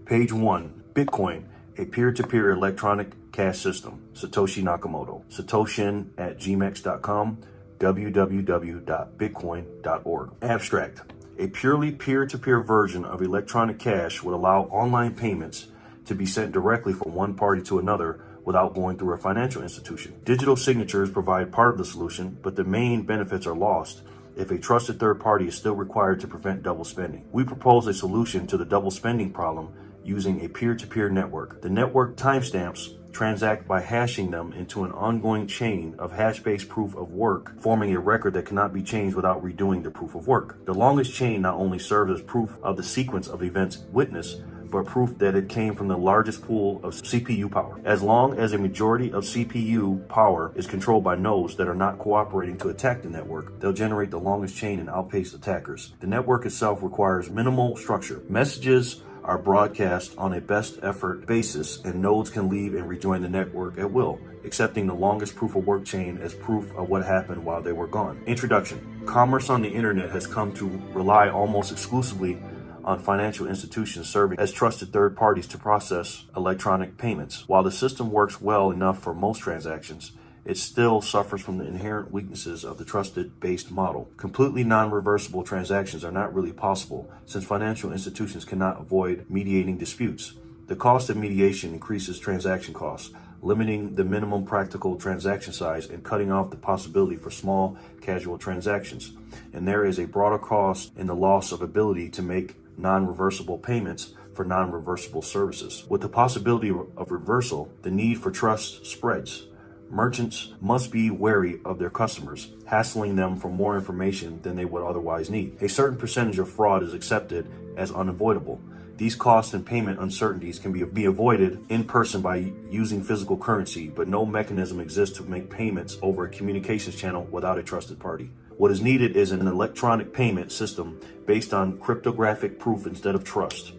Page 1, Bitcoin, a peer-to-peer electronic cash system. Satoshi Nakamoto. Satoshin@gmex.com, www.bitcoin.org. Abstract. A purely peer-to-peer version of electronic cash would allow online payments to be sent directly from one party to another without going through a financial institution. Digital signatures provide part of the solution, but the main benefits are lost if a trusted third party is still required to prevent double spending. We propose a solution to the double spending problem using a peer-to-peer network. The network timestamps transact by hashing them into an ongoing chain of hash-based proof of work, forming a record that cannot be changed without redoing the proof of work. The longest chain not only serves as proof of the sequence of events witnessed, but proof that it came from the largest pool of CPU power. As long as a majority of CPU power is controlled by nodes that are not cooperating to attack the network, they'll generate the longest chain and outpace attackers. The network itself requires minimal structure. Messages are broadcast on a best effort basis, and nodes can leave and rejoin the network at will, accepting the longest proof of work chain as proof of what happened while they were gone. Introduction. Commerce on the internet has come to rely almost exclusively on financial institutions serving as trusted third parties to process electronic payments. While the system works well enough for most transactions, it still suffers from the inherent weaknesses of the trusted-based model. Completely non-reversible transactions are not really possible, since financial institutions cannot avoid mediating disputes. The cost of mediation increases transaction costs, limiting the minimum practical transaction size and cutting off the possibility for small, casual transactions. And there is a broader cost in the loss of ability to make non-reversible payments for non-reversible services. With the possibility of reversal, the need for trust spreads. Merchants must be wary of their customers, hassling them for more information than they would otherwise need. A certain percentage of fraud is accepted as unavoidable. These costs and payment uncertainties can be avoided in person by using physical currency, but no mechanism exists to make payments over a communications channel without a trusted party. What is needed is an electronic payment system based on cryptographic proof instead of trust,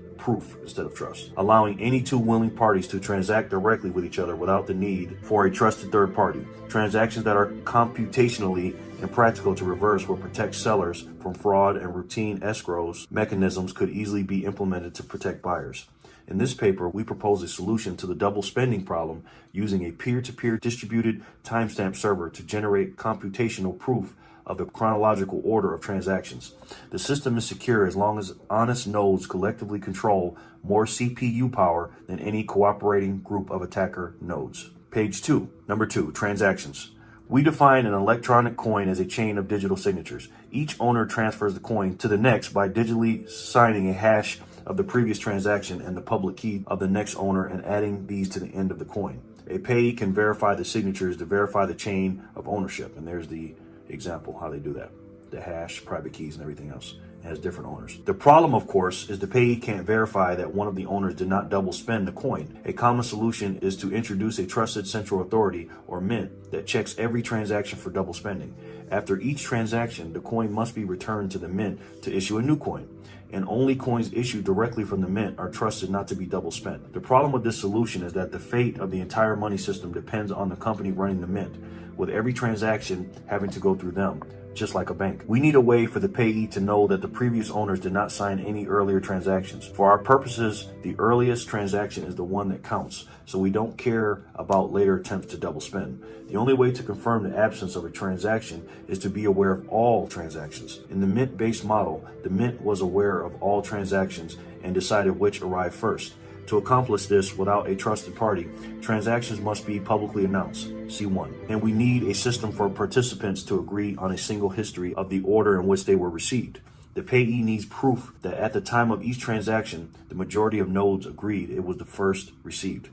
allowing any two willing parties to transact directly with each other without the need for a trusted third party. Transactions that are computationally impractical to reverse will protect sellers from fraud, and routine escrows mechanisms could easily be implemented to protect buyers. In this paper, we propose a solution to the double spending problem using a peer-to-peer distributed timestamp server to generate computational proof of the chronological order of transactions. The system is secure as long as honest nodes collectively control more CPU power than any cooperating group of attacker nodes. Page 2. Number 2, transactions. We define an electronic coin as a chain of digital signatures. Each owner transfers the coin to the next by digitally signing a hash of the previous transaction and the public key of the next owner and adding these to the end of the coin. A payee can verify the signatures to verify the chain of ownership. And there's the example how they do that. The hash, private keys, and everything else. It has different owners. The problem, of course, is the payee can't verify that one of the owners did not double spend the coin. A common solution is to introduce a trusted central authority, or mint, that checks every transaction for double spending. After each transaction, the coin must be returned to the mint to issue a new coin, and only coins issued directly from the mint are trusted not to be double spent. The problem with this solution is that the fate of the entire money system depends on the company running the mint, with every transaction having to go through them, just like a bank. We need a way for the payee to know that the previous owners did not sign any earlier transactions. For our purposes, the earliest transaction is the one that counts, so we don't care about later attempts to double spend. The only way to confirm the absence of a transaction is to be aware of all transactions. In the mint-based model, the mint was aware of all transactions and decided which arrived first. To accomplish this without a trusted party, transactions must be publicly announced, C1. And we need a system for participants to agree on a single history of the order in which they were received. The payee needs proof that at the time of each transaction, the majority of nodes agreed it was the first received.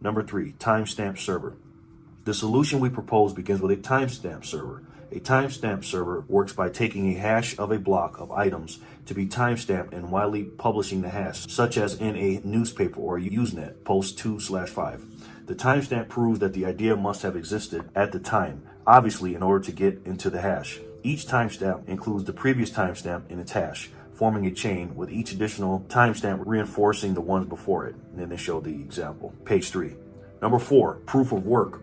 Number 3, timestamp server. The solution we propose begins with a timestamp server. A timestamp server works by taking a hash of a block of items to be timestamped and widely publishing the hash, such as in a newspaper or Usenet, post 2/5. The timestamp proves that the idea must have existed at the time, obviously in order to get into the hash. Each timestamp includes the previous timestamp in its hash, forming a chain with each additional timestamp reinforcing the ones before it. And then they show the example. Page 3. Number 4, proof of work.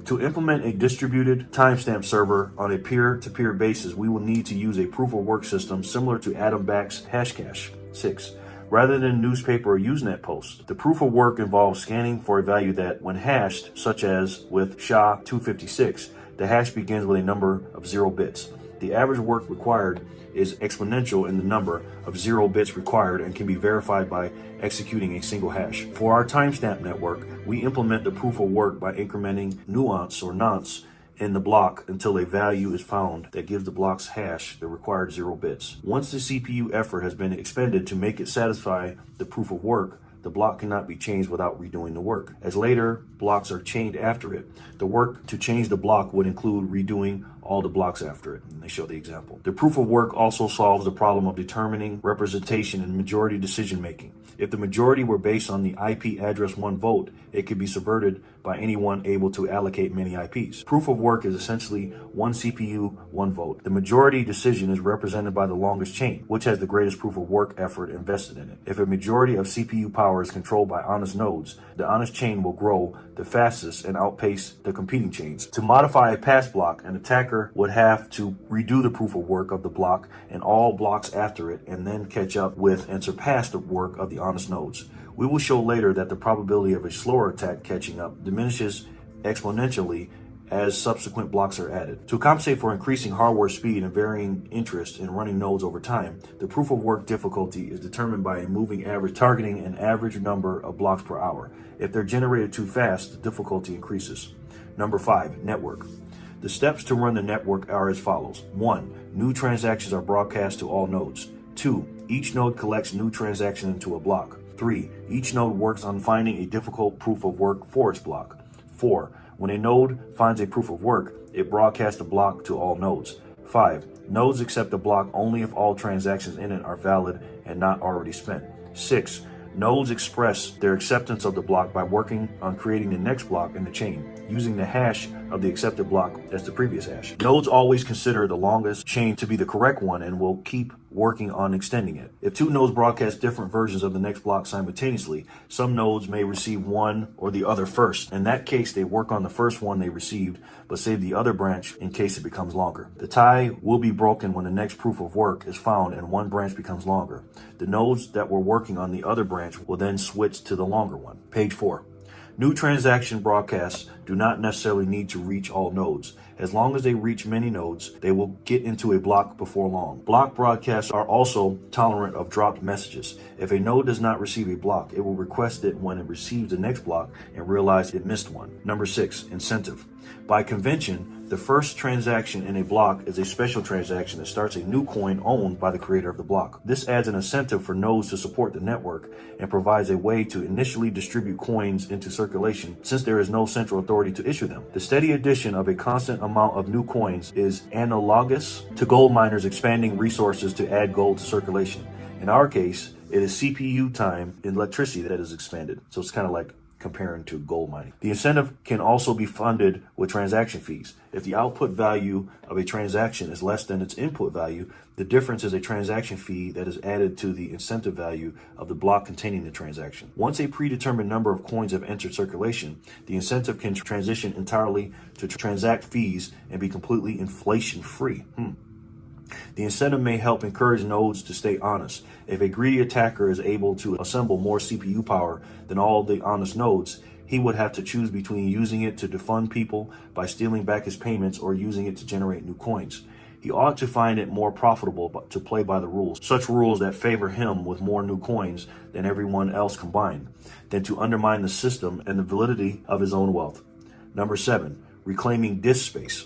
To implement a distributed timestamp server on a peer-to-peer basis, we will need to use a proof-of-work system similar to Adam Back's Hashcash. 6. rather than newspaper or Usenet posts. The proof of work involves scanning for a value that, when hashed, such as with SHA-256, the hash begins with a number of 0 bits. The average work required is exponential in the number of 0 bits required and can be verified by executing a single hash. For our timestamp network, we implement the proof of work by incrementing nuance or nonce in the block until a value is found that gives the block's hash the required 0 bits. Once the CPU effort has been expended to make it satisfy the proof of work, the block cannot be changed without redoing the work. As later blocks are chained after it, the work to change the block would include redoing all the blocks after it. And they show the example. The proof of work also solves the problem of determining representation in majority decision making. If the majority were based on the IP address 1 vote, it could be subverted by anyone able to allocate many IPs. Proof of work is essentially 1 CPU, 1 vote. The majority decision is represented by the longest chain, which has the greatest proof of work effort invested in it. If a majority of CPU power is controlled by honest nodes, the honest chain will grow the fastest and outpace the competing chains. To modify a pass block, an attacker would have to redo the proof of work of the block and all blocks after it, and then catch up with and surpass the work of the honest nodes. We will show later that the probability of a slower attack catching up diminishes exponentially as subsequent blocks are added. To compensate for increasing hardware speed and varying interest in running nodes over time, the proof of work difficulty is determined by a moving average targeting an average number of blocks per hour. If they're generated too fast, the difficulty increases. Number 5, network. The steps to run the network are as follows. 1. New transactions are broadcast to all nodes. 2. Each node collects new transactions into a block. 3. Each node works on finding a difficult proof of work for its block. 4. When a node finds a proof of work, it broadcasts the block to all nodes. 5. Nodes accept the block only if all transactions in it are valid and not already spent. 6. Nodes express their acceptance of the block by working on creating the next block in the chain, using the hash of the accepted block as the previous hash. Nodes always consider the longest chain to be the correct one and will keep working on extending it. If 2 nodes broadcast different versions of the next block simultaneously, some nodes may receive one or the other first. In that case, they work on the first one they received, but save the other branch in case it becomes longer. The tie will be broken when the next proof of work is found and one branch becomes longer. The nodes that were working on the other branch will then switch to the longer one. Page 4. New transaction broadcasts do not necessarily need to reach all nodes. As long as they reach many nodes, they will get into a block before long. Block broadcasts are also tolerant of dropped messages. If a node does not receive a block, it will request it when it receives the next block and realize it missed one. Number 6, incentive. By convention, the first transaction in a block is a special transaction that starts a new coin owned by the creator of the block. This adds an incentive for nodes to support the network and provides a way to initially distribute coins into circulation since there is no central authority to issue them. The steady addition of a constant amount of new coins is analogous to gold miners expanding resources to add gold to circulation. In our case, it is CPU time and electricity that is expanded. So it's kind of like comparing to gold mining. The incentive can also be funded with transaction fees. If the output value of a transaction is less than its input value, the difference is a transaction fee that is added to the incentive value of the block containing the transaction. Once a predetermined number of coins have entered circulation, the incentive can transition entirely to transact fees and be completely inflation-free. The incentive may help encourage nodes to stay honest. If a greedy attacker is able to assemble more CPU power than all the honest nodes, he would have to choose between using it to defund people by stealing back his payments or using it to generate new coins. He ought to find it more profitable to play by the rules, such rules that favor him with more new coins than everyone else combined, than to undermine the system and the validity of his own wealth. Number 7, reclaiming disk space.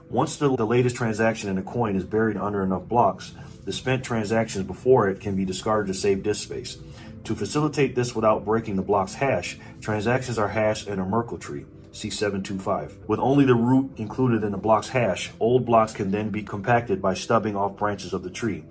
Once the latest transaction in a coin is buried under enough blocks, the spent transactions before it can be discarded to save disk space. To facilitate this without breaking the block's hash, transactions are hashed in a Merkle tree, C725. With only the root included in the block's hash, old blocks can then be compacted by stubbing off branches of the tree.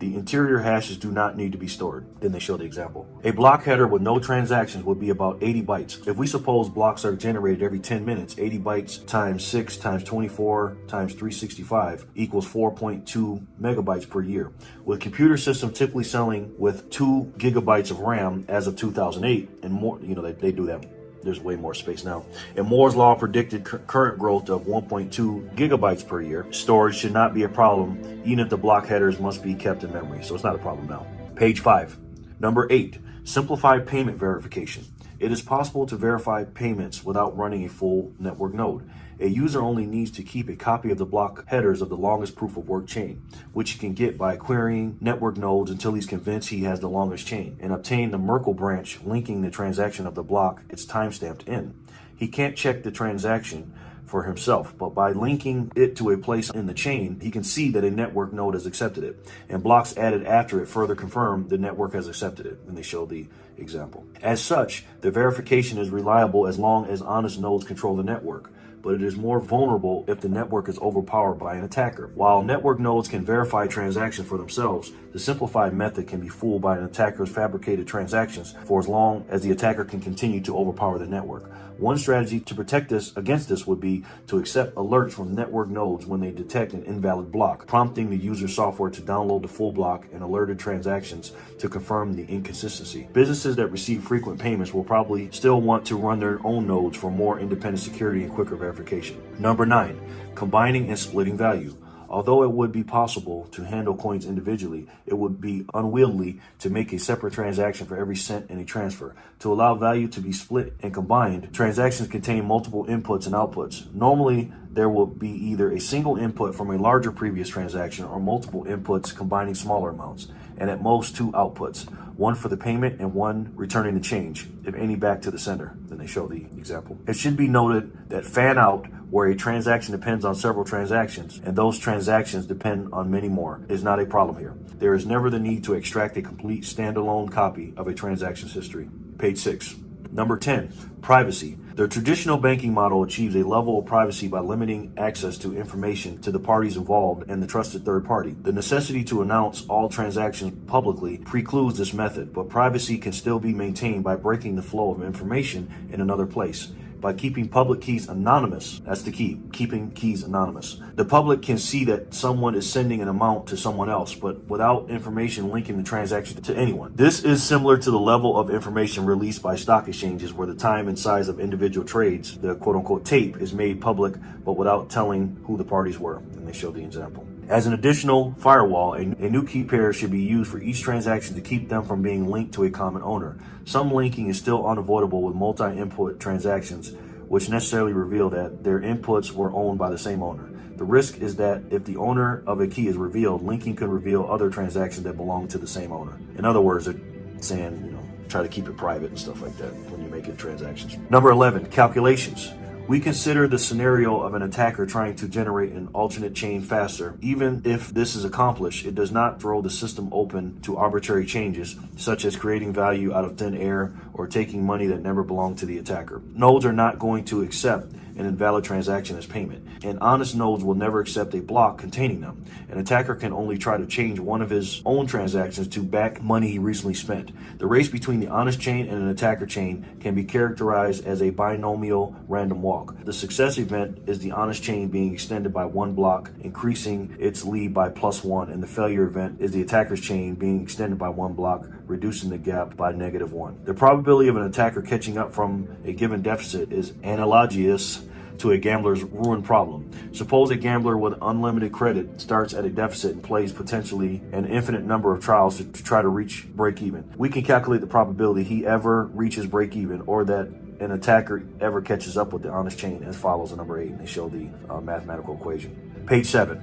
The interior hashes do not need to be stored. Then they show the example. A block header with no transactions would be about 80 bytes. If we suppose blocks are generated every 10 minutes, 80 bytes times 6 times 24 times 365 equals 4.2 megabytes per year. With computer systems typically selling with 2 gigabytes of RAM as of 2008 and more, they do that. There's way more space now. And Moore's law predicted current growth of 1.2 gigabytes per year. Storage should not be a problem, even if the block headers must be kept in memory. So it's not a problem now. Page 5. Number 8, simplified payment verification. It is possible to verify payments without running a full network node. A user only needs to keep a copy of the block headers of the longest proof of work chain, which he can get by querying network nodes until he's convinced he has the longest chain, and obtain the Merkle branch linking the transaction of the block it's timestamped in. He can't check the transaction for himself, but by linking it to a place in the chain, he can see that a network node has accepted it, and blocks added after it further confirm the network has accepted it, and they show the example. As such, the verification is reliable as long as honest nodes control the network, but it is more vulnerable if the network is overpowered by an attacker. While network nodes can verify transactions for themselves, the simplified method can be fooled by an attacker's fabricated transactions for as long as the attacker can continue to overpower the network. One strategy to protect against this would be to accept alerts from network nodes when they detect an invalid block, prompting the user's software to download the full block and alerted transactions to confirm the inconsistency. Businesses that receive frequent payments will probably still want to run their own nodes for more independent security and quicker verification. Number 9, combining and splitting value. Although it would be possible to handle coins individually, it would be unwieldy to make a separate transaction for every cent in a transfer. To allow value to be split and combined, transactions contain multiple inputs and outputs. Normally, there will be either a single input from a larger previous transaction or multiple inputs combining smaller amounts, and at most 2 outputs, one for the payment and one returning the change, if any, back to the sender. Then they show the example. It should be noted that fan out, where a transaction depends on several transactions, and those transactions depend on many more, is not a problem here. There is never the need to extract a complete standalone copy of a transaction's history. Page 6. Number 10, privacy. The traditional banking model achieves a level of privacy by limiting access to information to the parties involved and the trusted third party. The necessity to announce all transactions publicly precludes this method, but privacy can still be maintained by breaking the flow of information in another place. By keeping public keys anonymous. That's the key, keeping keys anonymous. The public can see that someone is sending an amount to someone else, but without information linking the transaction to anyone. This is similar to the level of information released by stock exchanges, where the time and size of individual trades, the quote-unquote tape, is made public, but without telling who the parties were. And they show the example. As an additional firewall, a new key pair should be used for each transaction to keep them from being linked to a common owner. Some linking is still unavoidable with multi-input transactions, which necessarily reveal that their inputs were owned by the same owner. The risk is that if the owner of a key is revealed, linking could reveal other transactions that belong to the same owner. In other words, they're saying, try to keep it private and stuff like that when you're making transactions. Number 11, calculations. We consider the scenario of an attacker trying to generate an alternate chain faster. Even if this is accomplished, it does not throw the system open to arbitrary changes, such as creating value out of thin air or taking money that never belonged to the attacker. Nodes are not going to accept an invalid transaction as payment, and honest nodes will never accept a block containing them. An attacker can only try to change one of his own transactions to back money he recently spent. The race between the honest chain and an attacker chain can be characterized as a binomial random walk. The success event is the honest chain being extended by 1 block, increasing its lead by +1, and the failure event is the attacker's chain being extended by 1 block, reducing the gap by -1. The probability of an attacker catching up from a given deficit is analogous to a gambler's ruin problem. Suppose a gambler with unlimited credit starts at a deficit and plays potentially an infinite number of trials to try to reach break even. We can calculate the probability he ever reaches break even, or that an attacker ever catches up with the honest chain, as follows in number 8, and they show the mathematical equation. Page 7.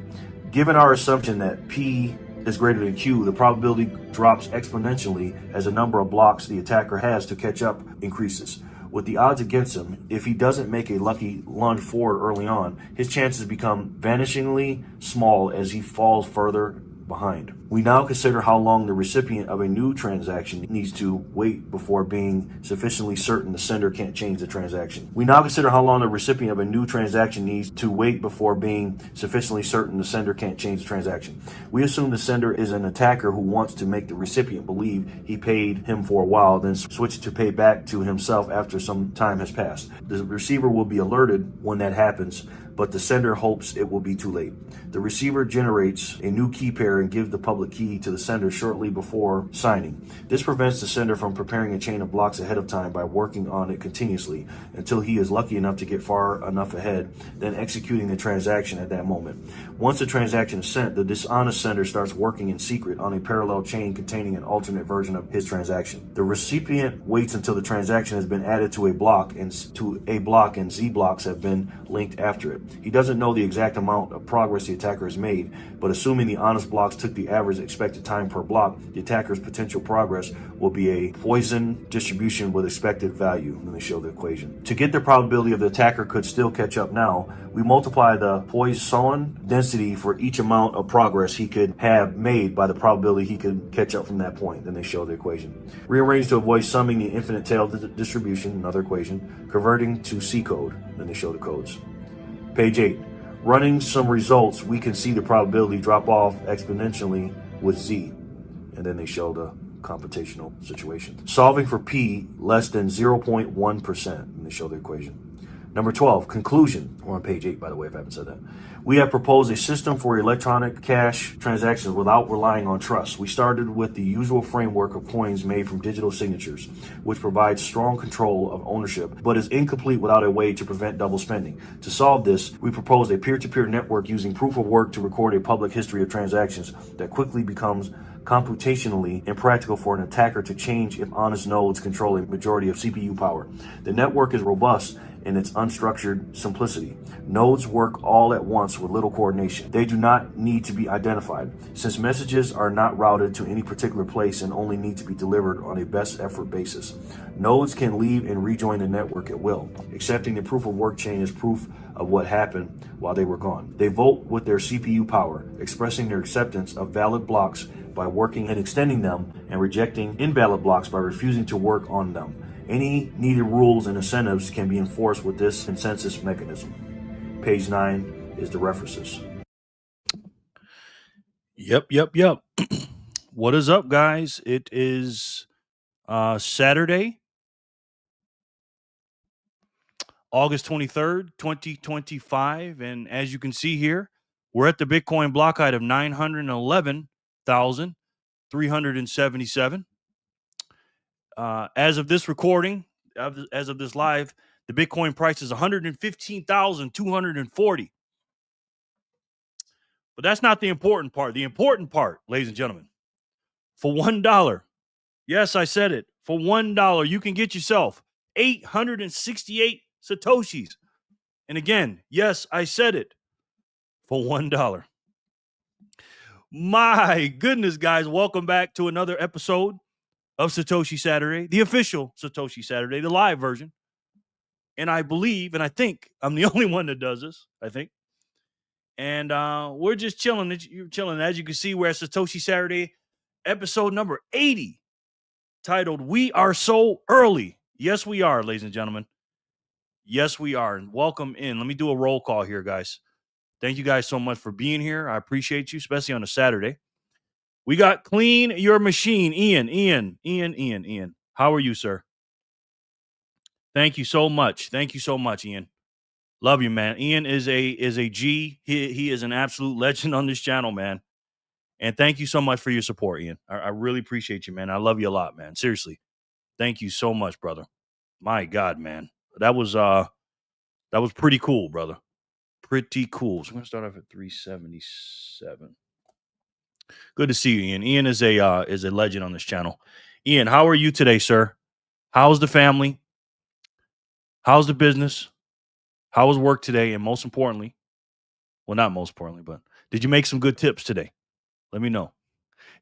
Given our assumption that P is greater than Q, the probability drops exponentially as the number of blocks the attacker has to catch up increases. With the odds against him, if he doesn't make a lucky lunge forward early on, his chances become vanishingly small as he falls further behind. We now consider how long the recipient of a new transaction needs to wait before being sufficiently certain the sender can't change the transaction. We now consider how long the recipient of a new transaction needs to wait before being sufficiently certain the sender can't change the transaction. We assume the sender is an attacker who wants to make the recipient believe he paid him for a while, then switch to pay back to himself after some time has passed. The receiver will be alerted when that happens but the sender hopes it will be too late. The receiver generates a new key pair and gives the public key to the sender shortly before signing. This prevents the sender from preparing a chain of blocks ahead of time by working on it continuously until he is lucky enough to get far enough ahead, then executing the transaction at that moment. Once the transaction is sent, the dishonest sender starts working in secret on a parallel chain containing an alternate version of his transaction. The recipient waits until the transaction has been added to a block and Z blocks have been linked after it. He doesn't know the exact amount of progress the attacker has made, but assuming the honest blocks took the average expected time per block, the attacker's potential progress will be a Poisson distribution with expected value. And they show the equation. To get the probability of the attacker could still catch up now, we multiply the Poisson density for each amount of progress he could have made by the probability he could catch up from that point. Then they show the equation. Rearrange to avoid summing the infinite tail distribution, another equation, converting to C code. Then they show the codes. Page 8. Running some results, we can see the probability drop off exponentially with Z. And then they show the computational situation. Solving for P less than 0.1%. And they show the equation. Number 12, conclusion. We're on page 8, by the way, if I haven't said that. We have proposed a system for electronic cash transactions without relying on trust. We started with the usual framework of coins made from digital signatures, which provides strong control of ownership, but is incomplete without a way to prevent double spending. To solve this, we proposed a peer-to-peer network using proof of work to record a public history of transactions that quickly becomes computationally impractical for an attacker to change if honest nodes control a majority of CPU power. The network is robust in its unstructured simplicity. Nodes work all at once with little coordination. They do not need to be identified, since messages are not routed to any particular place and only need to be delivered on a best effort basis. Nodes can leave and rejoin the network at will, accepting the proof of work chain as proof of what happened while they were gone. They vote with their CPU power, expressing their acceptance of valid blocks by working and extending them, and rejecting invalid blocks by refusing to work on them. Any needed rules and incentives can be enforced with this consensus mechanism. Page 9 is the references. Yep. What is up, guys? It is Saturday, August 23rd, 2025. And as you can see here, we're at the Bitcoin block height of 911,377. As of this recording, as of this live, the Bitcoin price is 115,240. But that's not the important part. The important part, ladies and gentlemen, for $1, yes, I said it, for $1, you can get yourself 868 Satoshis. And again, yes, I said it, for $1. My goodness, guys, welcome back to another episode of Satoshi Saturday, the official Satoshi Saturday, the live version. And I believe, and I think I'm the only one that does this, I think. And we're just chilling. You're chilling. As you can see, we're at Satoshi Saturday, episode number 80, titled We Are So Early. Yes, we are, ladies and gentlemen. Yes, we are. And welcome in. Let me do a roll call here, guys. Thank you guys so much for being here. I appreciate you, especially on a Saturday. We got Clean Your Machine. Ian. How are you, sir? Thank you so much. Thank you so much, Ian. Love you, man. Ian is a G. He is an absolute legend on this channel, man. And thank you so much for your support, Ian. I really appreciate you, man. I love you a lot, man. Seriously. Thank you so much, brother. My God, man. That was pretty cool, brother. Pretty cool. So I'm gonna start off at 377. Good to see you, Ian. Ian is a legend on this channel. Ian, how are you today, sir? How's the family? How's the business? How was work today? And most importantly, well, not most importantly, but did you make some good tips today? Let me know.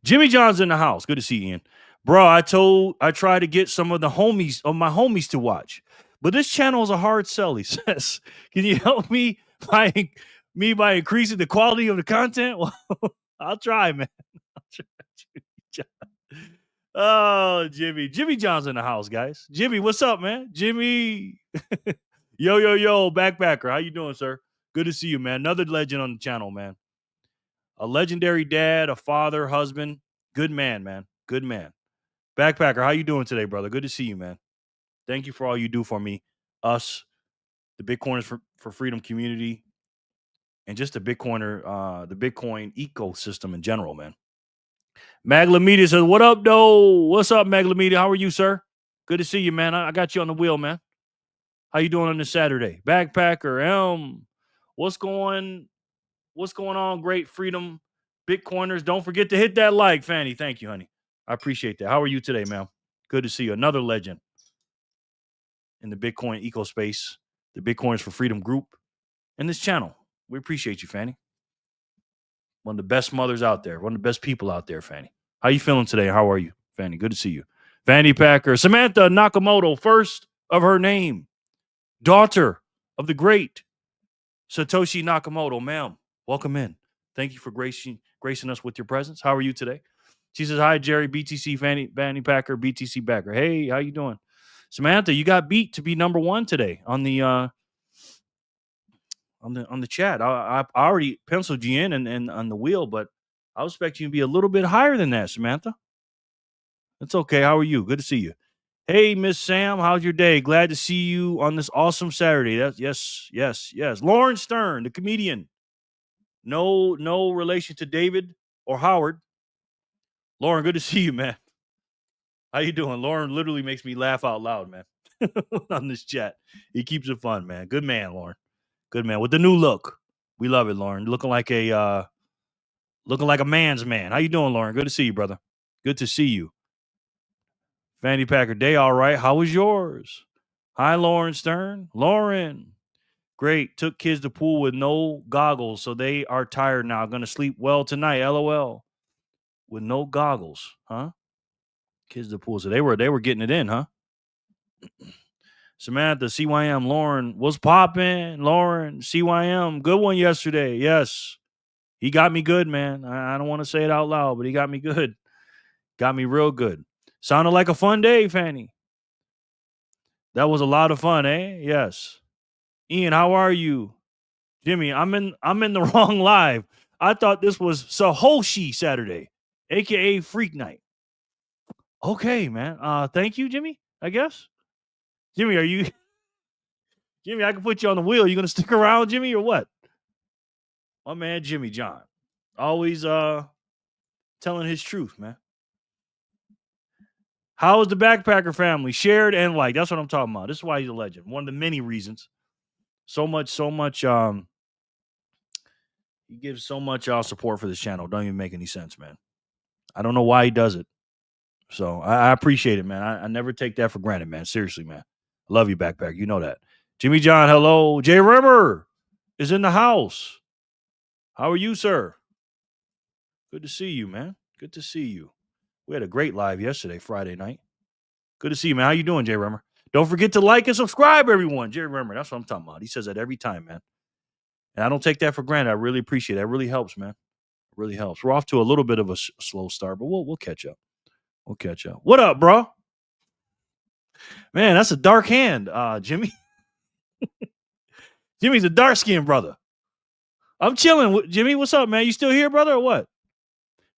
Jimmy John's in the house. Good to see you, Ian. Bro, I tried to get some of my homies to watch, but this channel is a hard sell, he says. Can you help me by increasing the quality of the content? Well, I'll try, man. I'll try. Oh, Jimmy. Jimmy John's in the house, guys. Jimmy, what's up, man? Jimmy. Yo, backpacker. How you doing, sir? Good to see you, man. Another legend on the channel, man. A legendary dad, a father, husband. Good man, man. Good man. Backpacker, how you doing today, brother? Good to see you, man. Thank you for all you do for me, us, the Bitcoiners for Freedom community, and just the Bitcoin ecosystem in general, man. Maglamedia says, "What up, though? What's up, Maglamedia? How are you, sir? Good to see you, man. I got you on the wheel, man. How you doing on this Saturday? Backpacker, what's going on? Great freedom, Bitcoiners. Don't forget to hit that like, Fanny. Thank you, honey. I appreciate that. How are you today, man? Good to see you. Another legend in the Bitcoin eco space, the Bitcoiners for Freedom group, and this channel. We appreciate you, Fanny. One of the best mothers out there. One of the best people out there, Fanny. How you feeling today? How are you, Fanny? Good to see you. Fanny Packer. Samantha Nakamoto, first of her name. Daughter of the great Satoshi Nakamoto. Ma'am, welcome in. Thank you for gracing us with your presence. How are you today? She says, "Hi, Jerry, BTC, Fanny Packer, BTC Backer. Hey, how you doing?" Samantha, you got beat to be number one today on the chat. I already penciled you in and on the wheel, but I was expecting you to be a little bit higher than that, Samantha. That's okay. How are you? Good to see you. Hey, Miss Sam, how's your day? Glad to see you on this awesome Saturday. Yes. Lauren Stern, the comedian. No relation to David or Howard. Lauren, good to see you, man. How you doing? Lauren literally makes me laugh out loud, man, on this chat. He keeps it fun, man. Good man, Lauren. Good man. With the new look. We love it, Lauren. Looking like a man's man. How you doing, Lauren? Good to see you, brother. Good to see you. Fanny Packer, day all right. How was yours? Hi, Lauren Stern. Lauren. Great. Took kids to pool with no goggles, so they are tired now. Gonna sleep well tonight. LOL. With no goggles, huh? Kids to pool. So they were getting it in, huh? Samantha, CYM, Lauren, what's popping? Lauren, CYM, good one yesterday. Yes. He got me good, man. I don't want to say it out loud, but he got me good. Got me real good. Sounded like a fun day, Fanny. That was a lot of fun, eh? Yes. Ian, how are you? Jimmy, I'm in the wrong live. I thought this was Satoshi Saturday, aka Freak Night. Okay, man. Thank you, Jimmy, I guess. Jimmy, are you Jimmy, I can put you on the wheel. You gonna stick around, Jimmy, or what? My man Jimmy John. Always telling his truth, man. How is the Backpacker family? Shared and liked. That's what I'm talking about. This is why he's a legend. One of the many reasons. So much. He gives so much support for this channel. Don't even make any sense, man. I don't know why he does it. So I appreciate it, man. I never take that for granted, man. Seriously, man. Love you, Backpacker. You know that. Jimmy John, hello. Jay Rimmer is in the house. How are you, sir? Good to see you, man. Good to see you. We had a great live yesterday, Friday night. Good to see you, man. How you doing, Jay Rimmer? Don't forget to like and subscribe, everyone. Jerry Rimmer, that's what I'm talking about. He says that every time, man. And I don't take that for granted. I really appreciate it. That really helps, man. It really helps. We're off to a little bit of a slow start, but we'll catch up. We'll catch up. What up, bro? Man, that's a dark hand, Jimmy. Jimmy's a dark-skinned brother. I'm chilling. Jimmy, what's up, man? You still here, brother, or what?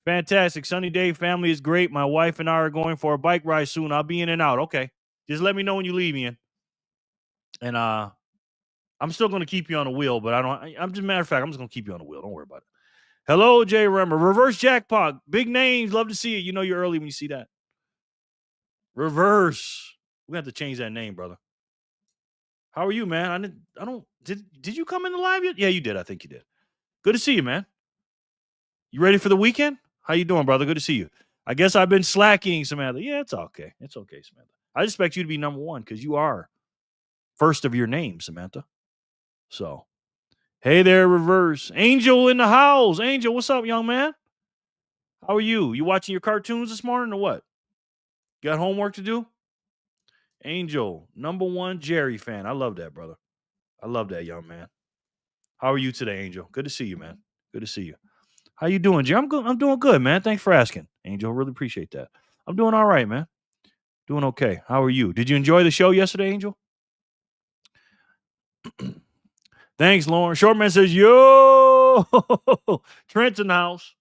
Fantastic. Sunny day. Family is great. My wife and I are going for a bike ride soon. I'll be in and out. Okay. Just let me know when you leave, Ian. And I'm still going to keep you on the wheel, but I'm just, matter of fact, I'm just going to keep you on the wheel. Don't worry about it. Hello, Jay Remmer. Reverse jackpot. Big names. Love to see it. You know you're early when you see that. Reverse. We have to change that name, brother. How are you, man? Did you come in the live yet? Yeah, you did. I think you did. Good to see you, man. You ready for the weekend? How you doing, brother? Good to see you. I guess I've been slacking, Samantha. Yeah, it's okay. It's okay, Samantha. I expect you to be number one because you are first of your name, Samantha. So, hey there, Reverse. Angel in the house. Angel, what's up, young man? How are you? You watching your cartoons this morning or what? Got homework to do? Angel, number one Jerry fan. I love that, brother. I love that, young man. How are you today, Angel? Good to see you, man. Good to see you. How you doing, Jerry? I'm good. I'm doing good, man. Thanks for asking, Angel. Really appreciate that. I'm doing all right, man. Doing okay. How are you? Did you enjoy the show yesterday, Angel? Thanks, Lauren. Shortman says, yo, Trent's in the house.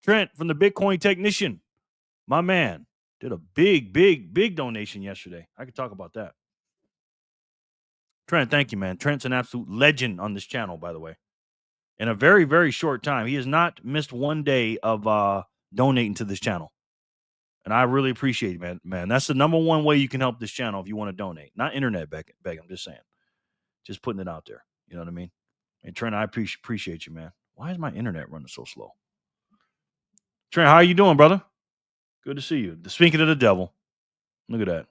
Trent from the Bitcoin Technician. My man did a big donation yesterday. I could talk about that. Trent, thank you, man. Trent's an absolute legend on this channel, by the way. in a very, very short time. He has not missed one day of donating to this channel. And I really appreciate it, man. That's the number one way you can help this channel if you want to donate. Not internet begging, I'm just saying. Just putting it out there. You know what I mean? And Trent, I appreciate you, man. Why is my internet running so slow? Trent, how you doing, brother? Good to see you. Speaking of the devil, look at that.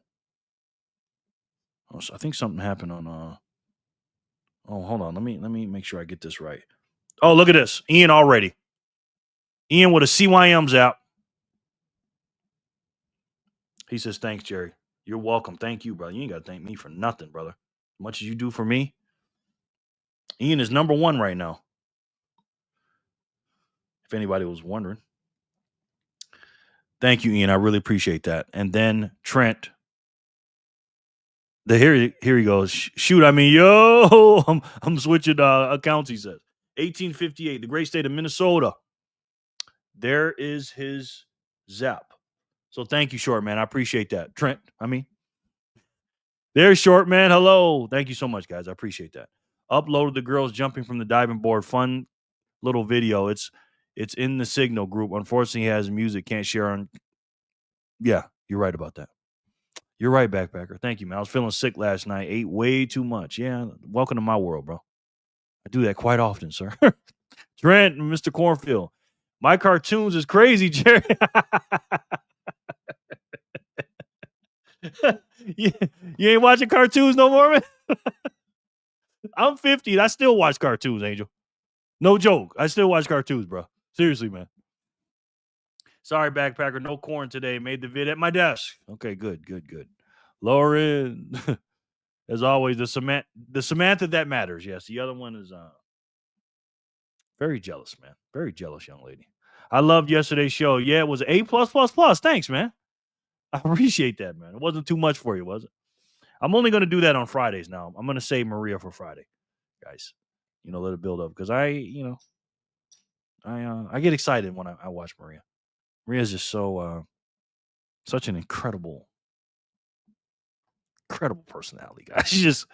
Oh, so I think something happened on. Oh, hold on. Let me make sure I get this right. Oh, look at this. Ian already. Ian with a CYM's app. He says, "Thanks, Jerry. You're welcome. Thank you, brother. You ain't got to thank me for nothing, brother. As much as you do for me, Ian is number one right now. If anybody was wondering." Thank you, Ian. I really appreciate that. And then Trent. Here he goes. Shoot, I mean, yo, I'm switching accounts. He says 1858, the great state of Minnesota. There is his zap. So thank you, Short Man. I appreciate that, Trent. I mean, there's Short Man. Hello, thank you so much, guys. I appreciate that. Uploaded the girls jumping from the diving board. Fun little video. It's in the Signal group. Unfortunately, he has music. Can't share on. Yeah, you're right about that. You're right, Backpacker. Thank you, man. I was feeling sick last night. Ate way too much. Yeah, welcome to my world, bro. I do that quite often, sir. Trent, Mr. Cornfield. My cartoons is crazy, Jerry. you ain't watching cartoons no more, man? I'm 50. I still watch cartoons, Angel. No joke. I still watch cartoons, bro. Seriously, man. Sorry, Backpacker. No corn today. Made the vid at my desk. Okay, good. Lauren. As always, the Samantha that matters. Yes, the other one is very jealous, man. Very jealous young lady. I loved yesterday's show. Yeah, it was A+++. Thanks, man. I appreciate that, man. It wasn't too much for you, was it? I'm only going to do that on Fridays now. I'm going to save Maria for Friday, guys. Let it build up because I get excited when I watch Maria. Maria's just such an incredible personality, guys. She just,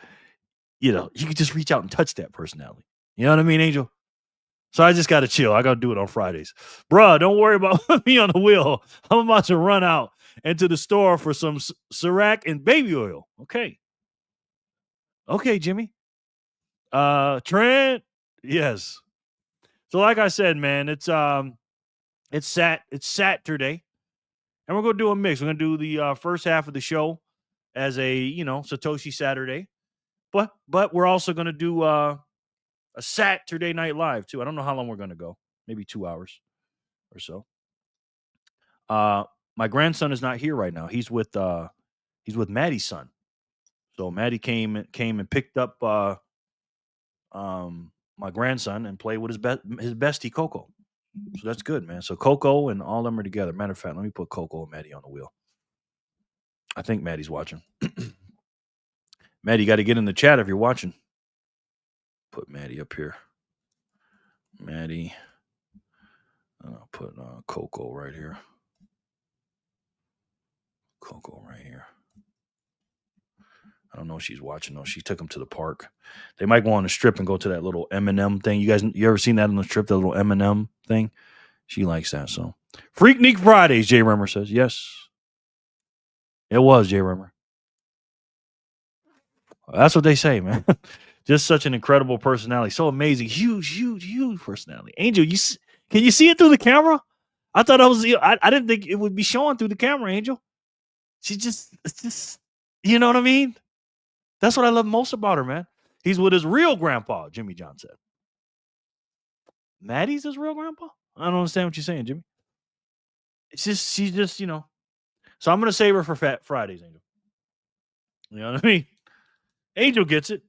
you can just reach out and touch that personality. You know what I mean, Angel? So I just got to chill. I got to do it on Fridays. Bruh, don't worry about me on the wheel. I'm about to run out into the store for some Ciroc and baby oil. Okay. Okay, Jimmy. Trent. Yes. So like I said, man, it's Saturday. And we're going to do a mix. We're going to do the first half of the show as a, Satoshi Saturday. But we're also going to do a Saturday Night Live too. I don't know how long we're going to go. Maybe 2 hours or so. My grandson is not here right now. He's with Maddie's son. So Maddie came and picked up my grandson and played with his bestie Coco. So that's good, man. So Coco and all of them are together. Matter of fact, let me put Coco and Maddie on the wheel. I think Maddie's watching. Maddie, you got to get in the chat if you're watching. Put Maddie up here. Maddie. I'll put Coco right here. Coco right here. I don't know if she's watching though. She took him to the park. They might go on the strip and go to that little M&M thing. You ever seen that on the strip? That little M&M thing. She likes that. So Freaknik Fridays. Jay Remmer says yes. It was Jay Remmer. That's what they say, man. Just such an incredible personality. So amazing. Huge personality. Angel, can you see it through the camera? I thought I didn't think it would be showing through the camera, Angel. It's just, you know what I mean? That's what I love most about her, man. He's with his real grandpa, Jimmy John said. Maddie's his real grandpa? I don't understand what you're saying, Jimmy. She's just, So I'm going to save her for Fat Fridays, Angel. You know what I mean? Angel gets it.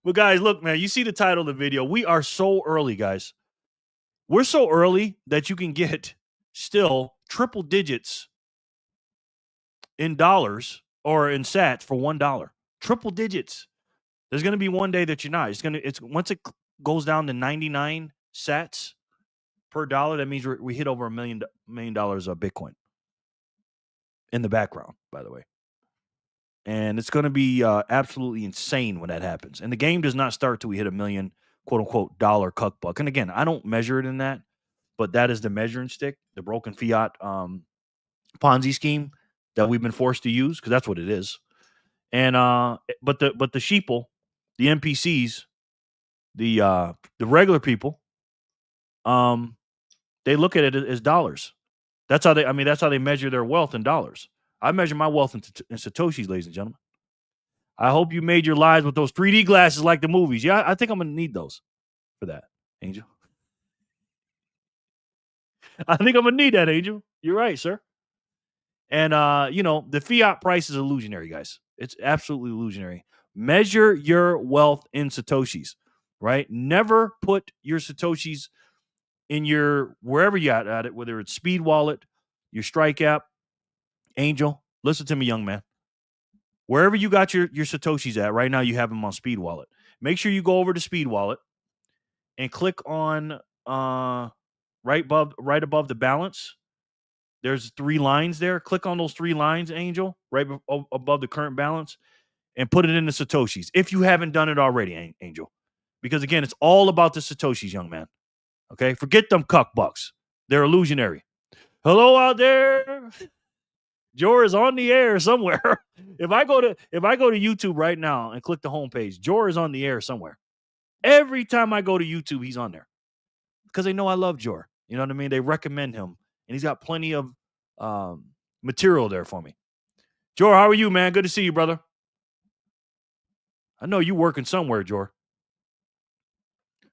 But guys, look, man, you see the title of the video. We are so early, guys. We're so early that you can get still triple digits in dollars or in sats for $1. Triple digits. There's going to be one day that you're not. It's once it goes down to 99 sats per dollar, that means we hit over $1 million of Bitcoin. In the background, by the way. And it's going to be absolutely insane when that happens. And the game does not start till we hit $1 million, quote unquote, dollar cuck buck. And again, I don't measure it in that, but that is the measuring stick, the broken fiat Ponzi scheme that we've been forced to use, because that's what it is. And but the sheeple, the NPCs, the regular people, they look at it as dollars. That's how they measure their wealth in dollars. I measure my wealth in Satoshis, ladies and gentlemen. I hope you made your lives with those 3D glasses like the movies. Yeah, I think I'm gonna need those for that, Angel. I think I'm gonna need that, Angel. You're right, sir. And the fiat price is illusionary, guys. It's absolutely illusionary. Measure your wealth in Satoshis, right? Never put your Satoshis in your wherever you at it, whether it's Speed Wallet, your Strike app, Angel. Listen to me, young man. Wherever you got your Satoshis at right now, you have them on Speed Wallet. Make sure you go over to Speed Wallet and click on right above the balance. There's 3 lines there. Click on those 3 lines, Angel, right above the current balance, and put it in the Satoshis if you haven't done it already, Angel. Because again, it's all about the Satoshis, young man. Okay, forget them cuck bucks. They're illusionary. Hello out there. Jor is on the air somewhere. If I go to YouTube right now and click the homepage, Jor is on the air somewhere. Every time I go to YouTube, he's on there because they know I love Jor. You know what I mean? They recommend him, and he's got plenty of material there for me. Jor, how are you, man? Good to see you, brother. I know you working somewhere, Jor.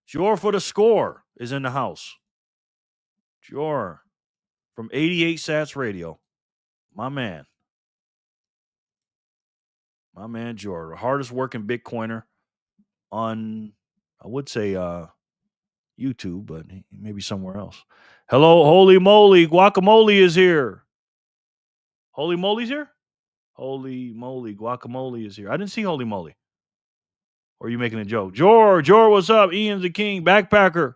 Jor for the score is in the house. Jor from 88 Sats Radio. My man. My man, Jor, the hardest working Bitcoiner on, I would say, YouTube, but maybe somewhere else. Hello, Holy Moly. Guacamole is here. Holy Moly's here? Holy Moly. Guacamole is here. I didn't see Holy Moly. Or are you making a joke? Jor, what's up? Ian's the king, backpacker.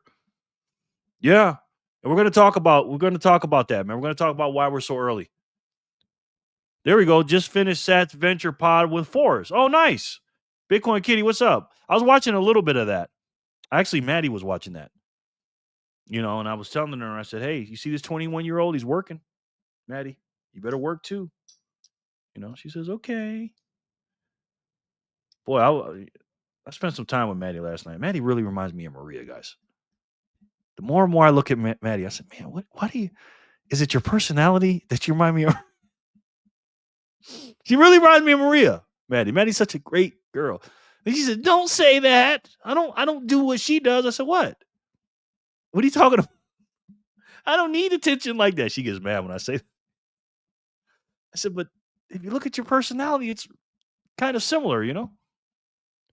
Yeah. And we're going to talk about that, man. We're going to talk about why we're so early. There we go. Just finished Sat's Venture Pod with Forrest. Oh, nice. Bitcoin Kitty, what's up? I was watching a little bit of that. Actually, Maddie was watching that. And I was telling her, I said, hey, you see this 21-year-old? He's working. Maddie, you better work too. She says, okay. Boy, I spent some time with Maddie last night. Maddie really reminds me of Maria, guys. The more and more I look at Maddie, I said, man, what do you, is it your personality that you remind me of? She really reminds me of Maria, Maddie. Maddie's such a great girl. And she said, don't say that. I don't do what she does. I said, what? What are you talking about? I don't need attention like that. She gets mad when I say that. I said, but if you look at your personality, it's kind of similar,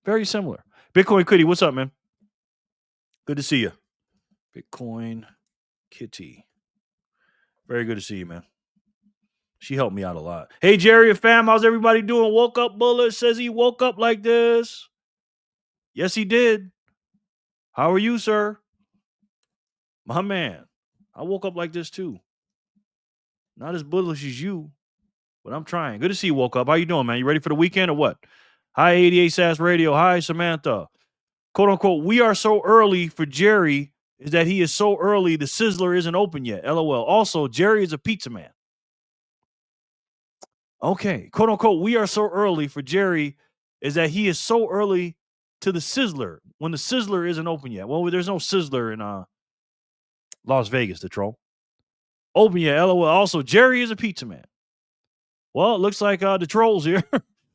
Very similar. Bitcoin Kitty, what's up, man? Good to see you. Bitcoin Kitty. Very good to see you, man. She helped me out a lot. Hey, Jerry and fam, how's everybody doing? Woke up Bullet says he woke up like this. Yes, he did. How are you, sir? My man. I woke up like this too. Not as bullish as you, but I'm trying. Good to see you woke up. How you doing, man? You ready for the weekend or what? Hi, 88 SAS Radio. Hi, Samantha. Quote unquote, we are so early for Jerry is that he is so early the Sizzler isn't open yet. LOL. Also, Jerry is a pizza man. Okay. Quote unquote, we are so early for Jerry is that he is so early to the Sizzler when the Sizzler isn't open yet. Well, there's no Sizzler in Las Vegas, the troll. Open yet. LOL. Also, Jerry is a pizza man. Well, it looks like the troll's here.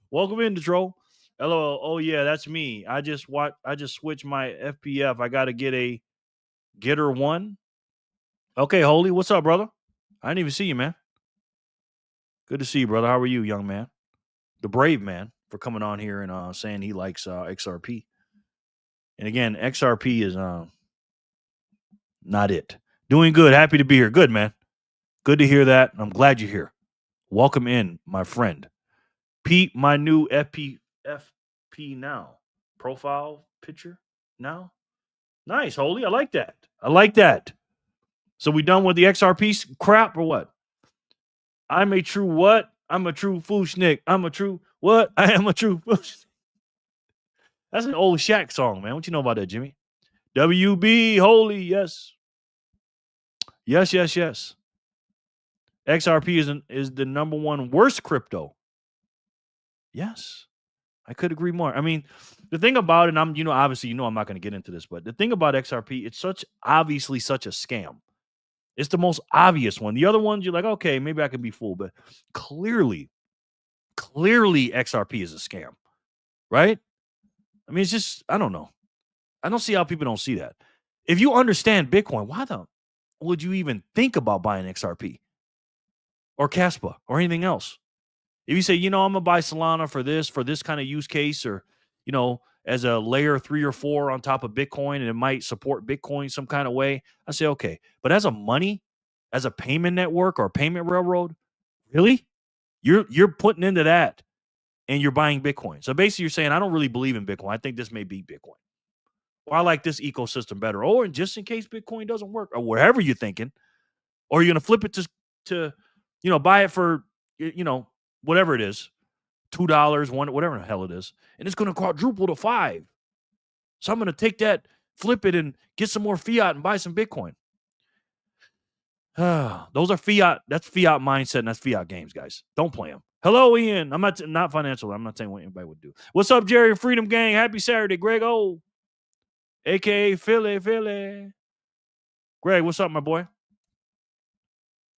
Welcome in, the troll. LOL. Oh yeah, that's me. I just switched my FPF. I got to get a Getter 1. Okay, Holy, what's up, brother? I didn't even see you, man. Good to see you, brother. How are you, young man? The brave man for coming on here and saying he likes XRP. And again, XRP is not it. Doing good. Happy to be here. Good, man. Good to hear that. I'm glad you're here. Welcome in, my friend. Pete, my new FP now. Profile picture now. Nice, Holy. I like that. So we done with the XRP crap or what? I'm a true what? I'm a true Fushnik. I'm a true what? I am a true Fushnik. That's an old Shaq song, man. What you know about that, Jimmy? WB, holy, yes. Yes, yes, yes. XRP is the number one worst crypto. Yes. I could agree more. I mean, the thing about it, and I'm, obviously, I'm not going to get into this, but the thing about XRP, it's obviously such a scam. It's the most obvious one. The other ones, you're like, okay, maybe I can be fooled, but clearly XRP is a scam, right? I mean, it's just, I don't know. I don't see how people don't see that. If you understand Bitcoin, why the would you even think about buying XRP or Caspa or anything else? If you say, I'm going to buy Solana for this kind of use case, or, as a layer 3 or 4 on top of Bitcoin, and it might support Bitcoin some kind of way, I say, okay. But as a payment network or payment railroad, really? You're putting into that and you're buying Bitcoin. So basically you're saying, I don't really believe in Bitcoin. I think this may be Bitcoin. Or I like this ecosystem better. Or just in case Bitcoin doesn't work, or whatever you're thinking. Or you're going to flip it to buy it for, whatever it is, $2, whatever the hell it is, and it's going to quadruple to 5. So I'm going to take that, flip it, and get some more fiat and buy some Bitcoin. Those are fiat. That's fiat mindset, and that's fiat games, guys. Don't play them. Hello, Ian. I'm not financial. I'm not saying what anybody would do. What's up, Jerry Freedom Gang? Happy Saturday, Greg O, aka Philly. Greg, what's up, my boy?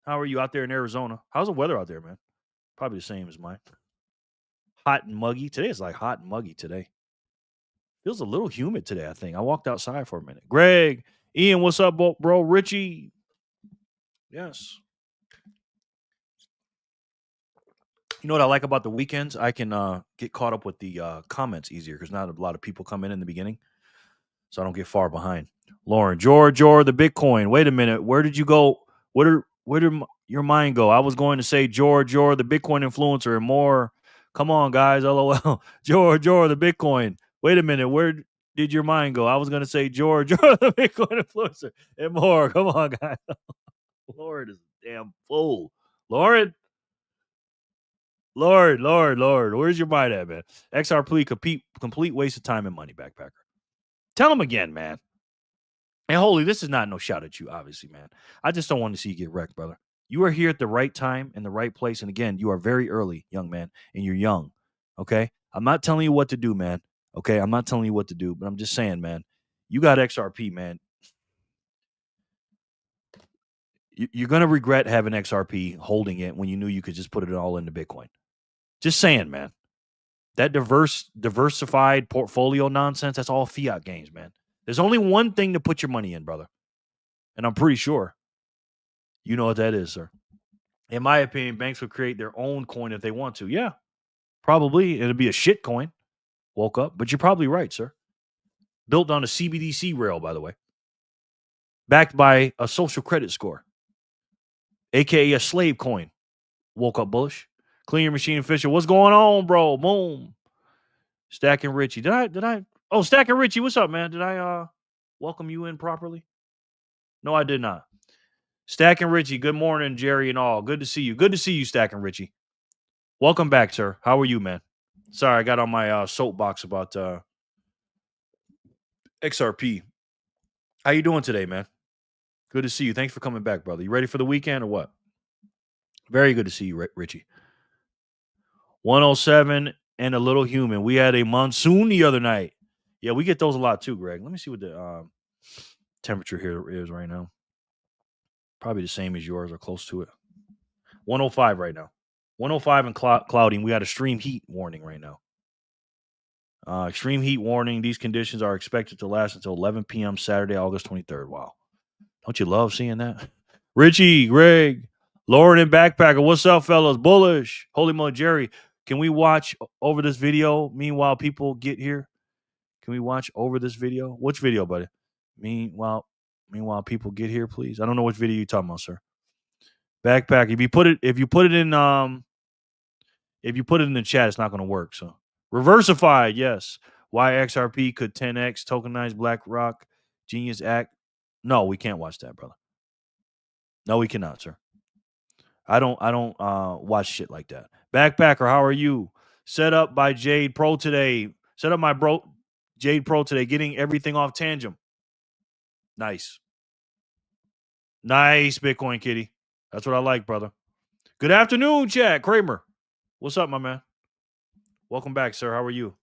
How are you out there in Arizona? How's the weather out there, man? Probably the same as mine. Hot and muggy. Today is like hot and muggy today. Feels a little humid today, I think. I walked outside for a minute. Greg, Ian, what's up, bro? Richie. Yes. You know what I like about the weekends? I can get caught up with the comments easier because not a lot of people come in the beginning. So I don't get far behind. Lauren, George, the Bitcoin. Wait a minute. Where did you go? Where did your mind go? I was going to say George, the Bitcoin influencer and more. Come on, guys. LOL. George, the Bitcoin. Wait a minute. Where did your mind go? I was going to say George, the Bitcoin influencer and more. Come on, guys. Lord is a damn fool. Lord. Where's your mind at, man? XRP, complete waste of time and money, backpacker. Tell him again, man. And holy, this is not no shout at you, obviously, man. I just don't want to see you get wrecked, brother. You are here at the right time in the right place. And again, you are very early, young man, and you're young. Okay. I'm not telling you what to do, man. Okay. I'm not telling you what to do, but I'm just saying, man, you got XRP, man. You're going to regret having XRP, holding it when you knew you could just put it all into Bitcoin. Just saying, man. That diversified portfolio nonsense, that's all fiat games, man. There's only one thing to put your money in, brother. And I'm pretty sure you know what that is, sir. In my opinion, banks would create their own coin if they want to. Yeah, probably. It'd be a shit coin. Woke up. But you're probably right, sir. Built on a CBDC rail, by the way. Backed by a social credit score. AKA a slave coin. Woke up bullish. Clean your machine official. What's going on, bro? Boom. Stacking Richie. Did I? Oh, Stacking Richie, what's up, man? Did I welcome you in properly? No, I did not. Stacking Richie, good morning, Jerry and all. Good to see you. Good to see you, Stacking Richie. Welcome back, sir. How are you, man? Sorry, I got on my soapbox about XRP. How you doing today, man? Good to see you. Thanks for coming back, brother. You ready for the weekend or what? Very good to see you, Richie. 107 and a little human. We had a monsoon the other night. Yeah, we get those a lot too, Greg. Let me see what the temperature here is right now. Probably the same as yours or close to it. 105 right now. 105 and cloudy. We got a extreme heat warning right now. Extreme heat warning. These conditions are expected to last until 11 p.m. Saturday, August 23rd. Wow. Don't you love seeing that? Richie, Greg, Lauren, and Backpacker. What's up, fellas? Bullish. Holy moly, Jerry. Can we watch over this video meanwhile people get here? Can we watch over this video? Which video, buddy? Meanwhile people get here, please. I don't know which video you're talking about, sir. Backpack. If you put it in the chat, it's not going to work. So Reversified, yes. Why XRP could 10x tokenize BlackRock Genius Act? No, we can't watch that, brother. No, we cannot, sir. I don't watch shit like that. Backpacker, how are you? Set up by Jade Pro today. Set up my bro Jade Pro today, getting everything off Tangent. Nice. Nice, Bitcoin Kitty. That's what I like, brother. Good afternoon, Chad Kramer. What's up, my man? Welcome back, sir. How are you?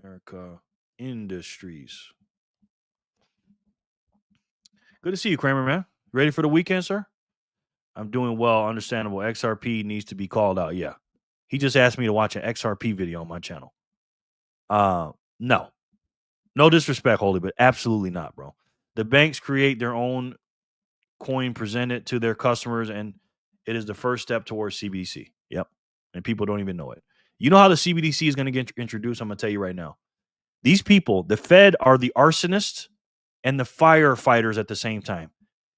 America Industries. Good to see you, Kramer, man. Ready for the weekend, sir? I'm doing well. Understandable. XRP needs to be called out. Yeah. He just asked me to watch an XRP video on my channel. No. No disrespect, Holy, but absolutely not, bro. The banks create their own coin, present it to their customers, and it is the first step towards CBDC. Yep. And people don't even know it. You know how the CBDC is going to get introduced? I'm going to tell you right now. These people, the Fed, are the arsonists and the firefighters at the same time.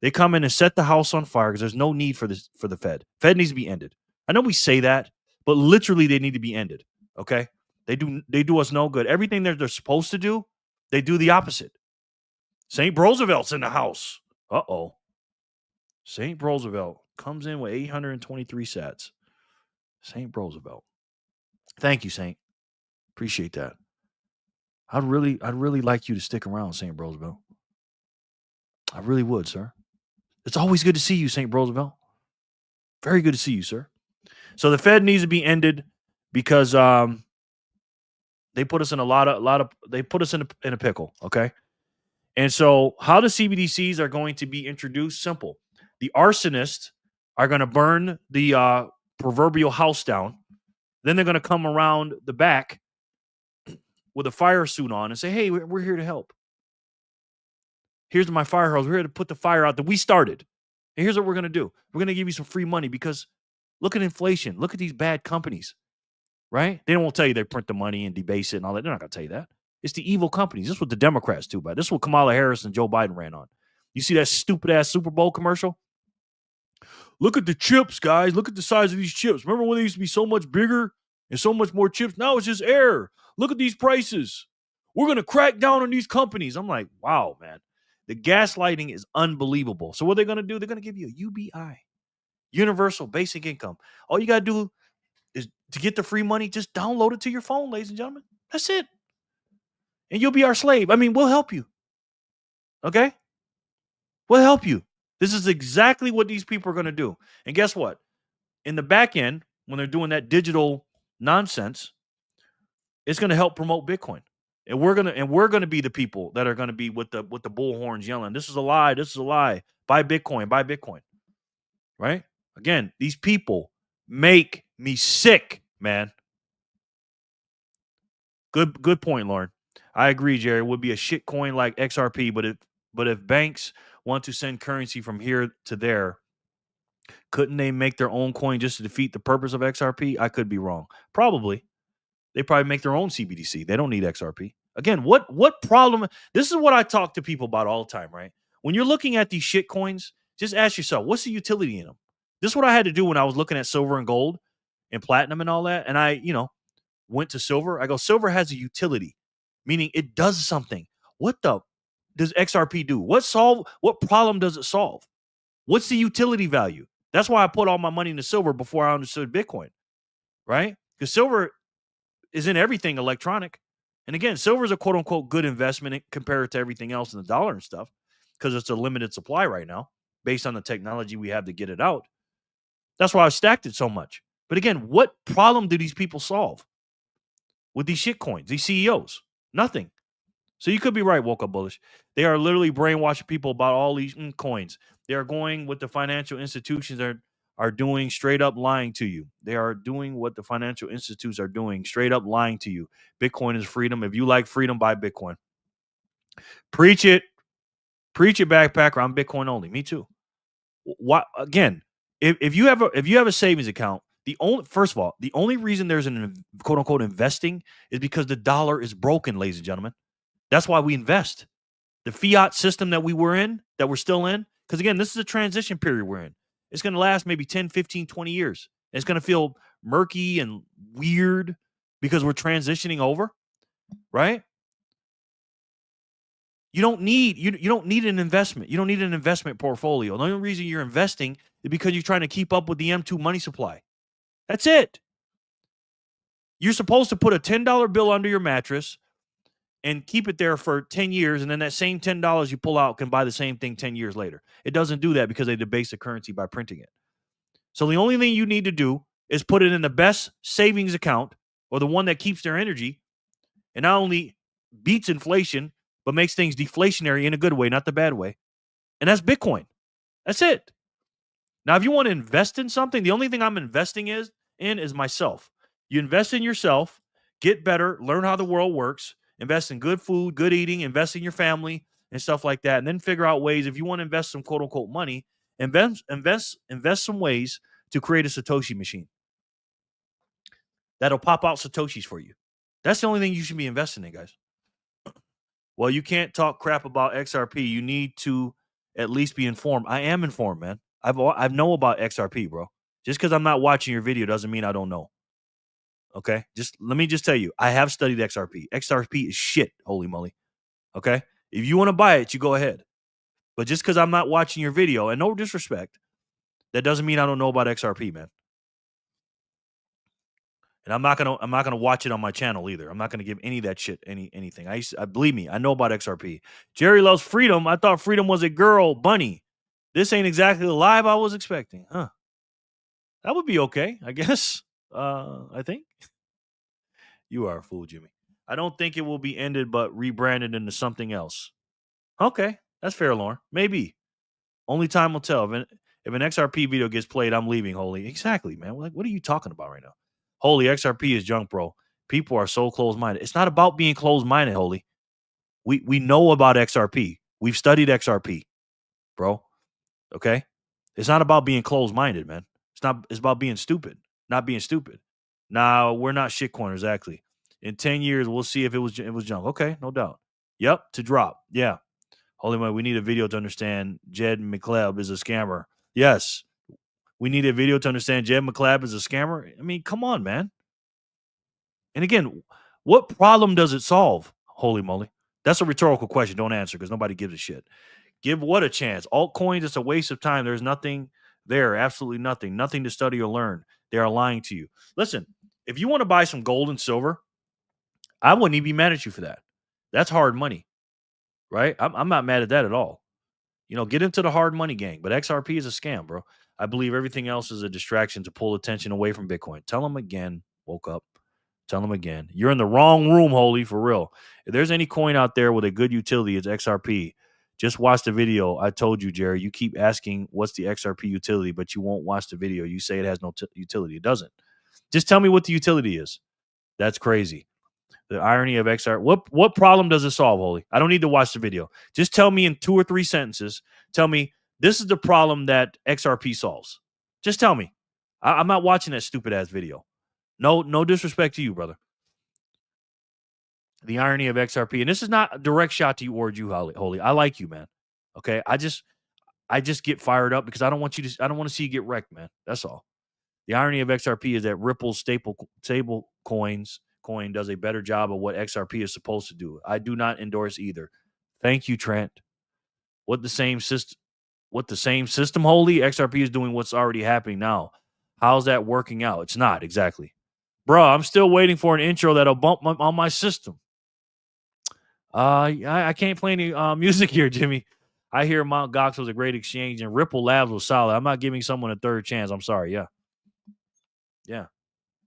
They come in and set the house on fire because there's no need for this for the Fed. Fed needs to be ended. I know we say that, but literally they need to be ended. Okay? They do us no good. Everything they're supposed to do, they do the opposite. St. Roosevelt's in the house. Uh-oh. St. Roosevelt comes in with 823 sats. St. Roosevelt. Thank you, Saint. Appreciate that. I'd really like you to stick around, St. Roosevelt. I really would, sir. It's always good to see you, St. Roosevelt. Very good to see you, sir. So the Fed needs to be ended because they put us in they put us in a pickle, okay? And so how the CBDCs are going to be introduced? Simple. The arsonists are going to burn the proverbial house down. Then they're going to come around the back with a fire suit on and say, hey, we're here to help. Here's my fire hose. We're here to put the fire out that we started. And here's what we're going to do. We're going to give you some free money because look at inflation. Look at these bad companies, right? They won't tell you they print the money and debase it and all that. They're not going to tell you that. It's the evil companies. This is what the Democrats do, but this is what Kamala Harris and Joe Biden ran on. You see that stupid ass Super Bowl commercial? Look at the chips, guys. Look at the size of these chips. Remember when they used to be so much bigger and so much more chips? Now it's just air. Look at these prices. We're going to crack down on these companies. I'm like, wow, man. The gaslighting is unbelievable. So what are they going to do? They're going to give you a UBI, universal basic income. All you got to do is to get the free money, just download it to your phone, ladies and gentlemen. That's it. And you'll be our slave. I mean, we'll help you. Okay? We'll help you. This is exactly what these people are going to do. And guess what? In the back end, when they're doing that digital nonsense, it's going to help promote Bitcoin. And we're gonna be the people that are gonna be with the bullhorns yelling, "This is a lie! This is a lie! Buy Bitcoin! Buy Bitcoin!" Right? Again, these people make me sick, man. Good point, Lauren. I agree, Jerry. It would be a shit coin like XRP, but if banks want to send currency from here to there, couldn't they make their own coin just to defeat the purpose of XRP? I could be wrong. Probably. They probably make their own CBDC. They don't need XRP. Again, what problem? This is what I talk to people about all the time, right? When you're looking at these shit coins, just ask yourself, what's the utility in them? This is what I had to do when I was looking at silver and gold and platinum and all that. And I, went to silver. I go, silver has a utility, meaning it does something. What does XRP do? What problem does it solve? What's the utility value? That's why I put all my money into silver before I understood Bitcoin, right? Because silver is in everything electronic. And again, silver is a quote unquote good investment compared to everything else in the dollar and stuff because it's a limited supply right now based on the technology we have to get it out. That's why I've stacked it so much. But again, what problem do these people solve with these shit coins, these CEOs? Nothing. So you could be right, Woke Up Bullish. They are literally brainwashing people about all these coins. They are going with the financial institutions are doing, straight up lying to you. They are doing what the financial institutes are doing, straight up lying to you. Bitcoin is freedom. If you like freedom, buy Bitcoin. Preach it. Preach it, backpacker. I'm Bitcoin only. Me too. What again? If you have a savings account, the only reason there's an quote unquote investing is because the dollar is broken, ladies and gentlemen. That's why we invest. The fiat system that we're still in, because again, this is a transition period we're in. It's going to last maybe 10, 15, 20 years. It's going to feel murky and weird because we're transitioning over, right? You don't need an investment. You don't need an investment portfolio. The only reason you're investing is because you're trying to keep up with the M2 money supply. That's it. You're supposed to put a $10 bill under your mattress and keep it there for 10 years, and then that same $10 you pull out can buy the same thing 10 years later. It doesn't do that because they debase the currency by printing it. So the only thing you need to do is put it in the best savings account, or the one that keeps their energy, and not only beats inflation, but makes things deflationary in a good way, not the bad way. And that's Bitcoin. That's it. Now, if you want to invest in something, the only thing I'm investing in is myself. You invest in yourself, get better, learn how the world works, invest in good food, good eating, invest in your family and stuff like that. And then figure out ways, if you want to invest some quote unquote money, invest some ways to create a Satoshi machine that'll pop out Satoshis for you. That's the only thing you should be investing in, guys. Well, you can't talk crap about XRP. You need to at least be informed. I am informed, man. I know about XRP, bro. Just because I'm not watching your video doesn't mean I don't know. Okay? Let me tell you, I have studied XRP. XRP is shit, holy moly. Okay? If you want to buy it, you go ahead. But just because I'm not watching your video, and no disrespect, that doesn't mean I don't know about XRP, man. And I'm not gonna watch it on my channel either. I'm not gonna give any of that shit anything. I believe me, I know about XRP. Jerry loves freedom. I thought freedom was a girl bunny. This ain't exactly the live I was expecting, huh? That would be okay, I guess. I think you are a fool, Jimmy. I don't think it will be ended, but rebranded into something else. Okay, that's fair, Lauren. Maybe. Only time will tell. If an XRP video gets played, I'm leaving, Holy. Exactly, man. Like, what are you talking about right now? Holy, XRP is junk, bro. People are so close-minded. It's not about being close-minded, Holy. We know about XRP. We've studied XRP, bro. Okay? It's not about being closed-minded, man. It's about being stupid. Not being stupid. Now, we're not shitcoiners, exactly. In 10 years, we'll see if it was junk. Okay, no doubt. Yep, to drop. Yeah. Holy man, we need a video to understand Jed McCleb is a scammer. Yes. We need a video to understand Jed McCleb is a scammer. I mean, come on, man. And again, what problem does it solve? Holy moly. That's a rhetorical question. Don't answer because nobody gives a shit. Give what a chance? Altcoins, it's a waste of time. There's nothing there. Absolutely nothing. Nothing to study or learn. They are lying to you. Listen, if you want to buy some gold and silver, I wouldn't even be mad at you for that. That's hard money, right? I'm not mad at that at all. Get into the hard money gang. But XRP is a scam, bro. I believe everything else is a distraction to pull attention away from Bitcoin. Tell them again. Woke up. Tell them again. You're in the wrong room, Holy, for real. If there's any coin out there with a good utility, it's XRP. Just watch the video. I told you, Jerry. You keep asking what's the XRP utility, but you won't watch the video. You say it has no utility. It doesn't. Just tell me what the utility is. That's crazy. The irony of XR. What problem does it solve, Holy? I don't need to watch the video. Just tell me in 2 or 3 sentences. Tell me this is the problem that XRP solves. Just tell me. I'm not watching that stupid ass video. No disrespect to you, brother. The irony of XRP, and this is not a direct shot to you or you, Holy. I like you, man. Okay, I just get fired up because I don't want to see you get wrecked, man. That's all. The irony of XRP is that Ripple's stable coin does a better job of what XRP is supposed to do. I do not endorse either. Thank you, Trent. What the same system, Holy? XRP is doing what's already happening now. How's that working out? It's not exactly. Bro, I'm still waiting for an intro that'll bump on my system. I can't play any music here, Jimmy. I hear Mt. Gox was a great exchange and Ripple Labs was solid. I'm not giving someone a third chance. I'm sorry. Yeah.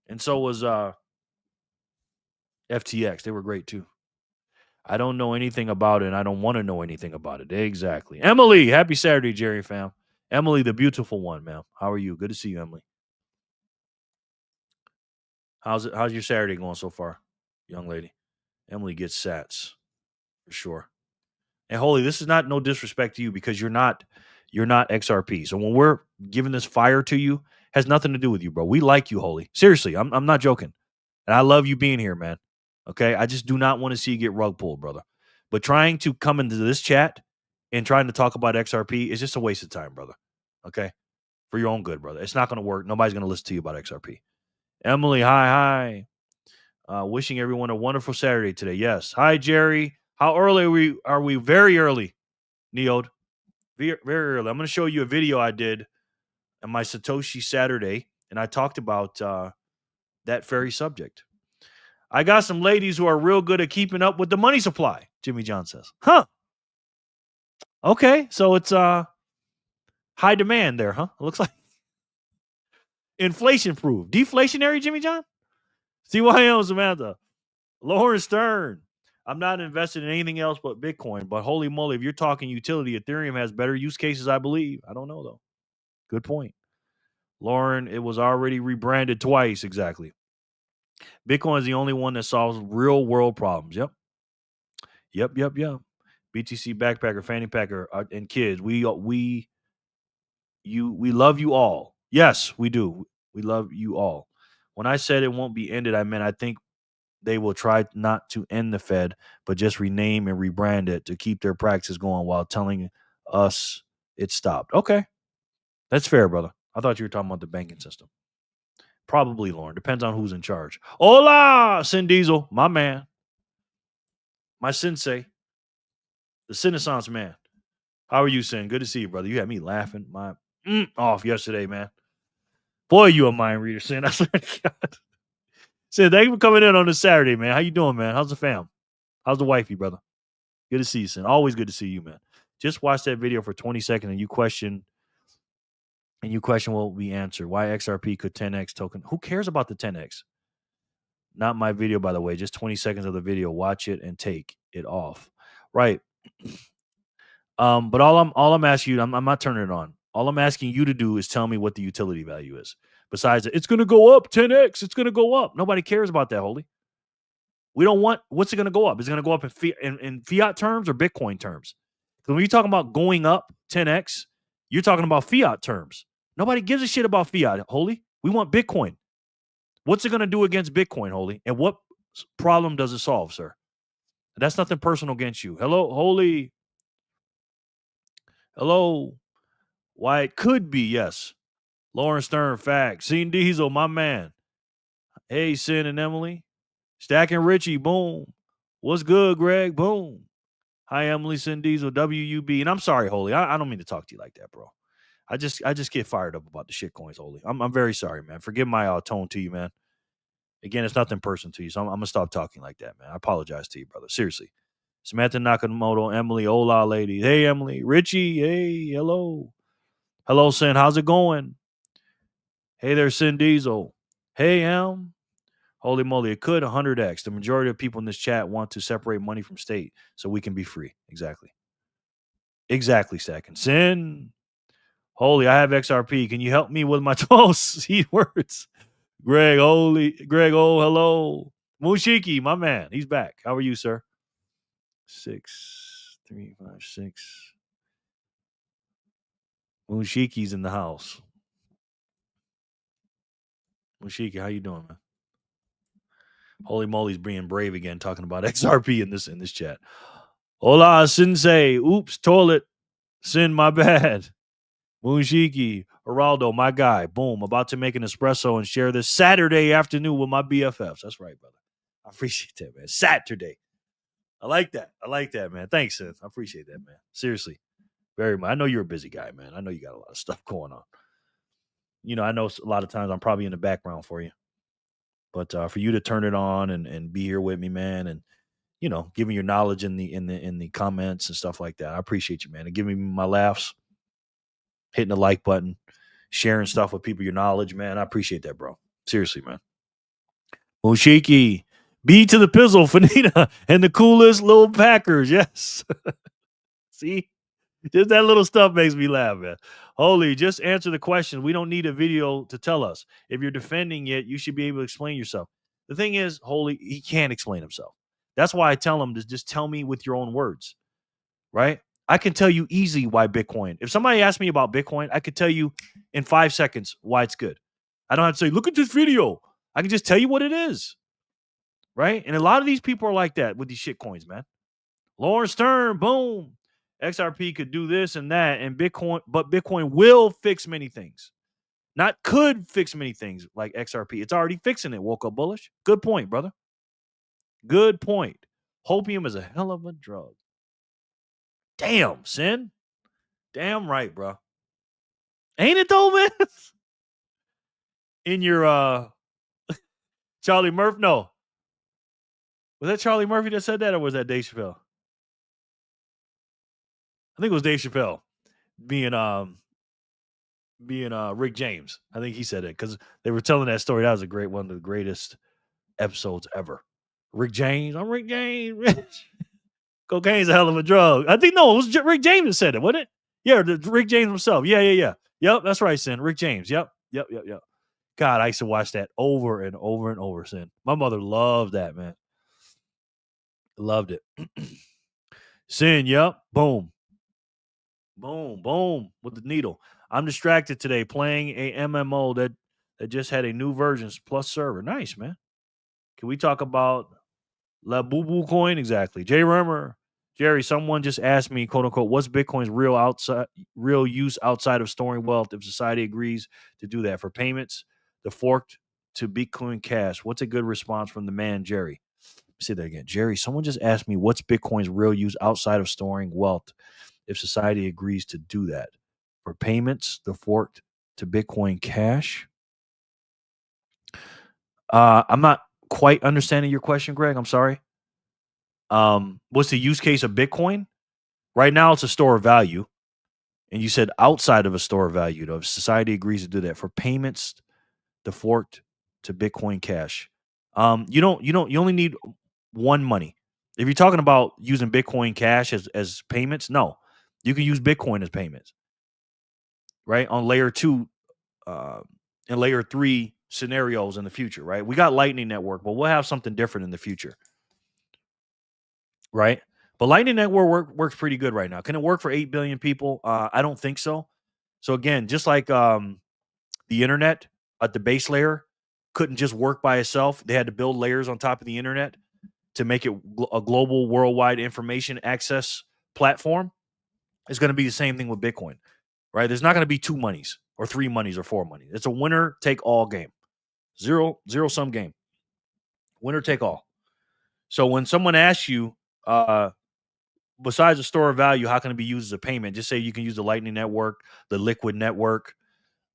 And so was FTX. They were great too. I don't know anything about it, and I don't want to know anything about it. Exactly. Emily, happy Saturday, Jerry fam. Emily, the beautiful one, ma'am. How are you? Good to see you, Emily. How's your Saturday going so far, young lady? Emily gets sats for sure. And Holy, this is not no disrespect to you because you're not XRP. So when we're giving this fire to you, has nothing to do with you, bro. We like you, Holy. Seriously, I'm not joking. And I love you being here, man. Okay? I just do not want to see you get rug pulled, brother. But trying to come into this chat and trying to talk about XRP is just a waste of time, brother. Okay? For your own good, brother. It's not going to work. Nobody's going to listen to you about XRP. Emily, hi. Wishing everyone a wonderful Saturday today. Yes. Hi, Jerry. How early are we? Very early, Neod. Very, very early. I'm going to show you a video I did on my Satoshi Saturday, and I talked about that very subject. I got some ladies who are real good at keeping up with the money supply, Jimmy John says. Huh. Okay, so it's high demand there, huh? It looks like inflation proof. Deflationary, Jimmy John? CYM Samantha. Lauren Stern. I'm not invested in anything else but Bitcoin, but holy moly, if you're talking utility, Ethereum has better use cases, I believe. I don't know, though. Good point. Lauren, it was already rebranded twice, exactly. Bitcoin is the only one that solves real world problems. Yep. BTC backpacker, fanny packer, and kids. We love you all. Yes, we do. We love you all. When I said it won't be ended, I meant I think they will try not to end the Fed, but just rename and rebrand it to keep their practice going while telling us it stopped. Okay. That's fair, brother. I thought you were talking about the banking system. Probably, Lauren. Depends on who's in charge. Hola, Sin Diesel, my man. My sensei. The Renaissance man. How are you, Sin? Good to see you, brother. You had me laughing my off yesterday, man. Boy, you a mind reader, Sin. I swear to God. Sin, thank you for coming in on this Saturday, man. How you doing, man? How's the fam? How's the wifey, brother? Good to see you, Sin. Always good to see you, man. Just watch that video for 20 seconds and you question will be answered. Why XRP could 10x token? Who cares about the 10x? Not my video, by the way. Just 20 seconds of the video. Watch it and take it off. Right. But all I'm asking you, I'm not turning it on. All I'm asking you to do is tell me what the utility value is. Besides, it's going to go up 10x. It's going to go up. Nobody cares about that, Holy. We don't want. What's it going to go up? Is it going to go up in fiat terms or Bitcoin terms? Because when you're talking about going up 10x, you're talking about fiat terms. Nobody gives a shit about fiat, Holy. We want Bitcoin. What's it going to do against Bitcoin, Holy? And what problem does it solve, sir? That's nothing personal against you. Hello, Holy. Hello. Why it could be, yes. Lauren Stern, fact. Sin Diesel, my man. Hey, Sin and Emily. Stacking Richie, boom. What's good, Greg? Boom. Hi, Emily, Sin Diesel, WUB. And I'm sorry, Holy. I don't mean to talk to you like that, bro. I just get fired up about the shit coins, Holy. I'm very sorry, man. Forgive my tone to you, man. Again, it's nothing personal to you, so I'm going to stop talking like that, man. I apologize to you, brother. Seriously. Samantha Nakamoto, Emily, hola, lady. Hey, Emily. Richie, hey, hello. Hello, Sin. How's it going? Hey there, Sin Diesel. Hey, Em. Holy moly, it could 100x. The majority of people in this chat want to separate money from state so we can be free. Exactly. Exactly, Stacking. Sin. Holy, I have XRP. Can you help me with my 12 seed words? Greg, holy. Greg, oh, hello. Mushiki, my man. He's back. How are you, sir? 6, 3, 5, 6. Mushiki's in the house. Mushiki, how you doing, man? Holy moly's being brave again, talking about XRP in this chat. Hola, Sensei. Oops, toilet. Sin, my bad. Mushiki, Geraldo, my guy. Boom, about to make an espresso and share this Saturday afternoon with my BFFs. That's right, brother. I appreciate that, man. Saturday. I like that, man. Thanks, Sin. I appreciate that, man. Seriously. Very much. I know you're a busy guy, man. I know you got a lot of stuff going on. You know, I know a lot of times I'm probably in the background for you. But for you to turn it on and be here with me, man, and you know, giving your knowledge in the comments and stuff like that, I appreciate you, man, and giving me my laughs, hitting the like button, sharing stuff with people, your knowledge, man. I appreciate that, bro. Seriously, man. Oshiki, B to the pizzle, Fanita, and the coolest little Packers. Yes. See, just that little stuff makes me laugh, man. Holy, just answer the question. We don't need a video to tell us. If you're defending it, you should be able to explain yourself. The thing is, Holy, he can't explain himself. That's why I tell him to just tell me with your own words, right? I can tell you easily why Bitcoin. If somebody asks me about Bitcoin, I could tell you in 5 seconds why it's good. I don't have to say, look at this video. I can just tell you what it is, right? And a lot of these people are like that with these shit coins, man. Lauren Stern, boom. XRP could do this and that, and Bitcoin will fix many things. Not could fix many things like XRP. It's already fixing it. Woke up bullish. Good point, brother. Good point. Hopium is a hell of a drug. Damn, Sin. Damn right, bro. Ain't it though, man? In your Charlie Murphy? No. Was that Charlie Murphy that said that, or was that Dave Chappelle? I think it was Dave Chappelle being Rick James. I think he said it because they were telling that story. That was a great one of the greatest episodes ever. Rick James, I'm Rick James. Cocaine's a hell of a drug. I think no, it was Rick James that said it, wasn't it? Yeah, Rick James himself. Yeah. Yep, that's right, Sin. Rick James. Yep. God, I used to watch that over and over and over, Sin. My mother loved that, man. Loved it. Sin, yep. Boom. Boom. With the needle. I'm distracted today playing a MMO that just had a new version plus server. Nice, man. Can we talk about La Boo Boo coin? Exactly. Jerry, someone just asked me, quote unquote, what's Bitcoin's real use outside of storing wealth if society agrees to do that for payments, the forked to Bitcoin Cash? What's a good response from the man, Jerry? Say that again. Jerry, someone just asked me what's Bitcoin's real use outside of storing wealth if society agrees to do that for payments, the forked to Bitcoin Cash. I'm not quite understanding your question, Greg. I'm sorry. What's the use case of Bitcoin? Right now, it's a store of value. And you said outside of a store of value, though, if society agrees to do that for payments, the forked to Bitcoin Cash. You only need one money. If you're talking about using Bitcoin Cash as payments, no, you can use Bitcoin as payments, right? On layer 2 and layer 3 scenarios in the future, right? We got Lightning Network, but we'll have something different in the future, right? But Lightning Network works pretty good right now. Can it work for 8 billion people? I don't think so. So again, just like the internet at the base layer couldn't just work by itself. They had to build layers on top of the internet to make it a global, worldwide information access platform. It's going to be the same thing with Bitcoin, right? There's not going to be 2 monies or 3 monies or 4 monies. It's a winner take all game. Zero sum game. Winner take all. So when someone asks you, besides the store of value, how can it be used as a payment? Just say you can use the Lightning Network, the Liquid Network.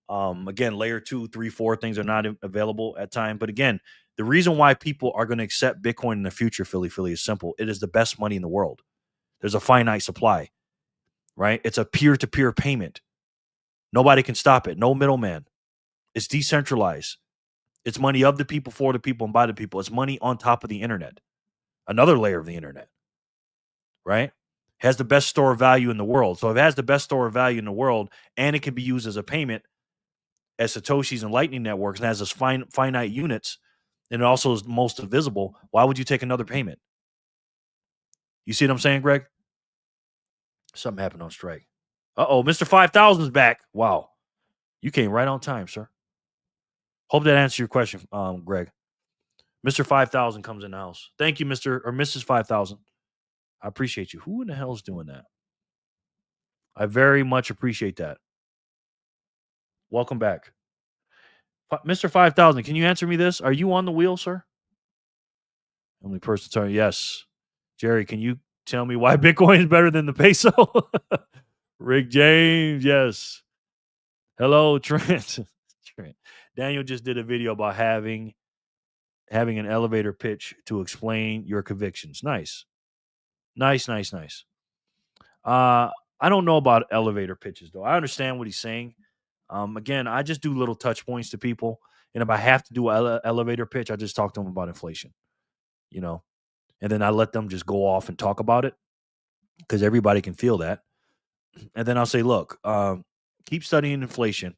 Again, layer 2, 3, 4 things are not available at time. But again, the reason why people are going to accept Bitcoin in the future, Philly, is simple. It is the best money in the world. There's a finite supply, right? It's a peer-to-peer payment. Nobody can stop it. No middleman. It's decentralized. It's money of the people, for the people, and by the people. It's money on top of the internet. Another layer of the internet, right? Has the best store of value in the world. So if it has the best store of value in the world and it can be used as a payment as Satoshis and Lightning networks and has this finite units, and it also is most visible, why would you take another payment? You see what I'm saying, Greg? Something happened on strike. Mr. 5000 is back. Wow. You came right on time, sir. Hope that answers your question, Greg. Mr. 5000 comes in the house. Thank you, Mr. or Mrs. 5000. I appreciate you. Who in the hell is doing that? I very much appreciate that. Welcome back. Mr. 5000, can you answer me this? Are you on the wheel, sir? Only person turn. Yes. Jerry, can you tell me why Bitcoin is better than the peso? Rick James, yes. Hello, Trent. Daniel just did a video about having an elevator pitch to explain your convictions. Nice. I don't know about elevator pitches, though. I understand what he's saying. Again, I just do little touch points to people. And if I have to do an elevator pitch, I just talk to them about inflation, and then I let them just go off and talk about it because everybody can feel that. And then I'll say, look, keep studying inflation.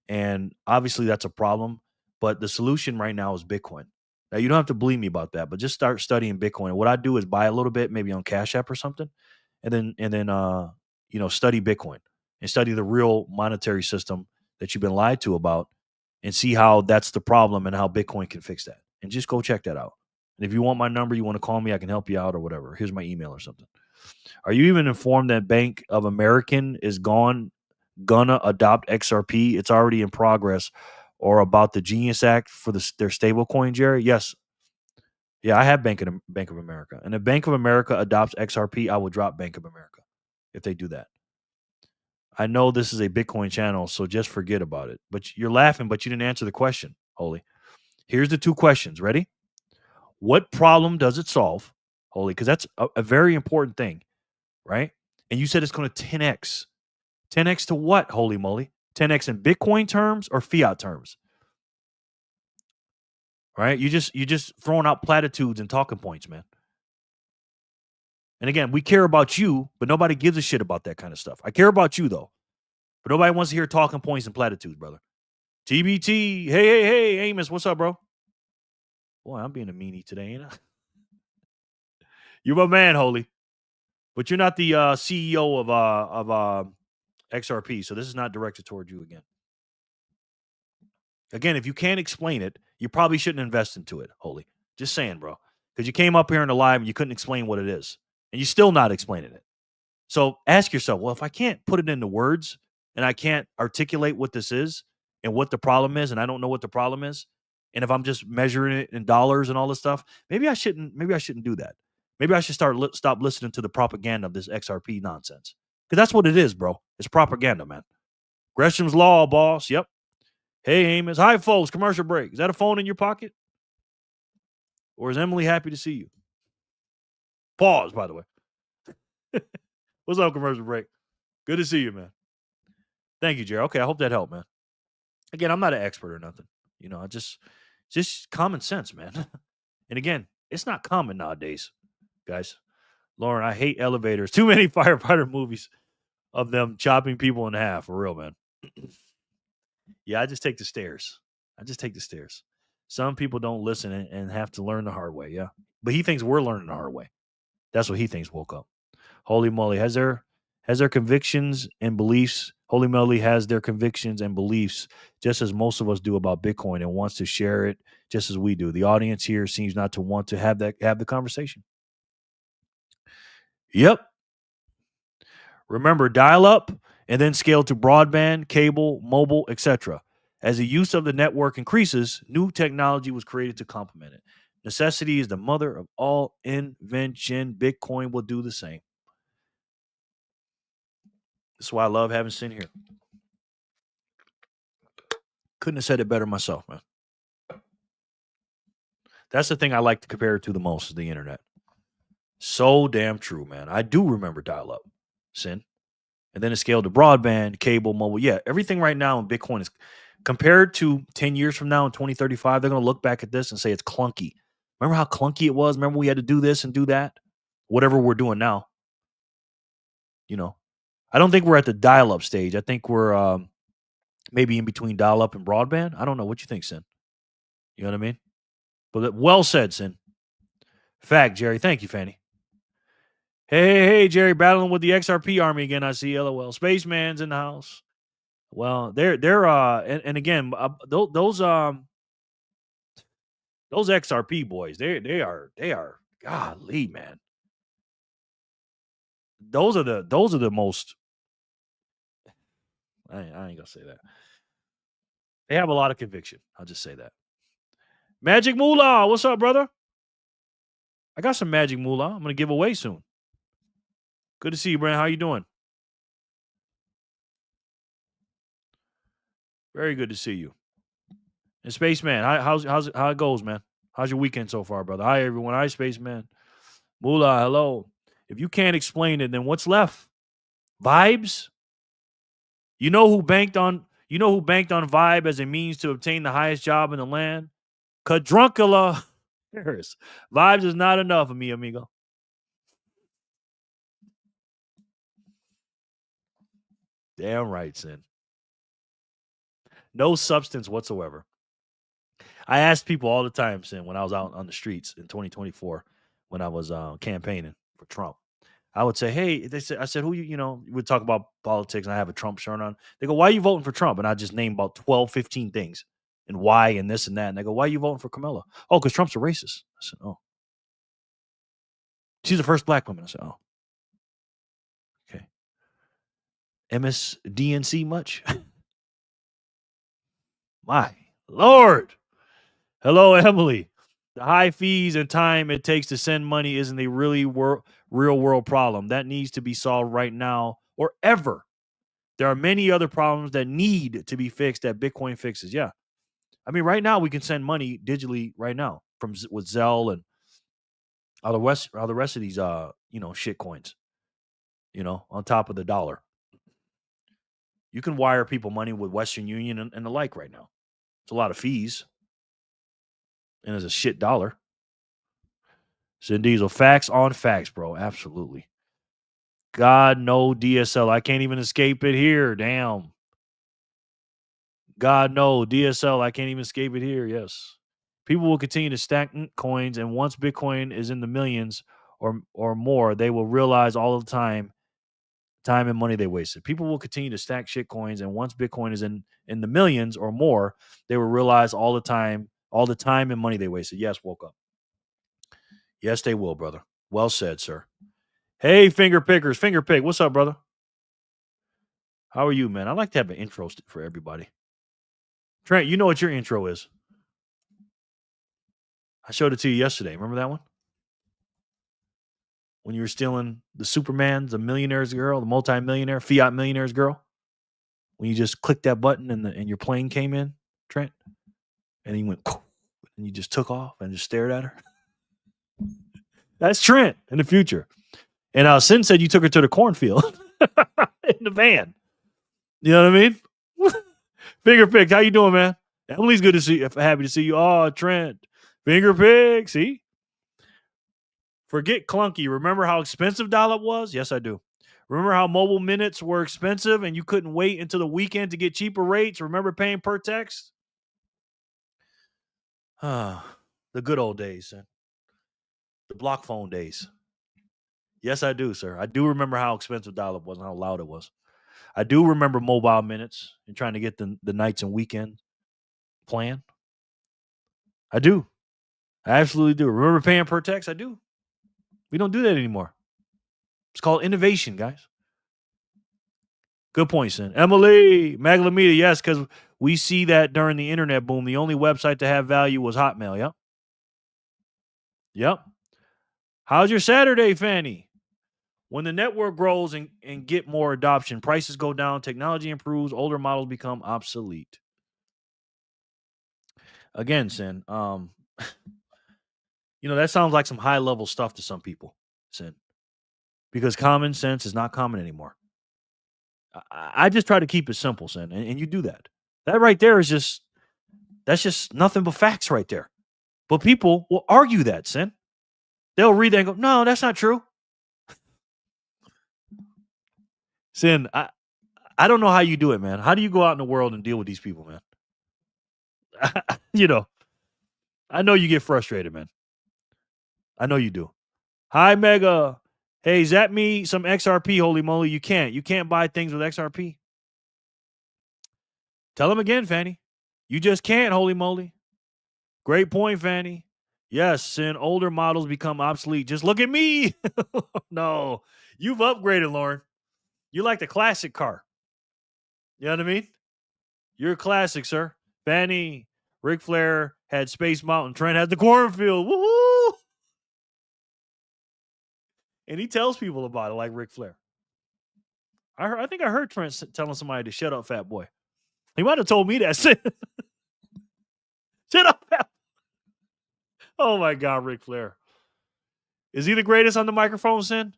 And obviously that's a problem. But the solution right now is Bitcoin. Now, you don't have to believe me about that, but just start studying Bitcoin. And what I do is buy a little bit, maybe on Cash App or something, and then study Bitcoin and study the real monetary system that you've been lied to about, and see how that's the problem and how Bitcoin can fix that. And just go check that out. And if you want my number, you want to call me, I can help you out or whatever. Here's my email or something. Are you even informed that Bank of American is gonna adopt XRP? It's already in progress. Or about the Genius Act for their stable coin, Jerry? Yes. Yeah, I have Bank of America. And if Bank of America adopts XRP, I will drop Bank of America if they do that. I know this is a Bitcoin channel, so just forget about it. But you're laughing, but you didn't answer the question, Holy. Here's the two questions. Ready? What problem does it solve, Holy? Because that's a very important thing, right? And you said it's going to 10x. 10x to what, holy moly? 10x in Bitcoin terms or fiat terms? Right? You just throwing out platitudes and talking points, man. And again, we care about you, but nobody gives a shit about that kind of stuff. I care about you though, but nobody wants to hear talking points and platitudes, brother. TBT, hey, Amos, what's up, bro? Boy, I'm being a meanie today, ain't I? You're my man, Holy, but you're not the CEO of XRP, so this is not directed toward you again. Again, if you can't explain it, you probably shouldn't invest into it, Holy. Just saying, bro, because you came up here in the live and you couldn't explain what it is, and you're still not explaining it. So ask yourself, well, if I can't put it into words and I can't articulate what this is and what the problem is, and I don't know what the problem is, and if I'm just measuring it in dollars and all this stuff, maybe I shouldn't do that. Maybe I should stop listening to the propaganda of this XRP nonsense. Because that's what it is, bro. It's propaganda, man. Gresham's Law, boss. Yep. Hey, Amos. Hi, folks. Commercial break. Is that a phone in your pocket? Or is Emily happy to see you? Pause, by the way. What's up, commercial break? Good to see you, man. Thank you, Jerry. Okay, I hope that helped, man. Again, I'm not an expert or nothing. You know, I just common sense, man. And again, it's not common nowadays, guys. Lauren, I hate elevators. Too many firefighter movies of them chopping people in half, for real, man. Yeah, I just take the stairs. Some people don't listen and have to learn the hard way, yeah. But he thinks we're learning the hard way. That's what he thinks. Woke up. Holy moly, has their convictions and beliefs. Holy moly has their convictions and beliefs just as most of us do about Bitcoin and wants to share it just as we do. The audience here seems not to want to have the conversation. Yep. Remember, dial up and then scale to broadband, cable, mobile, etc. As the use of the network increases, new technology was created to complement it. Necessity is the mother of all invention. Bitcoin will do the same. That's why I love having Sin here. Couldn't have said it better myself, man. That's the thing I like to compare it to the most is the internet. So damn true, man. I do remember dial-up, Sin. And then it scaled to broadband, cable, mobile. Yeah, everything right now in Bitcoin is compared to 10 years from now in 2035, they're going to look back at this and say it's clunky. Remember how clunky it was? Remember we had to do this and do that? Whatever we're doing now. You know, I don't think we're at the dial-up stage. I think we're maybe in between dial-up and broadband. I don't know. What you think, Sin? You know what I mean? But well said, Sin. Fact, Jerry. Thank you, Fanny. Hey, Jerry, battling with the XRP army again. I see. LOL. Spaceman's in the house. Well, they're and again, those XRP boys, they are golly, man. Those are the most. I ain't gonna say that. They have a lot of conviction. I'll just say that. Magic Moolah, what's up, brother? I got some Magic Moolah. I'm gonna give away soon. Good to see you, Brandon. How you doing? Very good to see you. And Spaceman, how it goes, man? How's your weekend so far, brother? Hi, everyone. Hi, Spaceman. Moolah, hello. If you can't explain it, then what's left? Vibes? You know who banked on Vibe as a means to obtain the highest job in the land? Cadruncula Harris. Vibes is not enough of me, amigo. Damn right, Sin. No substance whatsoever. I asked people all the time, Sin, when I was out on the streets in 2024, when I was campaigning for Trump. I would say, hey, I said, who we'd talk about politics and I have a Trump shirt on. They go, why are you voting for Trump? And I just name about 12, 15 things and why and this and that. And they go, why are you voting for Camilla? Oh, because Trump's a racist. I said, oh. She's the first black woman. I said, oh. Okay. MSDNC much? My Lord. Hello, Emily. The high fees and time it takes to send money isn't a really real world problem. That needs to be solved right now or ever. There are many other problems that need to be fixed that Bitcoin fixes. Yeah. I mean, right now we can send money digitally right now from with Zelle and all the rest of these shit coins, on top of the dollar. You can wire people money with Western Union and the like right now. It's a lot of fees. And it's a shit dollar. Sin Diesel, facts on facts, bro. Absolutely. God, no DSL. I can't even escape it here. Damn. God, no DSL. I can't even escape it here. Yes. People will continue to stack coins, and once Bitcoin is in the millions or more, they will realize all the time and money they wasted. People will continue to stack shit coins, and once Bitcoin is in the millions or more, they will realize all the time and money they wasted. Yes, woke up. Yes, they will, brother. Well said, sir. Hey, finger pickers, finger pick. What's up, brother? How are you, man? I like to have an intro for everybody. Trent, you know what your intro is. I showed it to you yesterday. Remember that one? When you were stealing the Superman, the millionaire's girl, the multi-millionaire, Fiat millionaire's girl? When you just clicked that button and your plane came in, Trent? And you went, and you just took off and just stared at her? That's Trent in the future. And Sin said you took her to the cornfield in the van. You know what I mean? Finger pick, how you doing, man? Emily's good to see you. Happy to see you. Oh, Trent. Finger pick. See? Forget clunky. Remember how expensive Dollop was? Yes, I do. Remember how mobile minutes were expensive and you couldn't wait until the weekend to get cheaper rates? Remember paying per text? The good old days. The block phone days. Yes, I do, sir. I do remember how expensive Dollop was and how loud it was. I do remember mobile minutes and trying to get the nights and weekend plan. I do. I absolutely do. Remember paying per text? I do. We don't do that anymore. It's called innovation, guys. Good point, Sin. Emily, Maglamita, yes, because we see that during the internet boom, the only website to have value was Hotmail. Yep. Yep. How's your Saturday, Fanny? When the network grows and get more adoption, prices go down, technology improves, older models become obsolete. Again, Sin, that sounds like some high level stuff to some people, Sin, because common sense is not common anymore. I just try to keep it simple, Sin, and you do that. That right there is that's just nothing but facts right there. But people will argue that, Sin. They'll read that and go, no, that's not true. Sin, I don't know how you do it, man. How do you go out in the world and deal with these people, man? I know you get frustrated, man. I know you do. Hi, Mega. Hey, zap me some XRP, holy moly. You can't buy things with XRP. Tell them again, Fanny. You just can't, holy moly. Great point, Fanny. Yes, Sin, older models become obsolete. Just look at me. No, you've upgraded, Lauren. You like the classic car. You know what I mean? You're a classic, sir. Fanny, Ric Flair had Space Mountain. Trent had the cornfield. Woo! And he tells people about it like Ric Flair. I think I heard Trent telling somebody to shut up, fat boy. He might have told me that. Shut up, fat. Oh my God, Ric Flair. Is he the greatest on the microphone, Sin?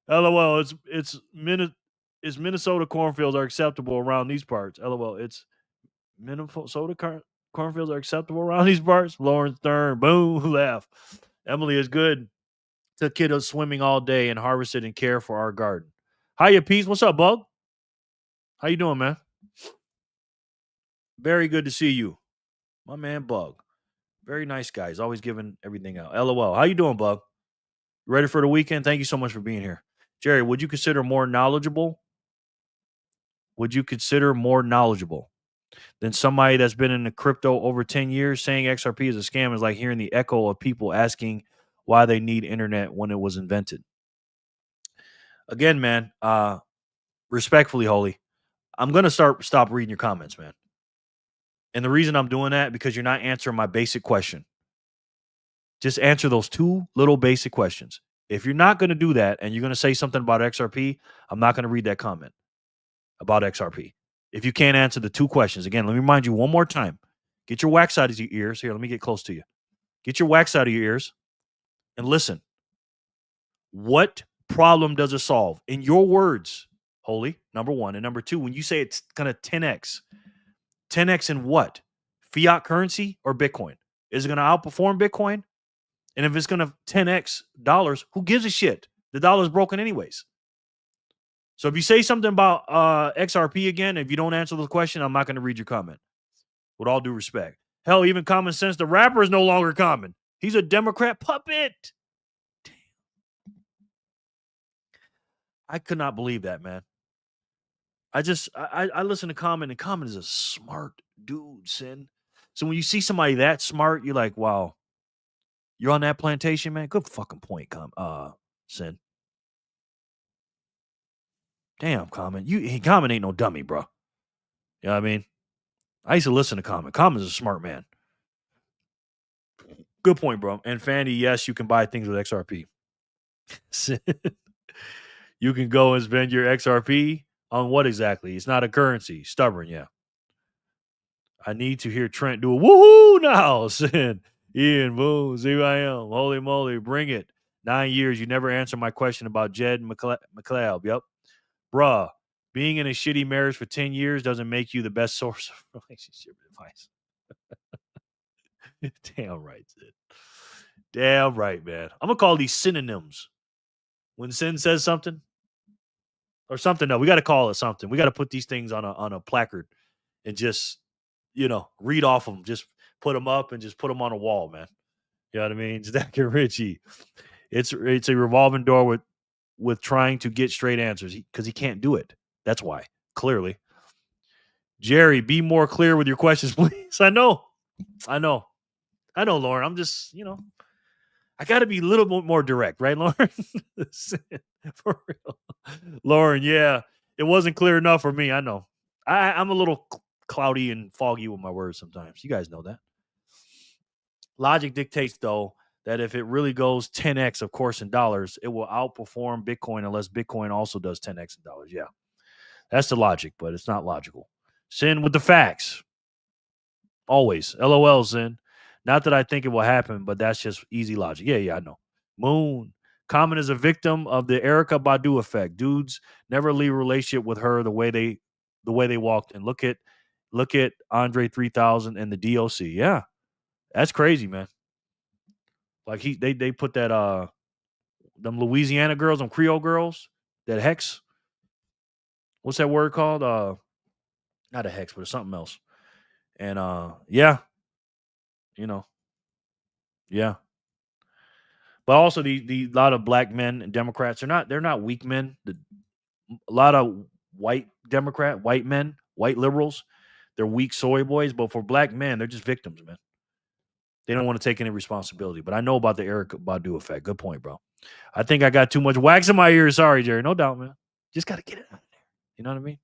LOL, it's Minnesota cornfields are acceptable around these parts. LOL, it's Minnesota cornfields are acceptable around these parts. Lauren Stern, boom, laugh. Emily is good. Took kiddos swimming all day and harvested and care for our garden. Hiya, Peace. What's up, Bug? How you doing, man? Very good to see you. My man, Bug. Very nice guy. He's always giving everything out. LOL. How you doing, Bug? Ready for the weekend? Thank you so much for being here. Jerry, would you consider more knowledgeable? Would you consider more knowledgeable than somebody that's been in the crypto over 10 years? Saying XRP is a scam is like hearing the echo of people asking why they need internet when it was invented. Again, man, respectfully, Holy, I'm going to stop reading your comments, man. And the reason I'm doing that because you're not answering my basic question. Just answer those two little basic questions. If you're not going to do that and you're going to say something about XRP, I'm not going to read that comment about XRP. If you can't answer the two questions, again, let me remind you one more time. Get your wax out of your ears. Here, let me get close to you. Get your wax out of your ears and listen. What problem does it solve? In your words, Holy, number one. And number two, when you say it's going to 10x, 10x in what? Fiat currency or Bitcoin? Is it going to outperform Bitcoin? And if it's going to 10x dollars, who gives a shit? The dollar's broken anyways. So if you say something about XRP again, if you don't answer the question, I'm not going to read your comment. With all due respect. Hell, even common sense, the rapper is no longer common. He's a Democrat puppet. I could not believe that, man. I listen to Common, and Common is a smart dude, Sin. So when you see somebody that smart, you're like, wow, you're on that plantation, man. Good fucking point, Sin. Damn, Common. Common ain't no dummy, bro. You know what I mean? I used to listen to Common. Common's a smart man. Good point, bro. And Fanny, yes, you can buy things with XRP. You can go and spend your XRP on what exactly? It's not a currency. Stubborn, yeah. I need to hear Trent do a woohoo now. Sin. Ian, boom, see who I am. Holy moly, bring it. 9 years, you never answered my question about Jed McLeod. Yep. Bruh, being in a shitty marriage for 10 years doesn't make you the best source of relationship advice. Damn right, Sid. Damn right, man. I'm going to call these synonyms. When Sin says something or something, no, we got to call it something. We got to put these things on a placard and just, read off them. Just put them up and just put them on a wall, man. You know what I mean? Stack and Richie. It's a revolving door with trying to get straight answers because he can't do it. That's why, clearly. Jerry, be more clear with your questions, please. I know, Lauren. I'm just, I got to be a little bit more direct, right, Lauren? For real. Lauren, yeah, it wasn't clear enough for me. I know. I'm a little cloudy and foggy with my words sometimes. You guys know that. Logic dictates, though, that if it really goes 10x, of course, in dollars, it will outperform Bitcoin unless Bitcoin also does 10x in dollars. Yeah, that's the logic, but it's not logical. Sin with the facts. Always. LOL, Sin. Not that I think it will happen, but that's just easy logic. Yeah, I know. Moon. Common is a victim of the Erica Badu effect. Dudes never leave a relationship with her the way they walked. And look at Andre 3000 and the DOC. Yeah, that's crazy, man. Like they put that them Louisiana girls, them Creole girls, that hex. What's that word called? Not a hex, but it's something else. And yeah, yeah. But also the lot of black men and Democrats they're not weak men. A lot of white men, white liberals, they're weak soy boys. But for black men, they're just victims, man. They don't want to take any responsibility. But I know about the Eric Badu effect. Good point, bro. I think I got too much wax in my ears. Sorry, Jerry. No doubt, man. Just got to get it out of there. You know what I mean?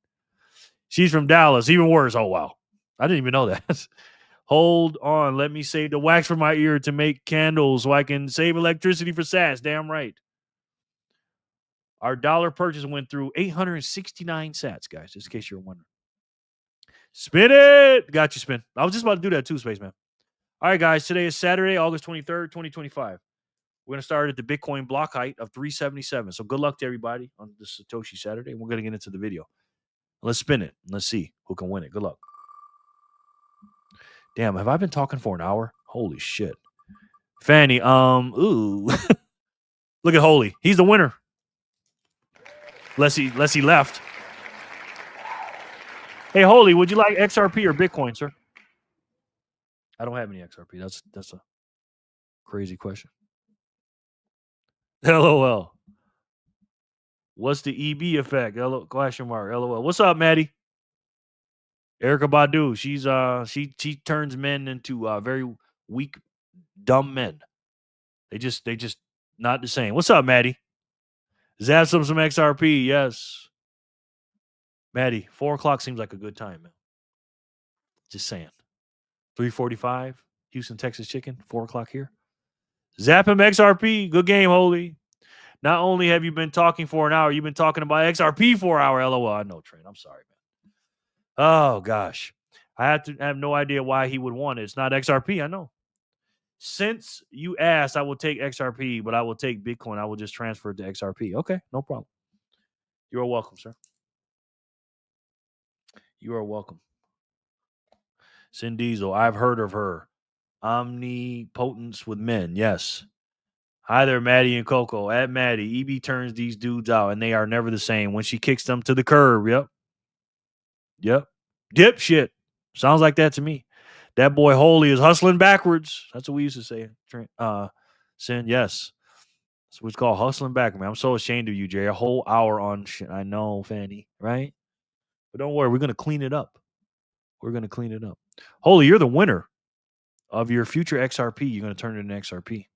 She's from Dallas. Even worse. Oh, wow. I didn't even know that. Hold on. Let me save the wax from my ear to make candles so I can save electricity for SAS. Damn right. Our dollar purchase went through 869 sats, guys, just in case you're wondering. Spin it. Got you, Spin. I was just about to do that too, Spaceman. All right, guys. Today is Saturday, August 23rd, 2025. We're going to start at the Bitcoin block height of 377. So good luck to everybody on this Satoshi Saturday. We're going to get into the video. Let's spin it. Let's see who can win it. Good luck. Damn, have I been talking for an hour? Holy shit. Fanny, ooh. Look at Holy. He's the winner. Unless he left. Hey, Holy, would you like XRP or Bitcoin, sir? I don't have any XRP. That's a crazy question. LOL. What's the EB effect? Question mark. LOL. What's up, Maddie? Erica Badu. She turns men into very weak, dumb men. They just not the same. What's up, Maddie? Zap some XRP. Yes. Maddie, 4:00 seems like a good time, man. Just saying. 3:45, Houston, Texas chicken, 4:00 here. Zap him XRP. Good game, Holy. Not only have you been talking for an hour, you've been talking about XRP for an hour. LOL. I know, Trent. I'm sorry, man. Oh, gosh. I have no idea why he would want it. It's not XRP. I know. Since you asked, I will take XRP, but I will take Bitcoin. I will just transfer it to XRP. Okay, no problem. You are welcome, sir. You are welcome. Sin Diesel, I've heard of her. Omnipotence with men. Yes. Hi there, Maddie and Coco. At Maddie, EB turns these dudes out, and they are never the same. When she kicks them to the curb, yep. Dipshit. Sounds like that to me. That boy Holy is hustling backwards. That's what we used to say. Sin, yes. That's what's called hustling back, man. I'm so ashamed of you, Jerry. A whole hour on shit. I know, Fanny, right? But don't worry, we're going to clean it up. Holy, you're the winner of your future XRP. You're going to turn it into XRP.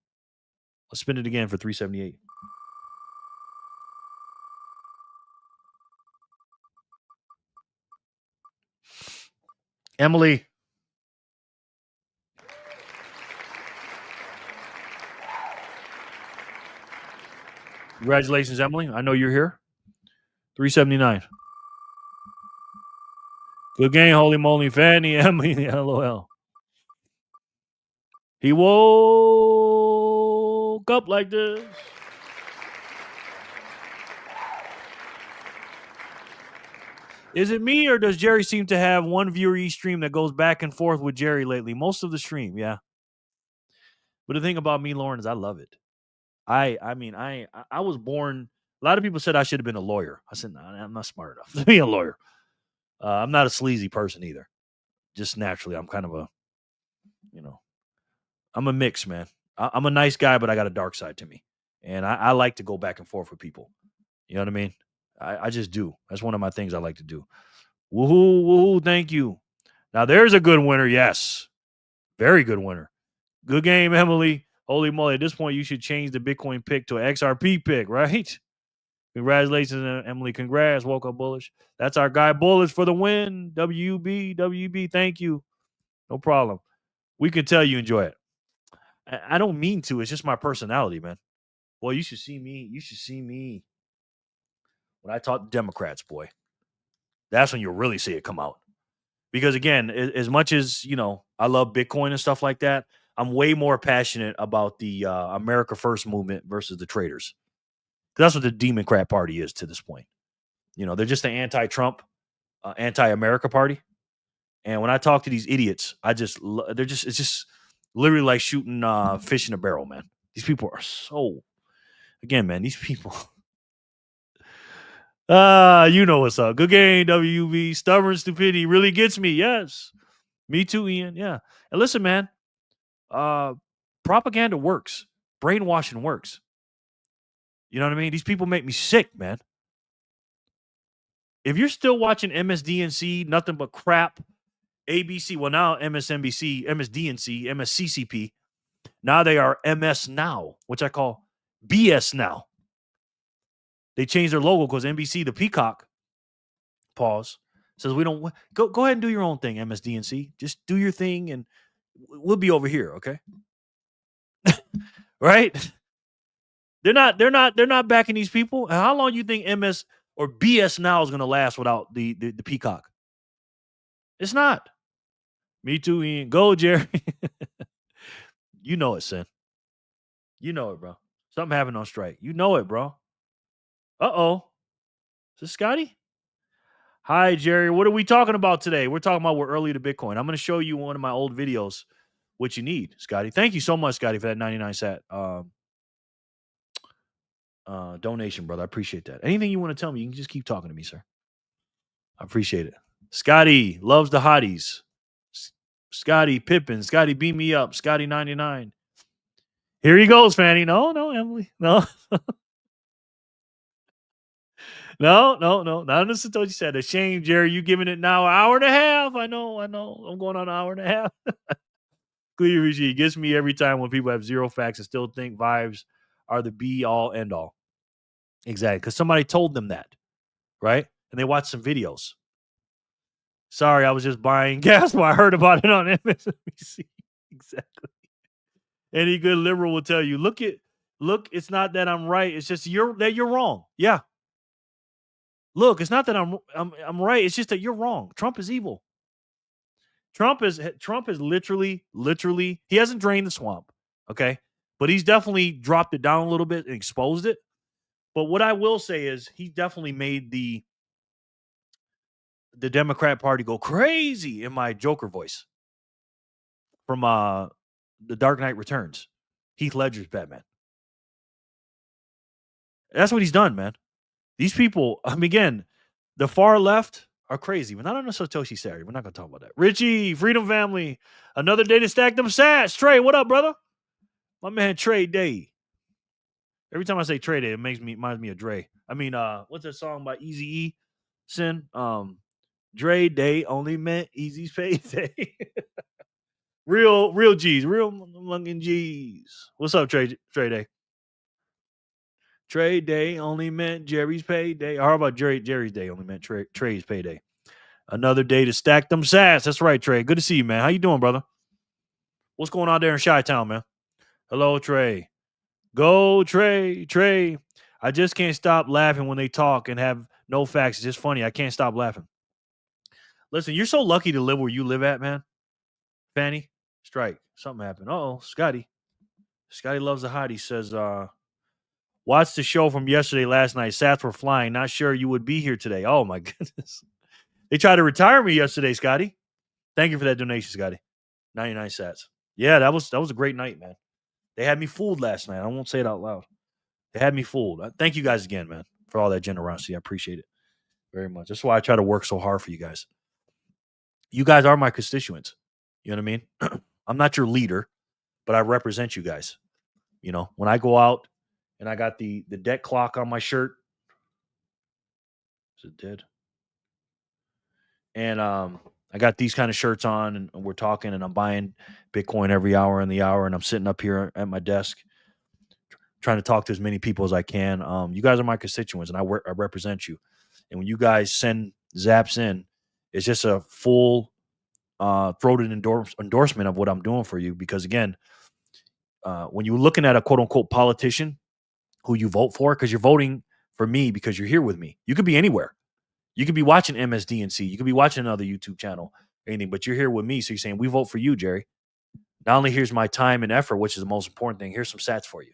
Let's spin it again for 378. Emily. Congratulations, Emily. I know you're here. 379. Good game, holy moly. Fanny, Emily, LOL. He woke up like this. Is it me, or does Jerry seem to have one viewer each stream that goes back and forth with Jerry lately? Most of the stream, yeah. But the thing about me, Lauren, is I love it. I was born. A lot of people said I should have been a lawyer. I said, no, I'm not smart enough to be a lawyer. I'm not a sleazy person either. Just naturally, I'm kind of a, I'm a mix, man. I'm a nice guy, but I got a dark side to me. And I like to go back and forth with people. You know what I mean? I just do. That's one of my things I like to do. Woohoo, woohoo, thank you. Now there's a good winner, yes. Very good winner. Good game, Emily. Holy moly, at this point, you should change the Bitcoin pick to an XRP pick, right? Congratulations, Emily. Congrats. Woke up bullish. That's our guy Bullish for the win. WB, thank you. No problem. We can tell you enjoy it. I don't mean to. It's just my personality, man. Boy, you should see me. You should see me when I talk to Democrats, boy. That's when you'll really see it come out. Because again, as much as, I love Bitcoin and stuff like that, I'm way more passionate about the America First movement versus the traders. That's what the Democrat Party is to this point. They're just an anti-Trump, anti-America party. And when I talk to these idiots, it's just literally like shooting fish in a barrel, man. These people are so, again, man, these people. You know what's up. Good game, WV. Stubborn stupidity really gets me. Yes. Me too, Ian. Yeah. And listen, man, propaganda works. Brainwashing works. You know what I mean? These people make me sick, man. If you're still watching MSDNC, nothing but crap, ABC, well, now MSNBC, MSDNC, MSCCP, now they are MS Now, which I call BS Now. They changed their logo because NBC, the peacock, pause, says we don't, go ahead and do your own thing, MSDNC. Just do your thing and we'll be over here, okay? Right? They're not backing these people. How long do you think MS or BS Now is going to last without the peacock? It's not. Me too, Ian. Go, Jerry. You know it, son. You know it, bro. Something happened on strike. You know it, bro. Uh-oh. Is this Scotty? Hi, Jerry. What are we talking about today? We're talking about we're early to Bitcoin. I'm going to show you one of my old videos, what you need, Scotty. Thank you so much, Scotty, for that 99 sat donation, brother. I appreciate that. Anything you want to tell me, you can just keep talking to me, sir. I appreciate it. Scotty loves the hotties. Scotty Pippin. Scotty beat me up. Scotty 99. Here he goes, Fanny. No, Emily. No. No. Not in the Satoshi said. A shame, Jerry. You giving it now an hour and a half. I know. I'm going on an hour and a half. Clear regime gets me every time when people have zero facts and still think vibes are the be all end all. Exactly. Because somebody told them that. Right? And they watched some videos. Sorry, I was just buying gas while I heard about it on MSNBC. Exactly. Any good liberal will tell you, look, it's not that I'm right. It's just you're wrong. Yeah. Look, it's not that I'm right. It's just that you're wrong. Trump is evil. Trump is literally he hasn't drained the swamp, okay? But he's definitely dropped it down a little bit and exposed it. But what I will say is he definitely made the Democrat Party go crazy in my Joker voice from The Dark Knight Returns. Heath Ledger's Batman. That's what he's done, man. These people, I mean, again, the far left are crazy. We're not on a Satoshi Saturday. We're not going to talk about that. Richie, Freedom Family, another day to stack them sats. Trey, what up, brother? My man, Trey Day. Every time I say Trey Day, it reminds me of Dre. I mean, what's that song by Eazy-E? Sin? Dre Day only meant Easy's payday. real G's, real motherfucking G's. What's up, Trey Day? Trey Day only meant Jerry's payday. Or how about Jerry's Day only meant Trey's payday? Another day to stack them sats. That's right, Trey. Good to see you, man. How you doing, brother? What's going on there in Chi-Town, man? Hello, Trey. Go, Trey. I just can't stop laughing when they talk and have no facts. It's just funny. I can't stop laughing. Listen, you're so lucky to live where you live at, man. Fanny, strike. Something happened. Uh-oh, Scotty. Scotty loves the hot. He says, watch the show from yesterday, last night. Sats were flying. Not sure you would be here today. Oh, my goodness. They tried to retire me yesterday, Scotty. Thank you for that donation, Scotty. 99 sats. Yeah, that was a great night, man. They had me fooled last night. I won't say it out loud. They had me fooled. Thank you guys again, man, for all that generosity. I appreciate it very much. That's why I try to work so hard for you guys. You guys are my constituents. You know what I mean? I'm not your leader, but I represent you guys. You know, when I go out and I got the debt clock on my shirt. Is it dead? And I got these kind of shirts on and we're talking and I'm buying Bitcoin every hour in the hour and I'm sitting up here at my desk trying to talk to as many people as I can. You guys are my constituents and I represent you. And when you guys send zaps in, it's just a full throated endorsement of what I'm doing for you. Because again, when you're looking at a quote unquote politician who you vote for, because you're voting for me because you're here with me. You could be anywhere. You could be watching MSDNC. You could be watching another YouTube channel, anything, but you're here with me. So you're saying, we vote for you, Jerry. Not only here's my time and effort, which is the most important thing, here's some sats for you.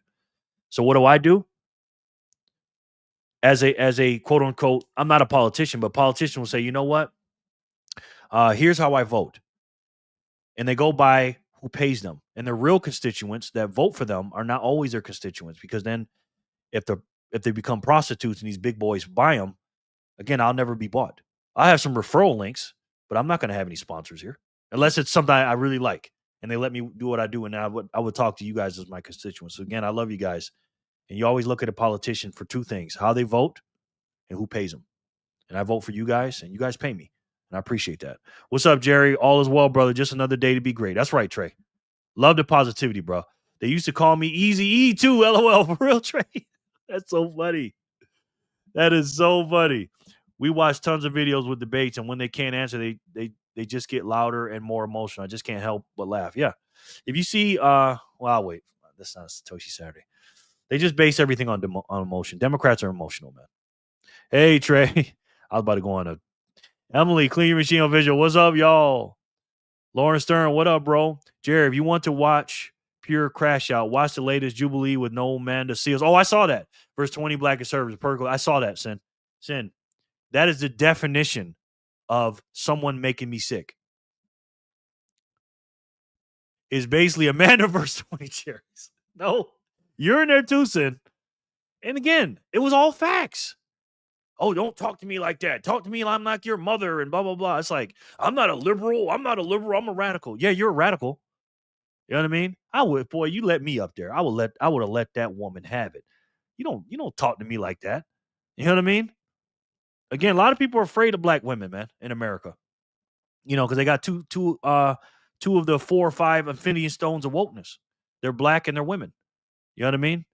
So what do? As a quote unquote, I'm not a politician, but politicians will say, you know what? Here's how I vote. And they go by who pays them. And the real constituents that vote for them are not always their constituents, because then if they become prostitutes and these big boys buy them, again, I'll never be bought. I have some referral links, but I'm not going to have any sponsors here unless it's something I really like and they let me do what I do. And I would talk to you guys as my constituents. So again, I love you guys. And you always look at a politician for two things: how they vote and who pays them. And I vote for you guys and you guys pay me. And I appreciate that. What's up, Jerry? All is well, brother. Just another day to be great. That's right, Trey. Love the positivity, bro. They used to call me Easy E too. LOL. For real, Trey. That's so funny. That is so funny. We watch tons of videos with debates, and when they can't answer, they just get louder and more emotional. I just can't help but laugh. Yeah. If you see, well, wait. That's not a Satoshi Saturday. They just base everything on emotion. Democrats are emotional, man. Hey, Trey. I was about to go on a Emily, Clean Your Machine on Visual. What's up, y'all? Lauren Stern, what up, bro? Jerry, if you want to watch pure crash out, watch the latest Jubilee with no Amanda Seals. Oh, I saw that. Verse 20 Black conservatives. I saw that, Sin. That is the definition of someone making me sick. Is basically Amanda verse 20 cherries. No, you're in there too, Sin. And again, it was all facts. Oh, don't talk to me like that. Talk to me like I'm not your mother and blah, blah, blah. It's like, I'm not a liberal. I'm a radical. Yeah, you're a radical. You know what I mean? I would, boy, you let me up there. I would have let that woman have it. You don't talk to me like that. You know what I mean? Again, a lot of people are afraid of black women, man, in America. You know, because they got two of the 4 or 5 infinity stones of wokeness. They're black and they're women. You know what I mean?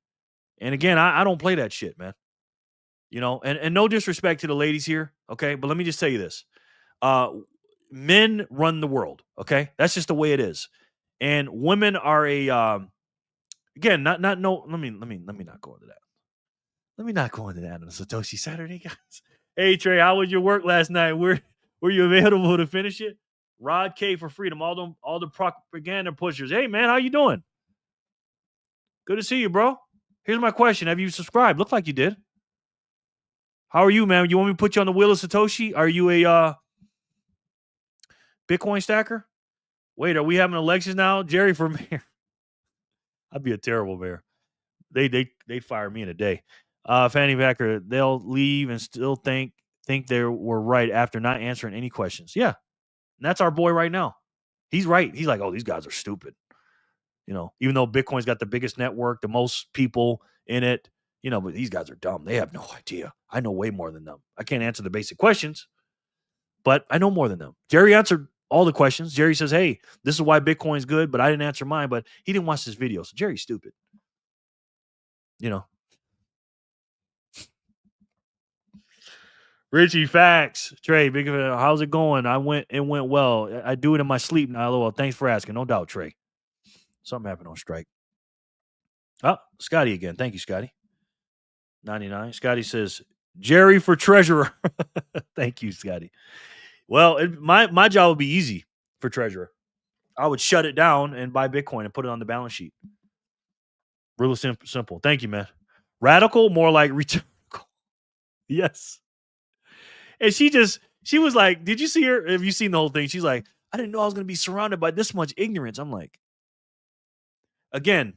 And again, I don't play that shit, man. You know, and no disrespect to the ladies here, okay? But let me just tell you this. Men run the world, okay? That's just the way it is. And women are Again, not no. Let me not go into that. Let me not go into that on a Satoshi Saturday, guys. Hey Trey, how was your work last night? Were you available to finish it? Rod K for freedom. All the propaganda pushers. Hey man, how you doing? Good to see you, bro. Here's my question: have you subscribed? Look like you did. How are you, man? You want me to put you on the wheel of Satoshi? Are you a Bitcoin stacker? Wait, are we having elections now? Jerry for mayor. I'd be a terrible mayor. They'd fire me in a day. Fanny Packer, they'll leave and still think they were right after not answering any questions. Yeah. And that's our boy right now. He's right. He's like, oh, these guys are stupid. You know, even though Bitcoin's got the biggest network, the most people in it, you know, but these guys are dumb. They have no idea. I know way more than them. I can't answer the basic questions, but I know more than them. Jerry answered all the questions. Jerry says, hey, this is why Bitcoin's good, but I didn't answer mine, but he didn't watch this video. So Jerry's stupid. You know. Richie, facts. Trey, big how's it going? It went well. I do it in my sleep now. LOL. Thanks for asking. No doubt, Trey. Something happened on strike. Oh, Scotty again. Thank you, Scotty. 99. Scotty says, Jerry for treasurer. Thank you, Scotty. Well, my job would be easy for treasurer. I would shut it down and buy Bitcoin and put it on the balance sheet. Really simple. Thank you, man. Radical, more like radical. Yes. And she was like, did you see her? Have you seen the whole thing? She's like, I didn't know I was going to be surrounded by this much ignorance. I'm like, again,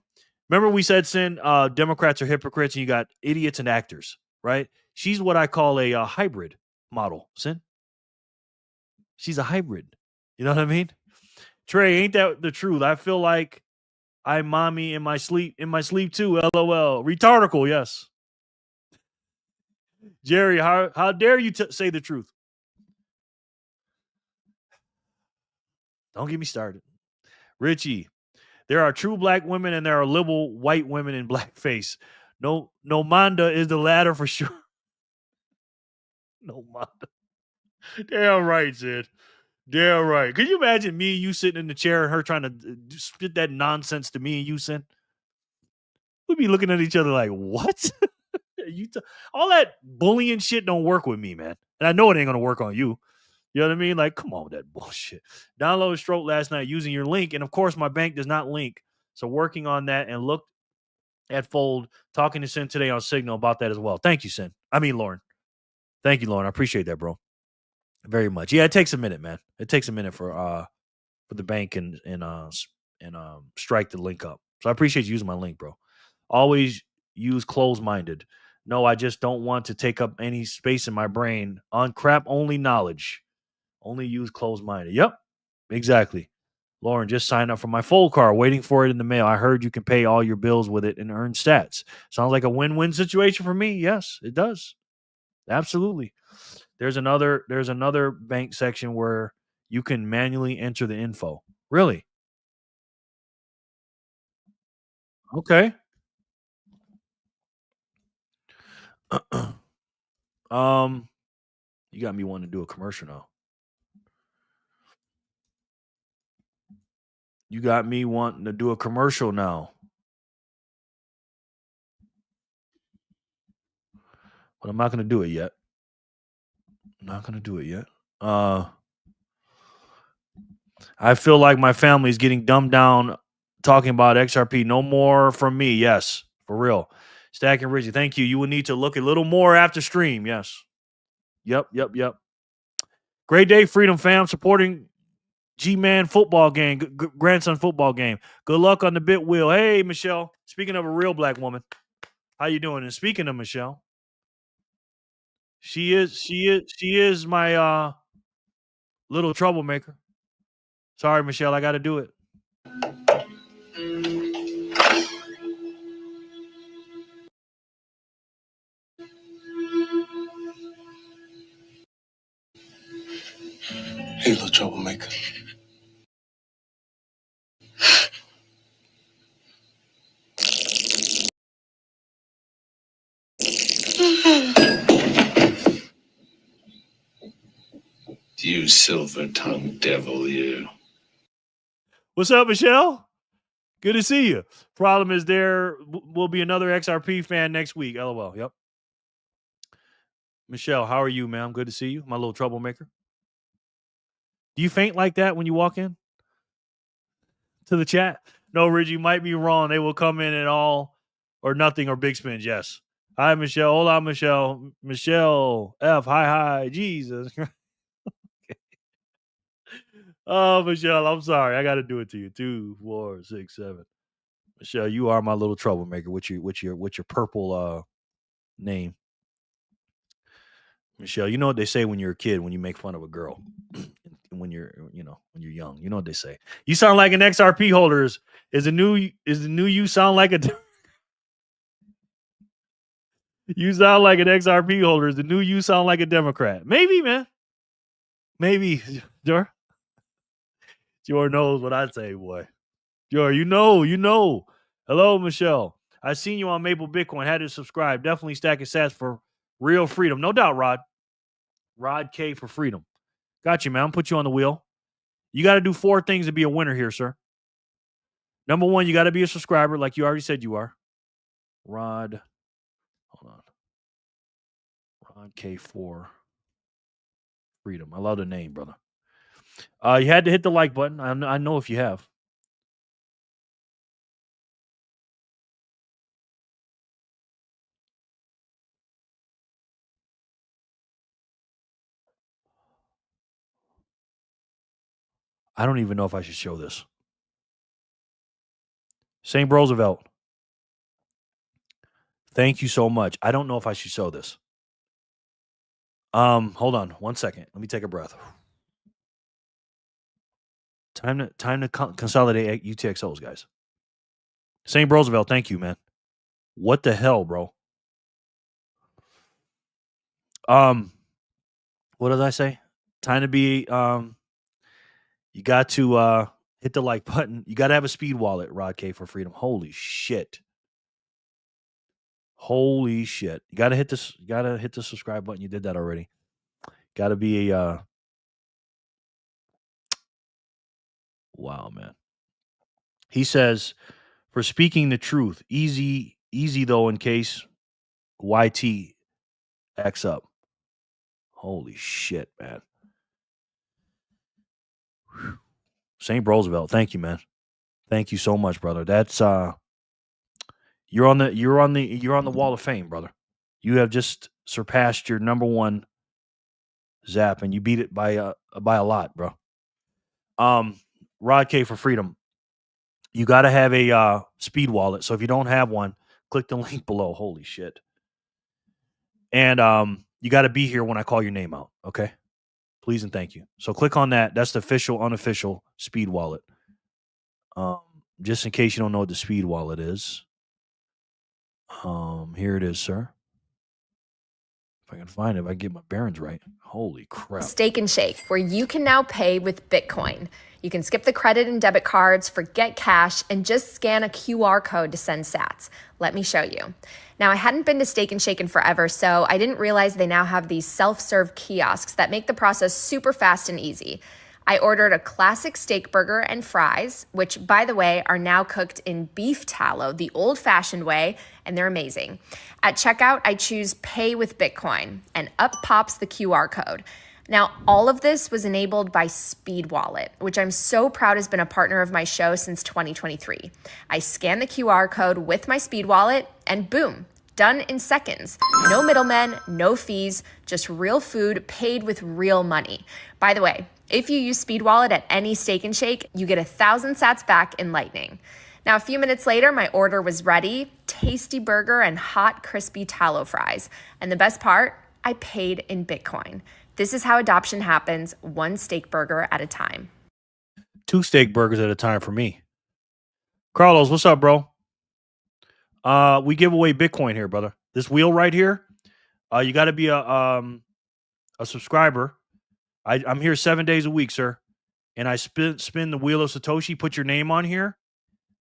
remember we said, Sin, Democrats are hypocrites and you got idiots and actors, right? She's what I call a hybrid model, Sin. She's a hybrid. You know what I mean? Trey, ain't that the truth? I feel like I'm mommy in my sleep too. LOL. Retardical, yes. Jerry, how dare you say the truth? Don't get me started. Richie, there are true black women and there are liberal white women in blackface. No Manda is the latter for sure. No Manda. Damn right, Sid. Damn right. Could you imagine me and you sitting in the chair and her trying to spit that nonsense to me and you, Sid? We'd be looking at each other like, what? All that bullying shit don't work with me, man. And I know it ain't going to work on you. You know what I mean? Like, come on with that bullshit. Downloaded Stroke last night using your link. And of course, my bank does not link. So working on that and looked at Fold, talking to Sin today on Signal about that as well. Thank you, Sin. I mean, Lauren. Thank you, Lauren. I appreciate that, bro. Very much. Yeah, it takes a minute, man. It takes a minute for the bank and Strike to link up. So I appreciate you using my link, bro. Always use closed-minded. No, I just don't want to take up any space in my brain on crap only knowledge. Only use closed-minded. Yep, exactly. Lauren, just signed up for my Fold card, waiting for it in the mail. I heard you can pay all your bills with it and earn stats. Sounds like a win-win situation for me. Yes, it does. Absolutely. There's another bank section where you can manually enter the info. Really? Okay. You got me wanting to do a commercial now. You got me wanting to do a commercial now. But I'm not going to do it yet. I feel like my family is getting dumbed down talking about XRP. No more from me. Yes, for real. Stack and Richie, thank you. You will need to look a little more after stream. Yes. Yep. Great day, Freedom Fam, supporting G-Man football game, grandson football game. Good luck on the bit wheel. Hey, Michelle. Speaking of a real black woman, how you doing? And speaking of Michelle, she is my little troublemaker. Sorry, Michelle, I got to do it. Hey, little troublemaker. You silver-tongued devil, you. What's up, Michelle? Good to see you. Problem is there will be another XRP fan next week. LOL. Yep. Michelle, how are you, ma'am? Good to see you. My little troublemaker. Do you faint like that when you walk in to the chat? No, Ridge, you might be wrong. They will come in at all or nothing or big spins. Yes. Hi, Michelle. Hola, Michelle. Michelle F. Hi. Jesus. Oh, Michelle, I'm sorry. I got to do it to you. 2, 4, 6, 7. Michelle, you are my little troublemaker with your purple name. Michelle, you know what they say when you're a kid when you make fun of a girl. when you're young. You know what they say. You sound like an XRP holder. Is the new you sound like a you sound like an XRP holder. Is the new you sound like a Democrat? Maybe, man. Maybe. Jor knows what I say, boy. Jor, you know. Hello, Michelle. I seen you on Maple Bitcoin. Had to subscribe. Definitely stacking sats for real freedom. No doubt, Rod. Rod K for freedom. Got you, man. I'll put you on the wheel. You got to do 4 things to be a winner here, sir. Number 1, you got to be a subscriber, like you already said you are. Rod, hold on. Rod K4 freedom. I love the name, brother. You had to hit the like button. I know if you have. I don't even know if I should show this. St. Roosevelt. Thank you so much. I don't know if I should show this. Hold on 1 second. Let me take a breath. Time to consolidate UTXOs, guys. St. Roosevelt, thank you, man. What the hell, bro? What did I say? Time to be you got to hit the like button. You got to have a speed wallet, Rod K for freedom. Holy shit. Holy shit. You got to hit this. You got to hit the subscribe button. You did that already. Got to be a wow, man. He says, for speaking the truth, easy though, in case YT X up. Holy shit, man. Whew. St. Roosevelt, thank you, man. Thank you so much, brother. That's you're on the wall of fame, brother. You have just surpassed your number 1 zap, and you beat it by a lot, bro. Rod K for freedom. You got to have a speed wallet. So if you don't have one, click the link below. Holy shit. And you got to be here when I call your name out. Okay. Please and thank you. So click on that. That's the official, unofficial speed wallet. Just in case you don't know what the speed wallet is. Here it is, sir. If I can find it, if I get my bearings right. Holy crap. Steak and Shake, where you can now pay with Bitcoin. You can skip the credit and debit cards, forget cash, and just scan a QR code to send sats. Let me show you. Now, I hadn't been to Steak and Shake in forever, so I didn't realize they now have these self-serve kiosks that make the process super fast and easy. I ordered a classic steak burger and fries, which, by the way, are now cooked in beef tallow, the old-fashioned way, and they're amazing. At checkout, I choose Pay with Bitcoin, and up pops the QR code. Now, all of this was enabled by Speed Wallet, which I'm so proud has been a partner of my show since 2023. I scan the QR code with my Speed Wallet, and boom, done in seconds. No middlemen, no fees, just real food paid with real money. By the way, if you use Speed Wallet at any Steak and Shake, you get 1,000 sats back in Lightning. Now, a few minutes later, my order was ready. Tasty burger and hot, crispy tallow fries. And the best part, I paid in Bitcoin. This is how adoption happens, 1 steak burger at a time. 2 steak burgers at a time for me. Carlos, what's up, bro? We give away Bitcoin here, brother. This wheel right here, you got to be a subscriber. I'm here 7 days a week, sir. And I spin the wheel of Satoshi, put your name on here.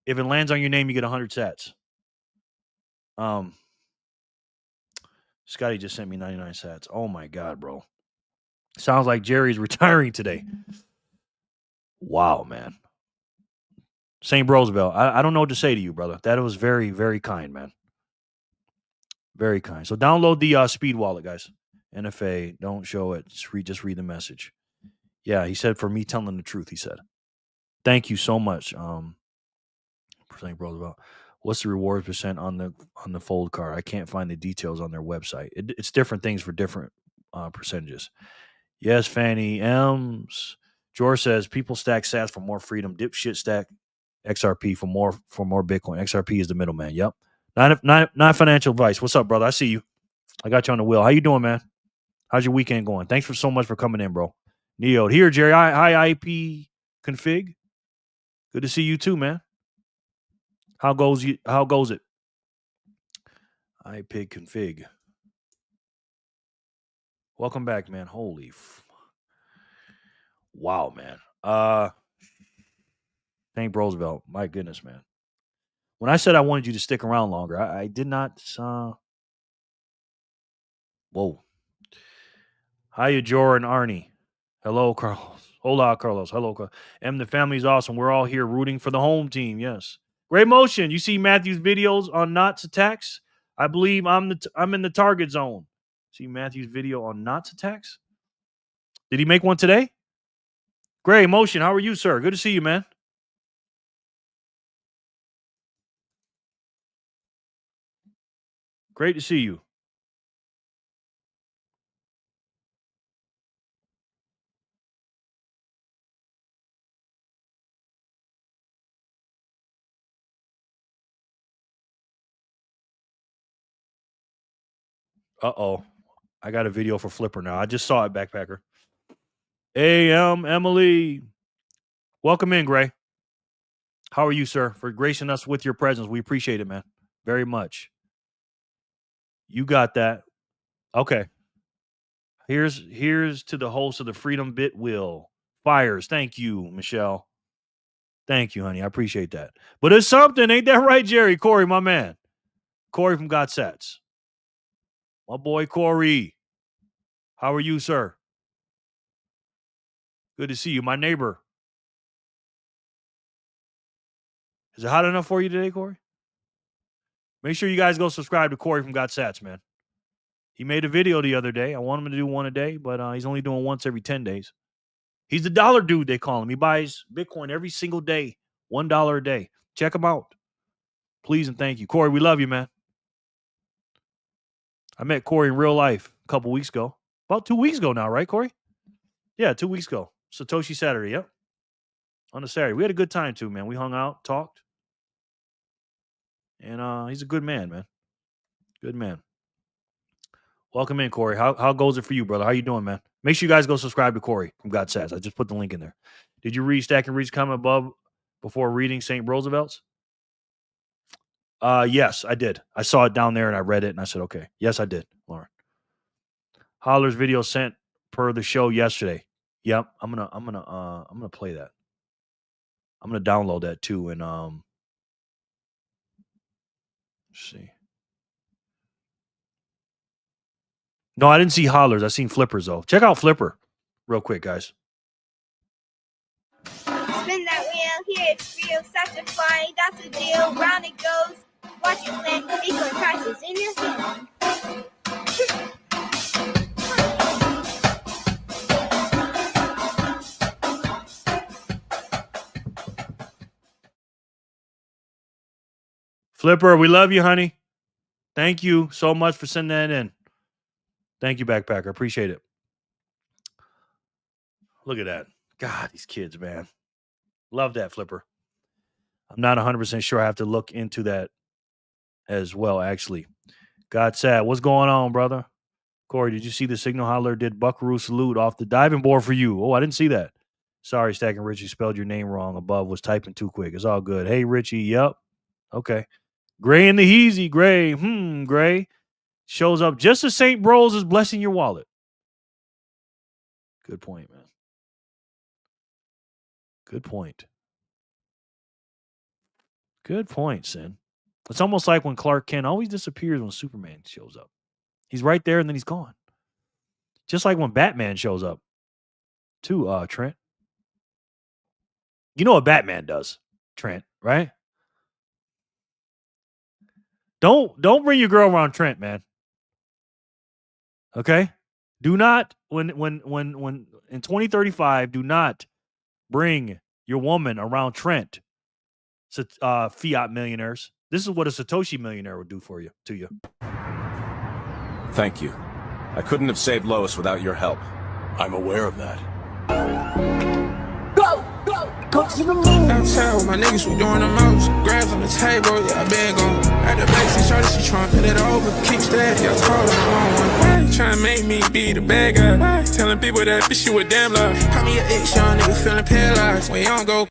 If it lands on your name, you get 100 sats. Scotty just sent me 99 sats. Oh my God, bro. Sounds like Jerry's retiring today. Wow, man. St. Roosevelt, I don't know what to say to you, brother. That was very, very kind, man. Very kind. So download the Speed Wallet, guys. NFA, don't show it. Just read the message. Yeah, he said for me telling the truth, he said. Thank you so much. St. Roosevelt. What's the rewards percent on the fold card? I can't find the details on their website. It's different things for different percentages. Yes, Fanny M's. George says people stack sats for more freedom. Dipshit stack XRP for more Bitcoin. XRP is the middleman. Yep. Not financial advice. What's up, brother? I see you. I got you on the wheel. How you doing, man? How's your weekend going? Thanks for so much for coming in, bro. Neo here, Jerry. Hi, IP config. Good to see you too, man. How goes it? IP config. Welcome back, man. Holy wow, man. St. Roosevelt. My goodness, man. When I said I wanted you to stick around longer, I did not. Whoa. Hiya, Jor and Arnie. Hello, Carlos. Hola, Carlos. Hello, Carlos. The family's awesome. We're all here rooting for the home team. Yes. Great motion. You see Matthew's videos on Knots attacks? I believe I'm in the target zone. See Matthew's video on Knots attacks? Did he make one today? Great motion. How are you, sir? Good to see you, man. Great to see you. Uh-oh. I got a video for Flipper now. I just saw it, Backpacker. Emily. Welcome in, Gray. How are you, sir? For gracing us with your presence. We appreciate it, man. Very much. You got that. Okay. Here's to the host of the Freedom Bit Wheel. Fires. Thank you, Michelle. Thank you, honey. I appreciate that. But it's something. Ain't that right, Jerry? Corey, my man. Corey from Got Sats. My boy, Corey. How are you, sir? Good to see you. My neighbor. Is it hot enough for you today, Corey? Make sure you guys go subscribe to Corey from Got Sats, man. He made a video the other day. I want him to do one a day, but he's only doing once every 10 days. He's the dollar dude, they call him. He buys Bitcoin every single day, $1 a day. Check him out. Please and thank you. Corey, we love you, man. I met Corey in real life a couple weeks ago. About 2 weeks ago now, right, Corey? Yeah, 2 weeks ago. Satoshi Saturday, yep. On a Saturday. We had a good time too, man. We hung out, talked. And he's a good man, man. Good man. Welcome in, Corey. How goes it for you, brother? How you doing, man? Make sure you guys go subscribe to Corey from God Says. I just put the link in there. Did you read Stack and Reach comment above before reading St. Roosevelt's? Yes, I did. I saw it down there and I read it and I said, okay. Yes, I did, Lauren. Holler's video sent per the show yesterday. Yep, I'm gonna play that. I'm gonna download that too and let's see. No, I didn't see Hollers. I seen Flippers though. Check out Flipper real quick, guys. Spin that wheel, here it's real, satisfying, that's the deal, round it goes. Watch it land, Bitcoin prices in your hand. Flipper, we love you, honey. Thank you so much for sending that in. Thank you, Backpacker. Appreciate it. Look at that. God, these kids, man. Love that, Flipper. I'm not 100% sure. I have to look into that as well, actually. God sad. What's going on, brother? Corey, did you see the signal Holler did Buckaroo salute off the diving board for you? Oh, I didn't see that. Sorry, Stack and Richie spelled your name wrong above. Was typing too quick. It's all good. Hey, Richie. Yep. Okay. Gray and the Heezy. Gray. Gray. Shows up just as St. Bros is blessing your wallet. Good point, man. Good point. Good point, Sin. It's almost like when Clark Kent always disappears when Superman shows up. He's right there and then he's gone. Just like when Batman shows up, too, Trent. You know what Batman does? Trent, right? Don't bring your girl around Trent, man. Okay? Do not when in 2035, do not bring your woman around Trent. Fiat millionaires. This is what a Satoshi millionaire would do for you to you. Thank you. I couldn't have saved Lois without your help. I'm aware of that. Go to the moon. Outside with my niggas, we doing the most. Grabs on the table, yeah, I been gone. At the back, she shorty, she tryna put it over. Keep steady, I told her I'm on one. Why you tryna make me be the bad guy? Why? Telling people that bitch you a damn lie. Call me an ex, young nigga feeling paralyzed. When you don't go,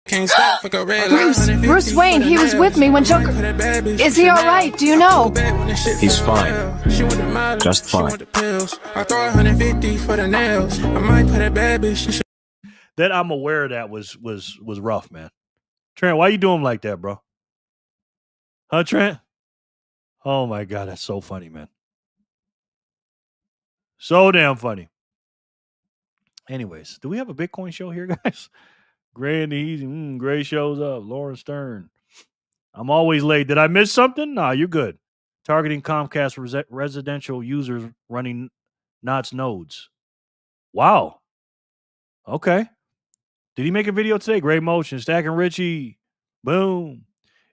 can't stop, fuck a red line. Bruce Wayne, he was with me when Joker... Is he alright? Do you know? He's fine. Just fine. I throw 150 for the nails. I might put a bad bitch. That I'm aware of that was rough, man. Trent, why you doing him like that, bro? Huh, Trent? Oh my God, that's so funny, man. So damn funny. Anyways, do we have a Bitcoin show here, guys? Gray and the Easy. Gray shows up. Lauren Stern. I'm always late. Did I miss something? Nah, you're good. Targeting Comcast residential users running Knott's nodes. Wow. Okay. Did he make a video today? Great motion. Stacking Richie. Boom.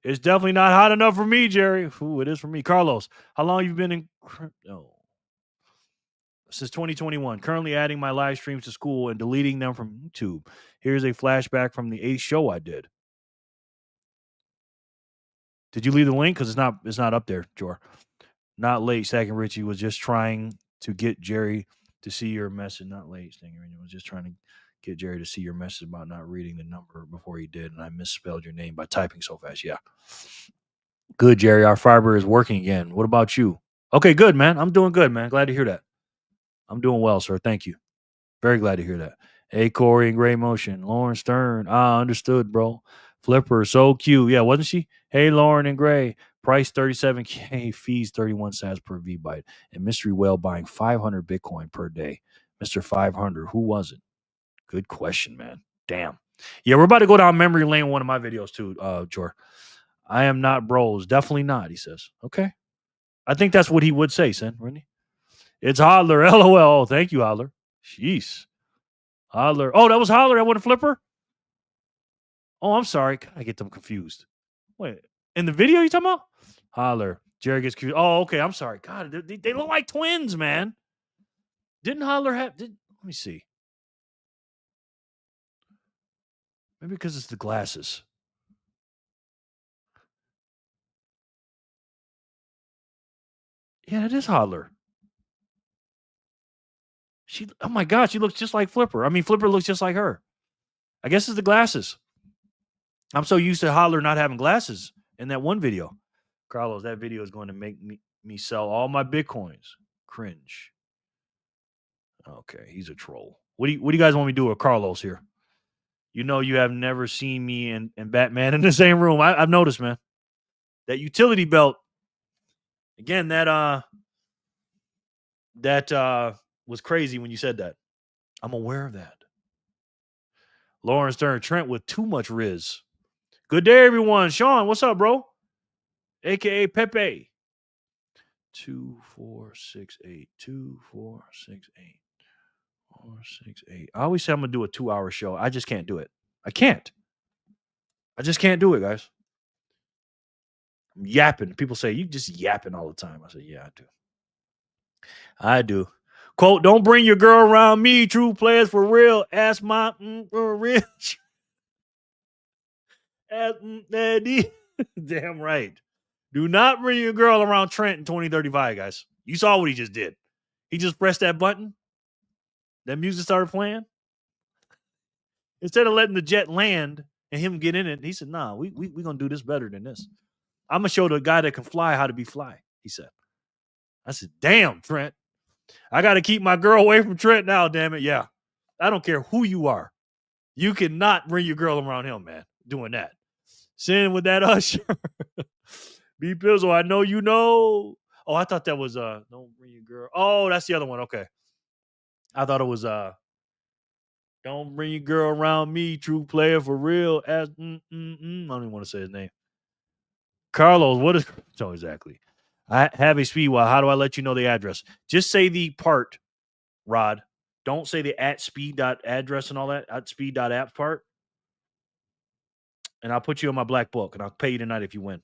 It's definitely not hot enough for me, Jerry. Ooh, it is for me. Carlos, how long have you been in crypto? Since 2021. Currently adding my live streams to school and deleting them from YouTube. Here's a flashback from the 8th show I did. Did you leave the link? Because it's not up there, Jor. Not late. Stacking Richie was just trying to get Jerry to see your message. Not late. Stacking Richie was just trying to get Jerry to see your message about not reading the number before he did, and I misspelled your name by typing so fast. Yeah. Good, Jerry. Our fiber is working again. What about you? Okay, good, man. I'm doing good, man. Glad to hear that. I'm doing well, sir. Thank you. Very glad to hear that. Hey, Corey and Gray Motion. Lauren Stern. Understood, bro. Flipper, so cute. Yeah, wasn't she? Hey, Lauren and Gray. Price 37K, fees 31 cents per V-Byte. And Mystery Whale buying 500 Bitcoin per day. Mr. 500, who was it? Good question, man. Damn. Yeah, we're about to go down memory lane in one of my videos too, Jor. I am not bros. Definitely not, he says. Okay. I think that's what he would say, son, wouldn't he? It's Hodler. LOL. Thank you, Hodler. Jeez. Hodler. Oh, that was Hodler. That wasn't Flipper? Oh, I'm sorry. God, I get them confused. Wait, in the video you talking about? Holler. Jerry gets confused. Oh, okay. I'm sorry. God, they look like twins, man. Didn't Holler have... let me see. Maybe because it's the glasses. Yeah, it is Holler. Oh my God, she looks just like Flipper. I mean, Flipper looks just like her. I guess it's the glasses. I'm so used to Holler not having glasses in that one video. Carlos, that video is going to make me sell all my Bitcoins. Cringe. Okay, he's a troll. What do you guys want me to do with Carlos here? You know you have never seen me and Batman in the same room. I've noticed, man. That utility belt. Again, that was crazy when you said that. I'm aware of that. Lauren Stern, Trent with too much Riz. Good day, everyone. Sean, what's up, bro? AKA Pepe. 2468. 2468. 468. I always say I'm gonna do a 2-hour show. I just can't do it. I can't. I just can't do it, guys. I'm yapping. People say you just yapping all the time. I say, yeah, I do. I do. Quote, don't bring your girl around me. True players for real. Ask my for real. Ask daddy. Damn right. Do not bring your girl around Trent in 2035, guys. You saw what he just did. He just pressed that button. That music started playing. Instead of letting the jet land and him get in it, he said, nah, we going to do this better than this. I'm going to show the guy that can fly how to be fly, he said. I said, damn, Trent. I got to keep my girl away from Trent now, damn it. Yeah. I don't care who you are. You cannot bring your girl around him, man, doing that. Sin with that usher. B Pizzle, I know you know. Oh, I thought that was don't bring your girl. Oh, that's the other one. Okay. I thought it was Don't bring your girl around me, true player for real. I don't even want to say his name. Carlos, what is so exactly? I have a speed wire. How do I let you know the address? Just say the part, Rod. Don't say the at speed.address and all that, at speed.app part. And I'll put you on my black book and I'll pay you tonight if you win.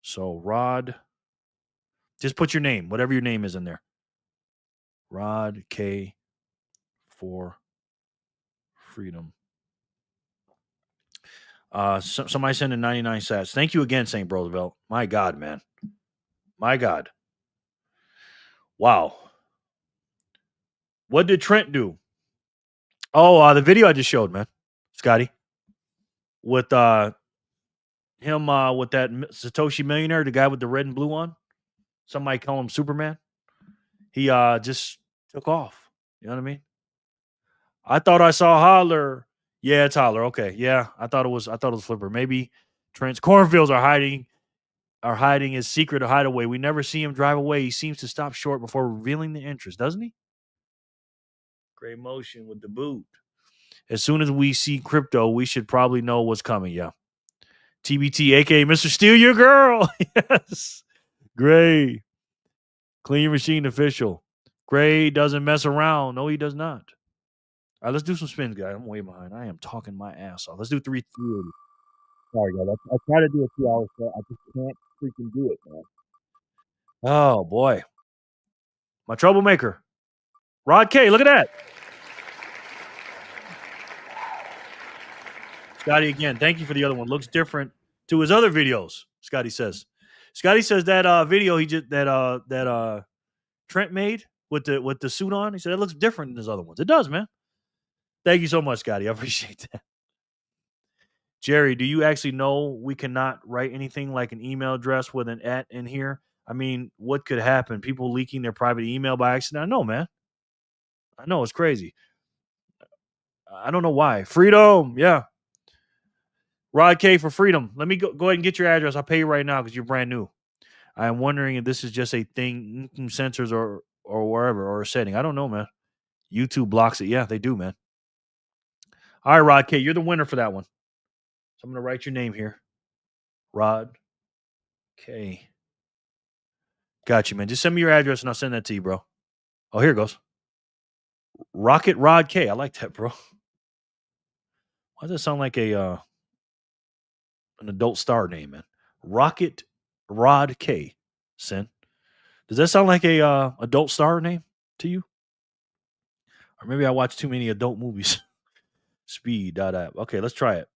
So, Rod, just put your name, whatever your name is in there. Rod K for Freedom. Somebody sending 99 sats. Thank you again, St. Roosevelt. My God, man. My God. Wow. What did Trent do? Oh, the video I just showed, man. Scotty. With him with that Satoshi millionaire, the guy with the red and blue on. Somebody call him Superman. He just took off. You know what I mean? I thought I saw Holler. Yeah, it's Holler. Okay. Yeah. I thought it was Flipper. Maybe Trent's cornfields are hiding his secret hideaway. We never see him drive away. He seems to stop short before revealing the entrance, doesn't he? Great motion with the boot. As soon as we see crypto, we should probably know what's coming. Yeah. TBT, aka Mr. Steal Your Girl. Yes. Gray. Clean Your Machine official. Gray doesn't mess around. No, he does not. All right, let's do some spins, guys. I'm way behind. I am talking my ass off. Let's do 380. Sorry, guys. I try to do a 2 hour set. I just can't freaking do it, man. Oh, boy. My troublemaker. Rod K, look at that. Scotty, again, thank you for the other one. Looks different to his other videos, Scotty says. Scotty says that video he just that Trent made with the suit on, he said it looks different than his other ones. It does, man. Thank you so much, Scotty. I appreciate that. Jerry, do you actually know we cannot write anything like an email address with an at in here? I mean, what could happen? People leaking their private email by accident? I know, man. I know, it's crazy. I don't know why. Freedom, yeah. Rod K for Freedom. Let me go ahead and get your address. I'll pay you right now because you're brand new. I am wondering if this is just a thing, sensors or wherever, or a setting. I don't know, man. YouTube blocks it. Yeah, they do, man. All right, Rod K, you're the winner for that one. So I'm going to write your name here. Rod K. Got you, man. Just send me your address and I'll send that to you, bro. Oh, here it goes. Rocket Rod K. I like that, bro. Why does that sound like an adult star name, man? Rocket Rod K. Send. Does that sound like a adult star name to you? Or maybe I watch too many adult movies. Speed.app. Okay, let's try it.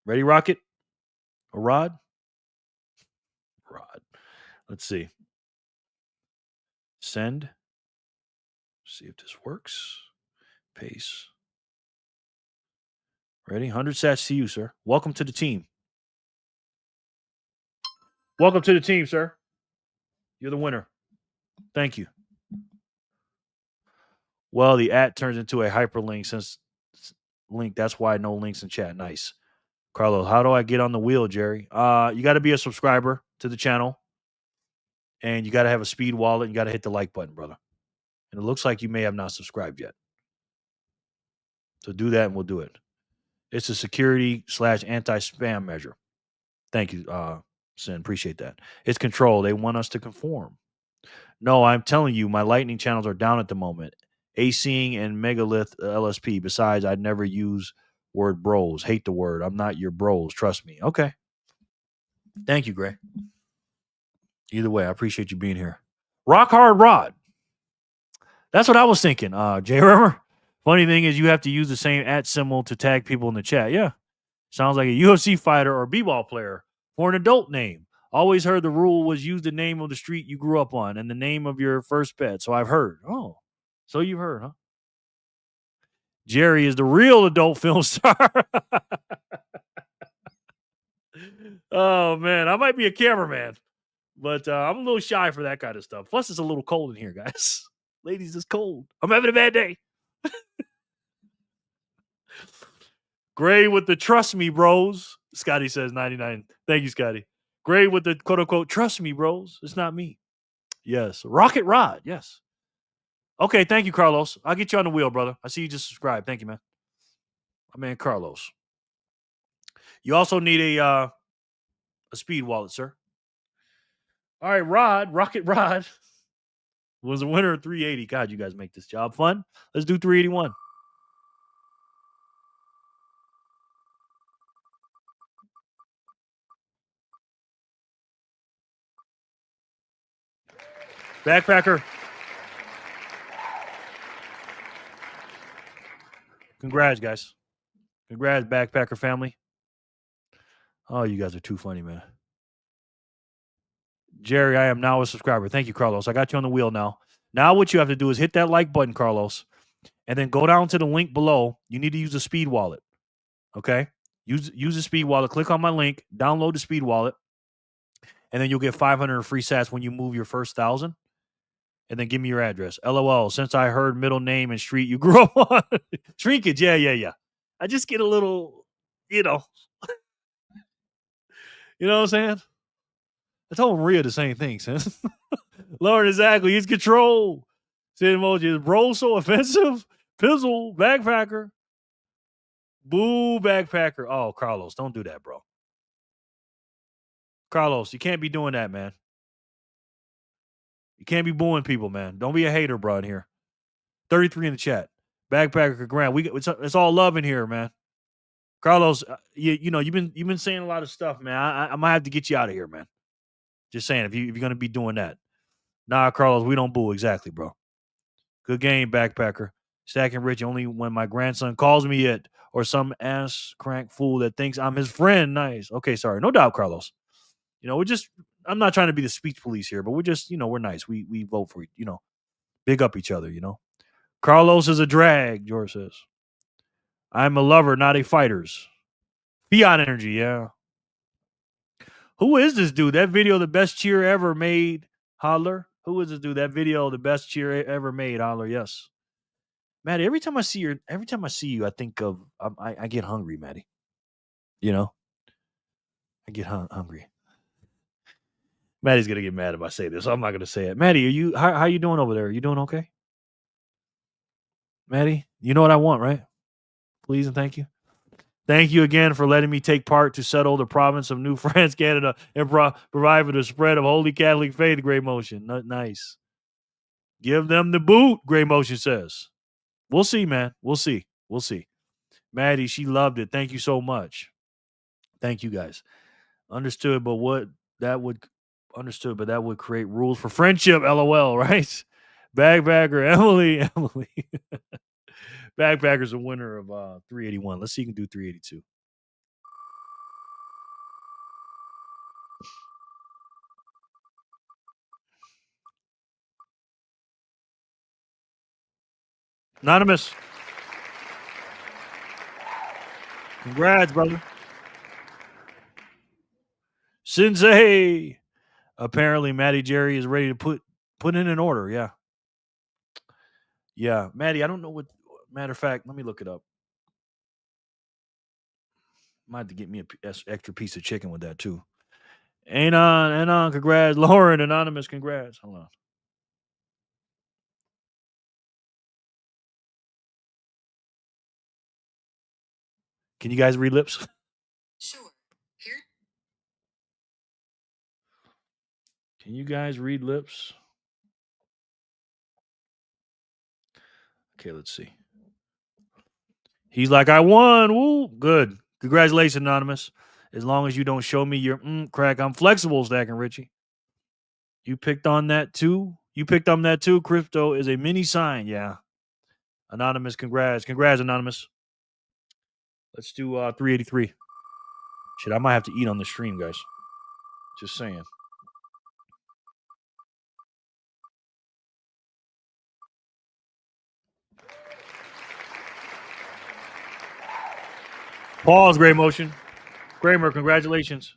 Ready, Rocket? Or Rod? Rod. Let's see. Send. See if this works. Paste. Ready? 100 sats to you, sir. Welcome to the team. Welcome to the team, sir. You're the winner. Thank you. Well, the at turns into a hyperlink since link. That's why no links in chat. Nice. Carlos, how do I get on the wheel, Jerry? You got to be a subscriber to the channel. And you got to have a speed wallet. And you got to hit the like button, brother. And it looks like you may have not subscribed yet. So do that and we'll do it. It's a security / anti-spam measure. Thank you, Sin. Appreciate that. It's control. They want us to conform. No, I'm telling you, my Lightning channels are down at the moment. ACing and Megalith LSP. Besides, I'd never use word bros. Hate the word. I'm not your bros. Trust me. Okay. Thank you, Gray. Either way, I appreciate you being here. Rock hard Rod. That's what I was thinking. Jay, remember? Funny thing is you have to use the same @ symbol to tag people in the chat. Yeah. Sounds like a UFC fighter or b-ball player for an adult name. Always heard the rule was use the name of the street you grew up on and the name of your first pet. So I've heard. Oh, so you've heard, huh? Jerry is the real adult film star. Oh, man. I might be a cameraman, but I'm a little shy for that kind of stuff. Plus, it's a little cold in here, guys. Ladies, it's cold. I'm having a bad day. Gray with the trust me, bros. Scotty says 99. Thank you, Scotty. Gray with the quote unquote trust me, bros. It's not me. Yes. Rocket Rod. Yes. Okay, thank you, Carlos. I'll get you on the wheel, brother. I see you just subscribed. Thank you, man. My man, Carlos. You also need a speed wallet, sir. All right, Rocket Rod was a winner of 380. God, you guys make this job fun. Let's do 381. Backpacker. Congrats, guys. Congrats, Backpacker family. Oh, you guys are too funny, man. Jerry, I am now a subscriber. Thank you, Carlos. I got you on the wheel now. Now what you have to do is hit that like button, Carlos, and then go down to the link below. You need to use the speed wallet. Okay? Use the speed wallet. Click on my link, download the speed wallet, and then you'll get 500 free sats when you move your first 1,000. And then give me your address. LOL. Since I heard middle name and street you grew up on. Shrinkage. Yeah. I just get a little, you know. You know what I'm saying? I told Maria the same thing, son. Lauren, exactly. He's control. Send emoji. Is bro so offensive? Pizzle, backpacker. Boo, backpacker. Oh, Carlos, don't do that, bro. Carlos, you can't be doing that, man. You can't be booing people, man. Don't be a hater, bro, in here. 33 in the chat. Backpacker Grant. It's all love in here, man. Carlos, you know, you've been saying a lot of stuff, man. I might have to get you out of here, man. Just saying, if you're gonna be doing that. Nah, Carlos, we don't boo. Exactly, bro. Good game, Backpacker. Stacking Rich only when my grandson calls me it or some ass crank fool that thinks I'm his friend. Nice. Okay, sorry. No doubt, Carlos. You know, I'm not trying to be the speech police here, but we're just, you know, we're nice. We vote for, you know, big up each other, you know. Carlos is a drag, George says. I'm a lover, not a fighters. Fiat energy, yeah. Who is this dude? That video, the best cheer ever made, holler. Who is this dude? That video, the best cheer ever made, holler. Yes. Maddie, every time I see you, I think of I get hungry, Maddie. You know, I get hungry. Maddie's gonna get mad if I say this, so I'm not gonna say it. Maddie, how you doing over there? Are you doing okay? Maddie, you know what I want, right? Please and thank you. Thank you again for letting me take part to settle the province of New France, Canada, and provide for the spread of Holy Catholic faith, Grey Motion. Nice. Give them the boot, Grey Motion says. We'll see, man. We'll see. Maddie, she loved it. Thank you so much. Thank you, guys. Understood, but that would create rules for friendship, LOL, right? Backpacker, Emily. Backpacker's a winner of 381. Let's see if you can do 382. Anonymous. Congrats, brother. Sensei. Apparently, Maddie Jerry is ready to put in an order. Yeah. Yeah. Maddie, I don't know what. Matter of fact, let me look it up. Might have to get me a extra piece of chicken with that, too. Anon, congrats. Lauren, Anonymous, congrats. Hold on. Can you guys read lips? Sure. Here. Can you guys read lips? Okay, let's see. He's like, I won. Woo. Good. Congratulations, Anonymous. As long as you don't show me your crack, I'm flexible, Stacking Richie. You picked on that too? Crypto is a mini sign. Yeah. Anonymous, congrats. Congrats, Anonymous. Let's do 383. Shit, I might have to eat on the stream, guys. Just saying. Pause, Grey Motion. Kramer, congratulations.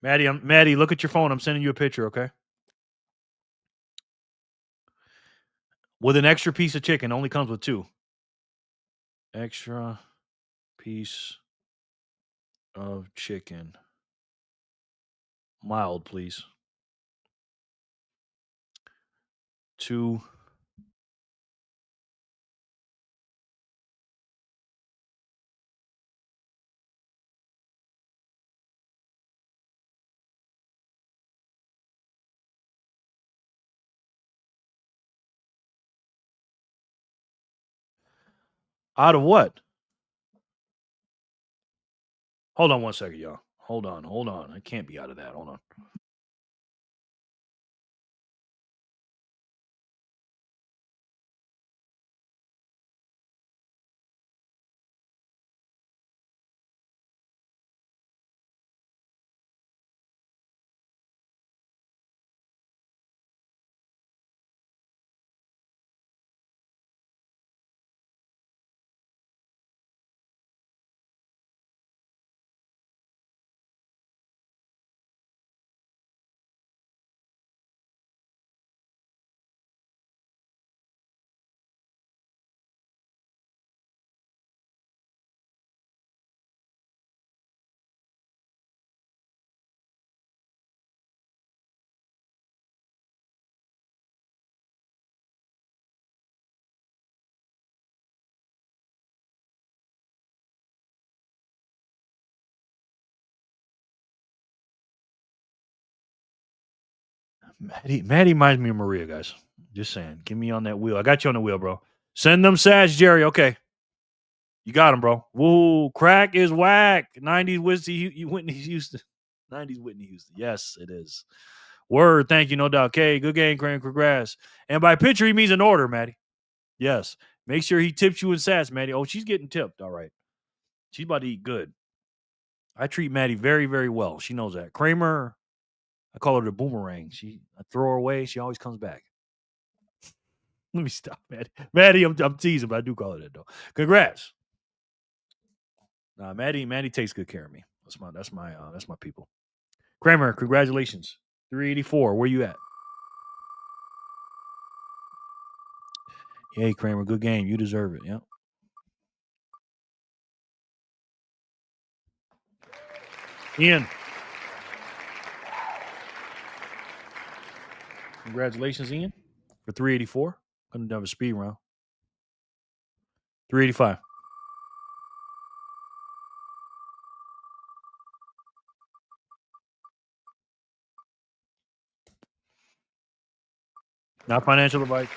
Maddie, look at your phone. I'm sending you a picture, okay? With an extra piece of chicken. Only comes with 2. extra piece of chicken. Mild, please. 2. Out of what? Hold on one second, y'all. Hold on. I can't be out of that. Hold on. Maddie reminds me of Maria, guys. Just saying. Get me on that wheel. I got you on the wheel, bro. Send them sats, Jerry. Okay. You got him, bro. Woo, crack is whack. 90s Whitney Houston. 90s Whitney Houston. Yes, it is. Word, thank you, no doubt. Okay, good game, congrats. And by picture, he means an order, Maddie. Yes. Make sure he tips you in sats, Maddie. Oh, she's getting tipped. All right. She's about to eat good. I treat Maddie very, very well. She knows that. Kramer, I call her the boomerang. I throw her away. She always comes back. Let me stop, Maddie. Maddie, I'm teasing, but I do call her that though. Congrats. Nah, Maddie takes good care of me. That's my people. Kramer, congratulations. 384. Where you at? Hey, Kramer, good game. You deserve it. Yep. Ian. Congratulations, Ian, for 384. Gonna have a speed round. 385. Not financial advice.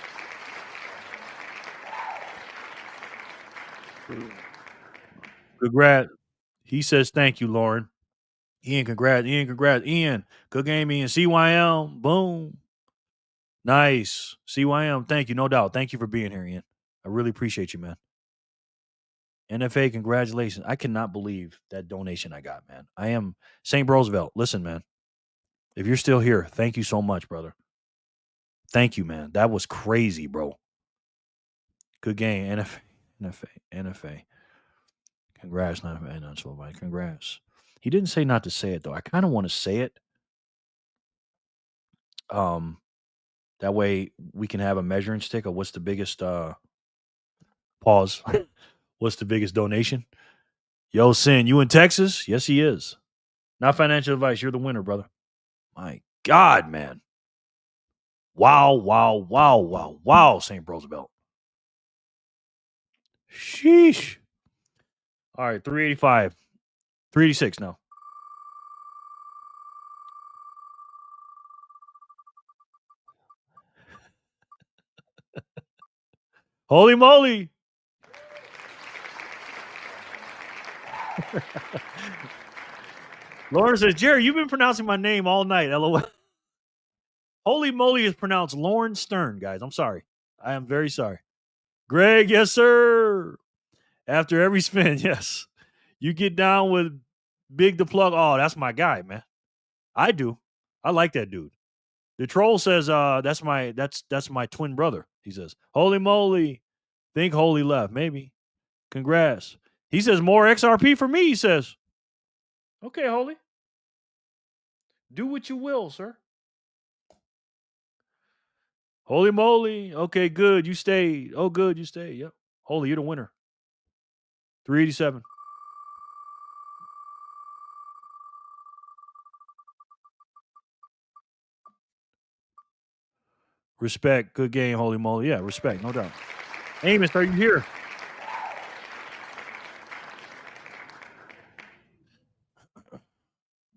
Congrats. He says thank you, Lauren. Ian, congrats. Ian, good game, Ian. CYM, boom. Nice. CYM, thank you, no doubt. Thank you for being here, Ian. I really appreciate you, man. NFA, congratulations. I cannot believe that donation I got, man. I am St. Roosevelt. Listen, man. If you're still here, thank you so much, brother. Thank you, man. That was crazy, bro. Good game. NFA. Congrats, NFA. Congrats. He didn't say not to say it, though. I kind of want to say it. That way we can have a measuring stick of what's the biggest pause. What's the biggest donation? Yo, Sin, you in Texas? Yes, he is. Not financial advice. You're the winner, brother. My God, man. Wow, St. Roosevelt. Sheesh. All right, 385. 386 now. Holy moly. Lauren says, Jerry, you've been pronouncing my name all night. LOL. Holy moly is pronounced Lauren Stern, guys. I'm sorry. I am very sorry. Greg, yes, sir. After every spin, yes. You get down with Big the Plug. Oh, that's my guy, man. I do. I like that dude. The troll says, that's my twin brother. He says, holy moly. Think holy left. Maybe. Congrats. He says, more XRP for me, he says. Okay, holy. Do what you will, sir. Holy moly. Okay, good. You stayed. Oh, good. You stayed. Yep. Holy, you're the winner. 387. Respect. Good game, holy moly. Yeah, respect, no doubt. Amos, are you here?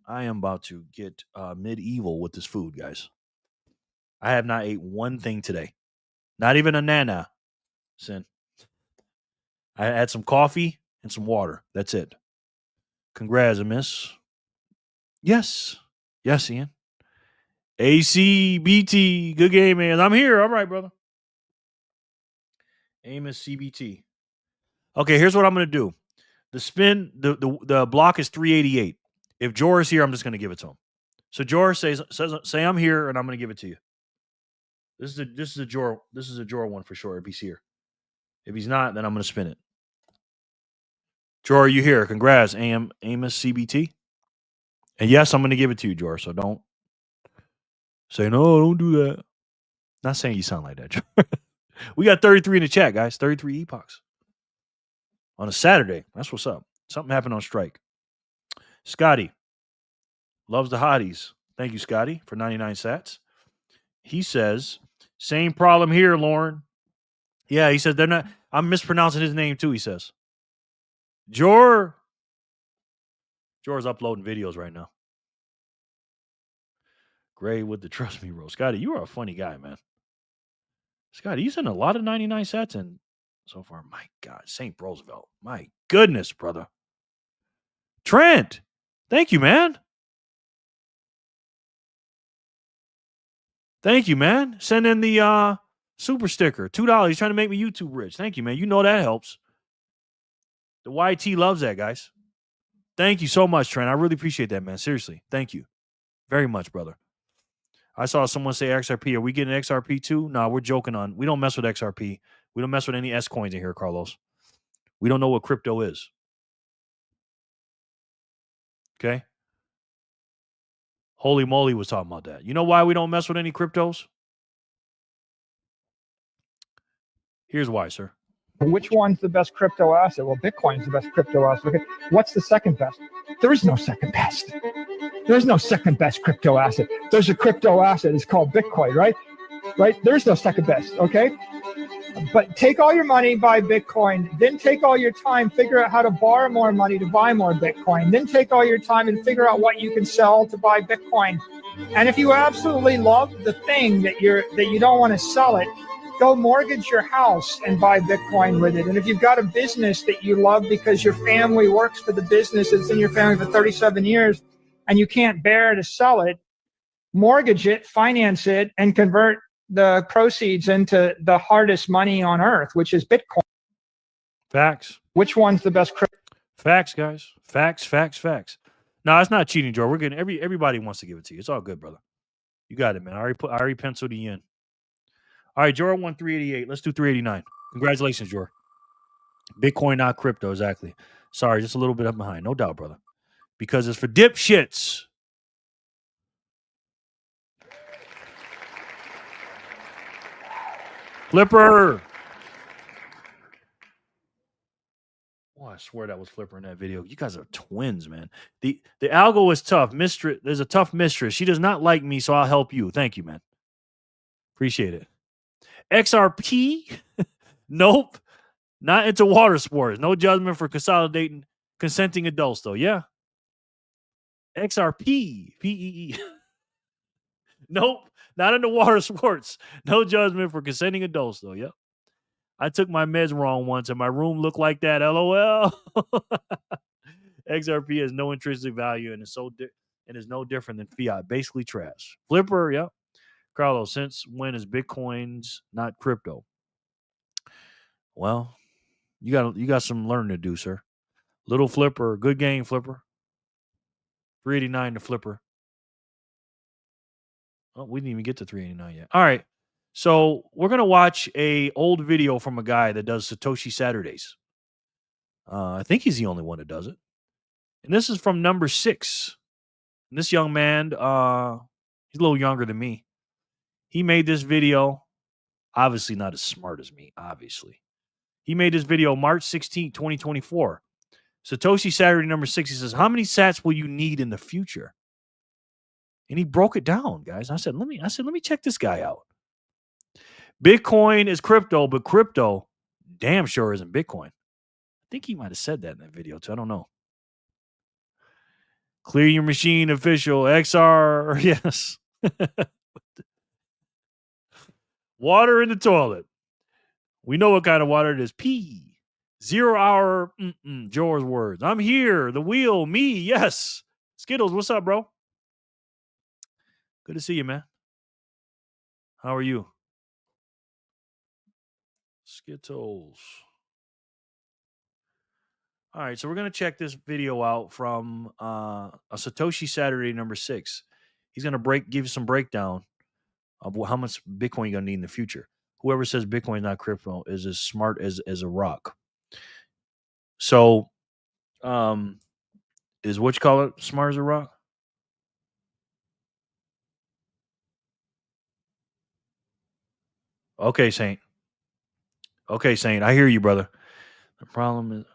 I am about to get medieval with this food, guys. I have not ate one thing today. Not even a nana. Sin. I had some coffee and some water. That's it. Congrats, miss. Yes. Yes, Ian. ACBT. Good game, man. I'm here. All right, brother. Amos CBT. Okay, here's what I'm going to do. The spin, the block is 388. If Jor is here, I'm just going to give it to him. So Jor says I'm here, and I'm going to give it to you. This is a Jor one for sure. If he's here, if he's not, then I'm going to spin it. Jor, are you here? Congrats, Amos CBT. And yes, I'm going to give it to you, Jor. So don't say no. Don't do that. Not saying you sound like that, Jor. We got 33 in the chat, guys. 33 epochs on a Saturday. That's what's up. Something happened on strike. Scotty loves the hotties. Thank you, Scotty, for 99 sats. He says, same problem here, Lauren. Yeah, he says they're not. I'm mispronouncing his name too, he says. Jor's uploading videos right now. Gray with the trust me bro. Scotty, you are a funny guy, man. Scotty, you sent a lot of 99 sats in so far. My God, St. Roosevelt. My goodness, brother. Trent, thank you, man. Thank you, man. Send in the super sticker. $2. He's trying to make me YouTube rich. Thank you, man. You know that helps. The YT loves that, guys. Thank you so much, Trent. I really appreciate that, man. Seriously. Thank you very much, brother. I saw someone say XRP. Are we getting XRP too? No, we're joking on. We don't mess with XRP. We don't mess with any S coins in here, Carlos. We don't know what crypto is. Okay? Holy moly was talking about that. You know why we don't mess with any cryptos? Here's why, sir. Which one's the best crypto asset? Well, Bitcoin's the best crypto asset. Okay. What's the second best? There is no second best. There's no second best crypto asset. There's a crypto asset. It's called Bitcoin, right? Right? There's no second best, okay? But take all your money, buy Bitcoin. Then take all your time, figure out how to borrow more money to buy more Bitcoin. Then take all your time and figure out what you can sell to buy Bitcoin. And if you absolutely love the thing that you don't want to sell it, go mortgage your house and buy Bitcoin with it. And if you've got a business that you love because your family works for the business, it's in your family for 37 years, and you can't bear to sell it, mortgage it, finance it, and convert the proceeds into the hardest money on earth, which is Bitcoin. Facts. Which one's the best crypto? Facts, guys. Facts. No, it's not cheating, Joe. We're getting everybody wants to give it to you. It's all good, brother. You got it, man. I already penciled you in. All right, Jor won 388. Let's do 389. Congratulations, Jor. Bitcoin, not crypto, exactly. Sorry, just a little bit up behind. No doubt, brother. Because it's for dipshits. Flipper. Oh, I swear that was Flipper in that video. You guys are twins, man. The algo is tough. Mistress, there's a tough mistress. She does not like me, so I'll help you. Thank you, man. Appreciate it. XRP? Nope. Not into water sports. No judgment for consenting adults, though. Yeah. XRP. PEE. Nope. Not into water sports. No judgment for consenting adults, though. Yep. I took my meds wrong once and my room looked like that. LOL. XRP has no intrinsic value and is no different than fiat. Basically trash. Flipper, yep. Carlos, since when is Bitcoins not crypto? Well, you got some learning to do, sir. Little Flipper, good game, Flipper. 389 to Flipper. Oh, we didn't even get to 389 yet. All right. So we're going to watch a old video from a guy that does Satoshi Saturdays. I think he's the only one that does it. And this is from number 6. And this young man, he's a little younger than me. He made this video. Obviously not as smart as me, obviously. He made this video March 16, 2024. Satoshi Saturday number 6. He says, how many sats will you need in the future? And he broke it down, guys. I said, let me check this guy out. Bitcoin is crypto, but crypto damn sure isn't Bitcoin. I think he might have said that in that video too. I don't know. Clear your machine official XR. Yes. Water in the toilet. We know what kind of water it is. P. 0 hour. George's words. I'm here. The wheel. Me. Yes. Skittles. What's up, bro? Good to see you, man. How are you? Skittles. All right, so we're going to check this video out from a Satoshi Saturday number 6. He's going to give you some breakdown of how much Bitcoin you're going to need in the future. Whoever says Bitcoin is not crypto is as smart as a rock. So, is what you call it smart as a rock? Okay, Saint. Okay, Saint. I hear you, brother. The problem is...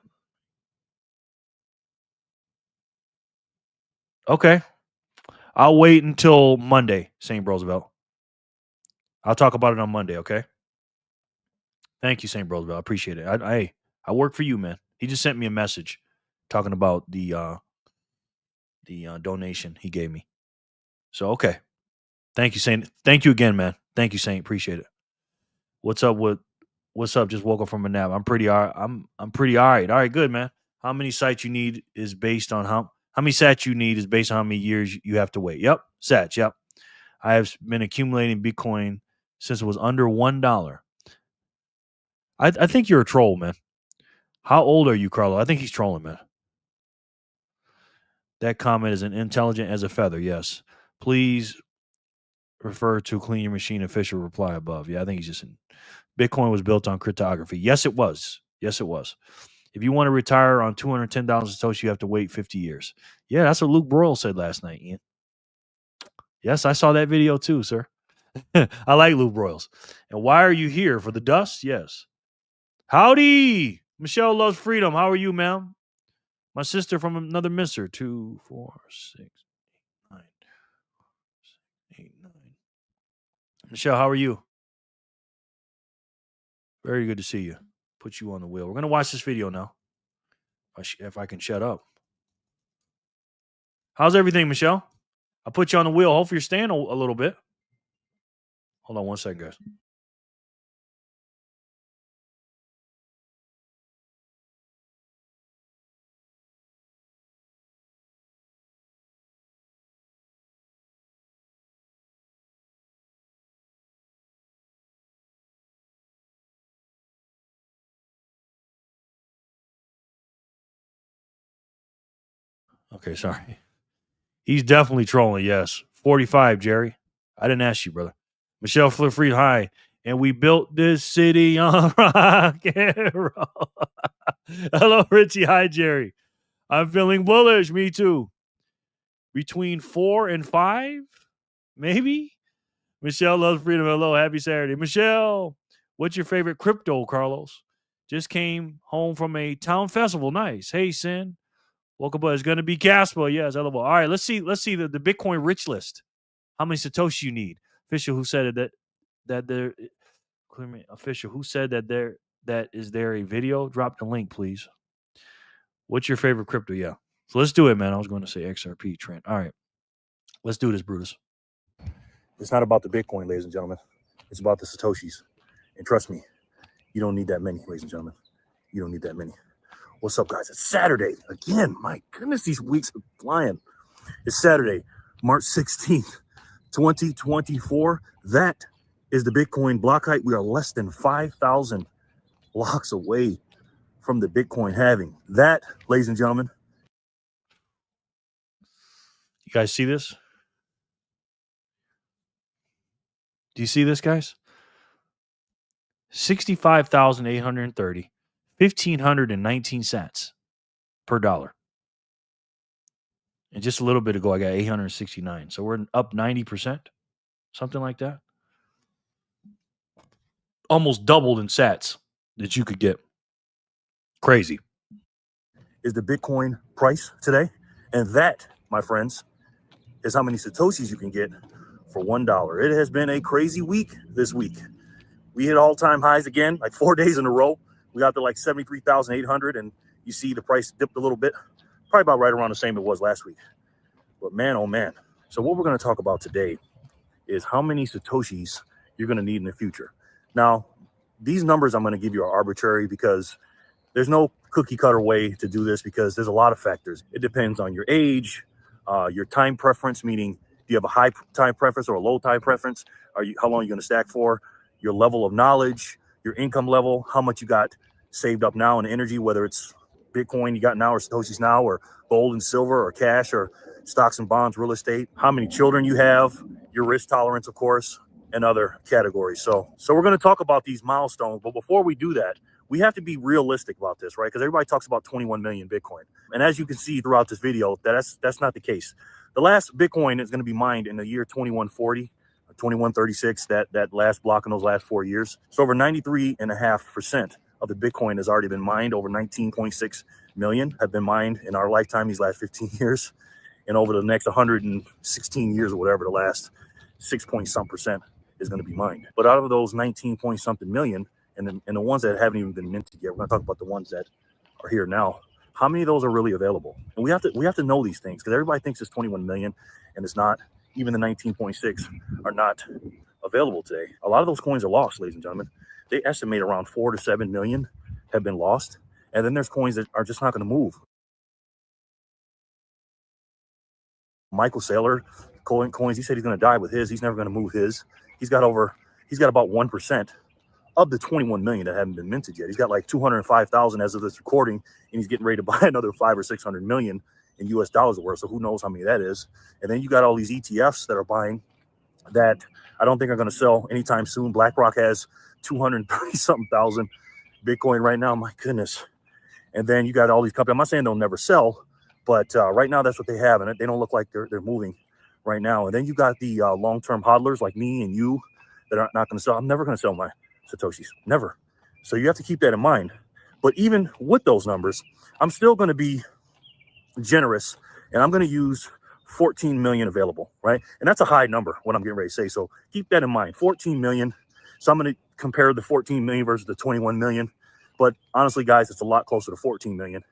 Okay. I'll wait until Monday, St. Roosevelt. I'll talk about it on Monday, okay? Thank you, St. Roosevelt. I appreciate it. I work for you, man. He just sent me a message talking about the donation he gave me. So, okay. Thank you, Saint. Thank you again, man. Thank you, Saint. Appreciate it. What's up? Just woke up from a nap. I'm pretty all right. All right, good, man. How many sats you need is based on how many sats you need is based on how many years you have to wait. Yep. Sats, yep. I have been accumulating Bitcoin since it was under $1. I think you're a troll, man. How old are you, Carlo? I think he's trolling, man. That comment is intelligent as a feather, yes. Please refer to Clean Your Machine official reply above. Yeah, I think he's just in. Bitcoin was built on cryptography. Yes, it was. Yes, it was. If you want to retire on $210 Satoshi, you have to wait 50 years. Yeah, that's what Luke Broyle said last night, Ian. Yes, I saw that video too, sir. I like Luke Broyles. And why are you here? For the dust? Yes. Howdy. Michelle Loves Freedom. How are you, ma'am? My sister from another mister. 2, 4, 6, 9, 8, 9. Michelle, how are you? Very good to see you. Put you on the wheel. We're going to watch this video now. If I can shut up. How's everything, Michelle? I put you on the wheel. Hopefully you're staying a little bit. Hold on one second, guys. Okay, sorry. He's definitely trolling, yes. 45, Jerry. I didn't ask you, brother. Michelle Flipfried, hi. And we built this city on rock and roll. Hello, Richie. Hi, Jerry. I'm feeling bullish. Me too. Between 4 and 5, maybe? Michelle Loves Freedom. Hello, happy Saturday. Michelle, what's your favorite crypto, Carlos? Just came home from a town festival. Nice. Hey, Sin. Welcome, but it's going to be Casper. Yes, all right, let's see the Bitcoin rich list. How many Satoshi you need? Official who said that there official who said that is there a video? Drop the link, please. What's your favorite crypto? Yeah. So let's do it, man. I was going to say XRP trend. All right. Let's do this, Brutus. It's not about the Bitcoin, ladies and gentlemen. It's about the Satoshis. And trust me, you don't need that many, ladies and gentlemen. You don't need that many. What's up, guys? It's Saturday. Again, my goodness, these weeks are flying. It's Saturday, March 16th, 2024. That is the Bitcoin block height. We are less than 5,000 blocks away from the Bitcoin halving. That, ladies and gentlemen. You guys see this? Do you see this, guys? 65,830. 1,519 sats per dollar. And just a little bit ago, I got 869. So we're up 90%, something like that. Almost doubled in sats that you could get. Crazy. Is the Bitcoin price today. And that, my friends, is how many Satoshis you can get for $1. It has been a crazy week this week. We hit all-time highs again, like 4 days in a row. We got to like 73,800, and you see the price dipped a little bit, probably about right around the same it was last week. But man, oh man. So what we're going to talk about today is how many Satoshis you're going to need in the future. Now, these numbers I'm going to give you are arbitrary because there's no cookie cutter way to do this because there's a lot of factors. It depends on your age, your time preference, meaning do you have a high time preference or a low time preference? How long are you going to stack for? Your level of knowledge, your income level, how much you got saved up now in energy, whether it's Bitcoin you got now or Satoshis now or gold and silver or cash or stocks and bonds, real estate, how many children you have, your risk tolerance, of course, and other categories. So we're going to talk about these milestones. But before we do that, we have to be realistic about this, right? Because everybody talks about 21 million Bitcoin. And as you can see throughout this video, that's not the case. The last Bitcoin is going to be mined in the year 2140, 2136, that last block in those last 4 years. So over 93.5% of the Bitcoin has already been mined. Over 19.6 million have been mined in our lifetime, these last 15 years. And over the next 116 years or whatever, the last 6 point some percent is going to be mined. But out of those 19 point something million, and the ones that haven't even been minted yet, we're going to talk about the ones that are here now. How many of those are really available? And we have to know these things because everybody thinks it's 21 million and it's not. Even the 19.6 are not available today. A lot of those coins are lost, ladies and gentlemen. They estimate around 4 to 7 million have been lost. And then there's coins that are just not going to move. Michael Saylor coins, he said he's going to die with his. He's never going to move his. He's got about 1% of the 21 million that haven't been minted yet. He's got like 205,000 as of this recording, and he's getting ready to buy another 500 or 600 million in US dollars worth. So who knows how many that is. And then you got all these ETFs that are buying that I don't think are going to sell anytime soon. BlackRock has 230 something thousand Bitcoin right now. My goodness. And then you got all these companies. I'm not saying they'll never sell, but right now that's what they have. And they don't look like they're moving right now. And then you got the long-term hodlers like me and you that are not going to sell. I'm never going to sell my Satoshis, never. So you have to keep that in mind. But even with those numbers, I'm still going to be generous, and I'm going to use 14 million available, right? And that's a high number, what I'm getting ready to say. So keep that in mind, 14 million. So I'm going to compare the 14 million versus the 21 million. But honestly, guys, it's a lot closer to 14 million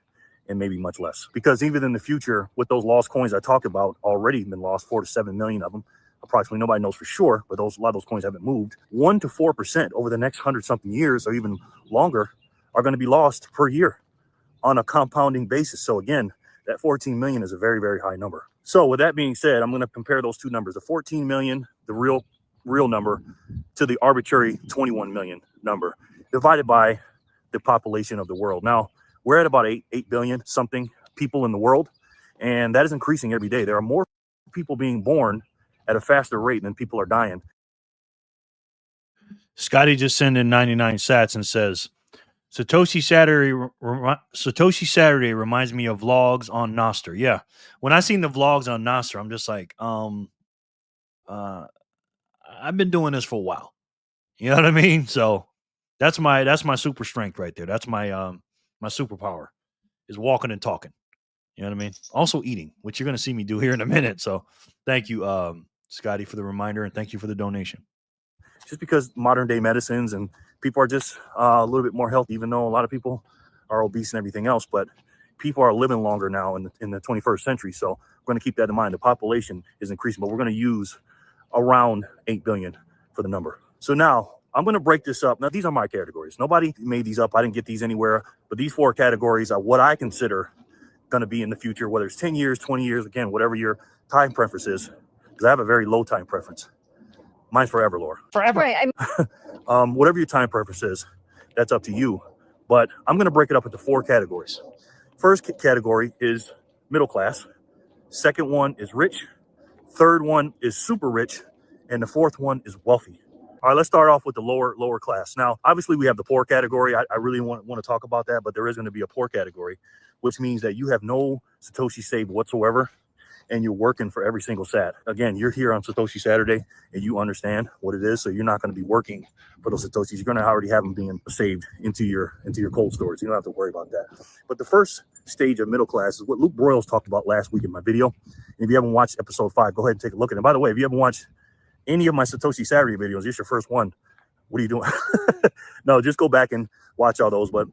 and maybe much less. Because even in the future, with those lost coins I talked about, already been lost, 4 to 7 million of them. Approximately, nobody knows for sure, but a lot of those coins haven't moved. 1 to 4% over the next 100-something years or even longer are going to be lost per year on a compounding basis. So again, that 14 million is a very, very high number. So with that being said, I'm going to compare those two numbers, the 14 million, the real number, to the arbitrary 21 million number divided by the population of the world. Now, we're at about 8 billion something people in the world, and that is increasing every day. There are more people being born at a faster rate than people are dying. Scotty just sent in 99 sats and says, Satoshi Saturday reminds me of vlogs on Nostr. Yeah. When I seen the vlogs on Nostr, I'm just like, I've been doing this for a while. You know what I mean? So that's my super strength right there. That's my my superpower is walking and talking. You know what I mean? Also eating, which you're going to see me do here in a minute. So thank you, Scotty, for the reminder, and thank you for the donation. Just because modern day medicines and people are just a little bit more healthy, even though a lot of people are obese and everything else, but people are living longer now in the 21st century. So we're going to keep that in mind. The population is increasing, but we're going to use around 8 billion for the number. So now I'm going to break this up. Now, these are my categories. Nobody made these up. I didn't get these anywhere, but these 4 categories are what I consider going to be in the future, whether it's 10 years, 20 years, again, whatever your time preference is, because I have a very low time preference. Mine's forever, Laura. Forever. Right. Whatever your time preference is, that's up to you. But I'm going to break it up into 4 categories. First category is middle class. Second one is rich. Third one is super rich. And the fourth one is wealthy. All right, let's start off with the lower class. Now, obviously, we have the poor category. I really want to talk about that, but there is going to be a poor category, which means that you have no Satoshi saved whatsoever. and you're working for every single sat. Again, you're here on Satoshi Saturday and you understand what it is. So you're not going to be working for those Satoshis. You're going to already have them being saved into your cold storage. You don't have to worry about that. But the first stage of middle class is what Luke Broyles talked about last week in my video. And if you haven't watched episode 5, go ahead and take a look at it. And by the way, if you haven't watched any of my Satoshi Saturday videos, it's your first one. What are you doing? No, just go back and watch all those. But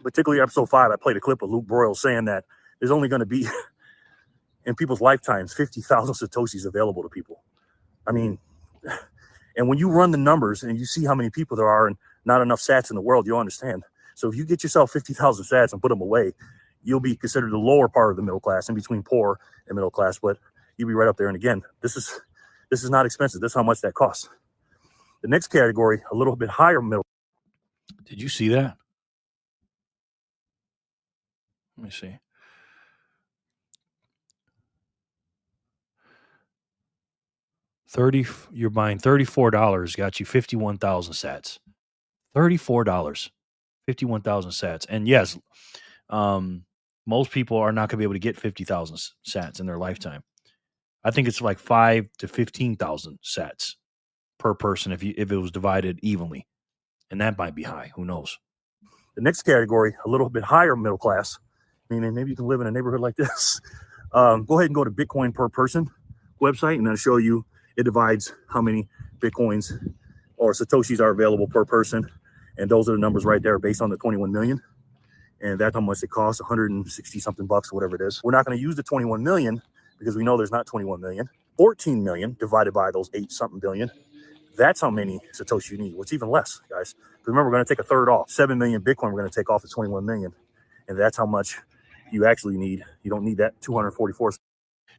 particularly episode 5, I played a clip of Luke Broyles saying that there's only going to be in people's lifetimes 50,000 Satoshis available to people. I mean, and when you run the numbers and you see how many people there are and not enough sats in the world, you'll understand. So if you get yourself 50,000 sats and put them away, you'll be considered the lower part of the middle class, in between poor and middle class, but you'll be right up there. And again, this is not expensive. This is how much that costs. The next category, a little bit higher middle. Did you see that? Let me see. You're buying $34, got you 51,000 sats. $34, 51,000 sats. And yes, most people are not going to be able to get 50,000 sats in their lifetime. I think it's like 5 to 15,000 sats per person if it was divided evenly. And that might be high. Who knows? The next category, a little bit higher middle class, meaning maybe you can live in a neighborhood like this. Go ahead and go to Bitcoin per person website, and I'll show you. It divides how many Bitcoins or Satoshis are available per person. And those are the numbers right there based on the 21 million. And that's how much it costs, 160 something bucks, whatever it is. We're not going to use the 21 million because we know there's not 21 million. 14 million divided by those 8 something billion. That's how many Satoshi you need. What's even less, guys. Remember, we're going to take a third off. 7 million Bitcoin, we're going to take off the 21 million. And that's how much you actually need. You don't need that 244.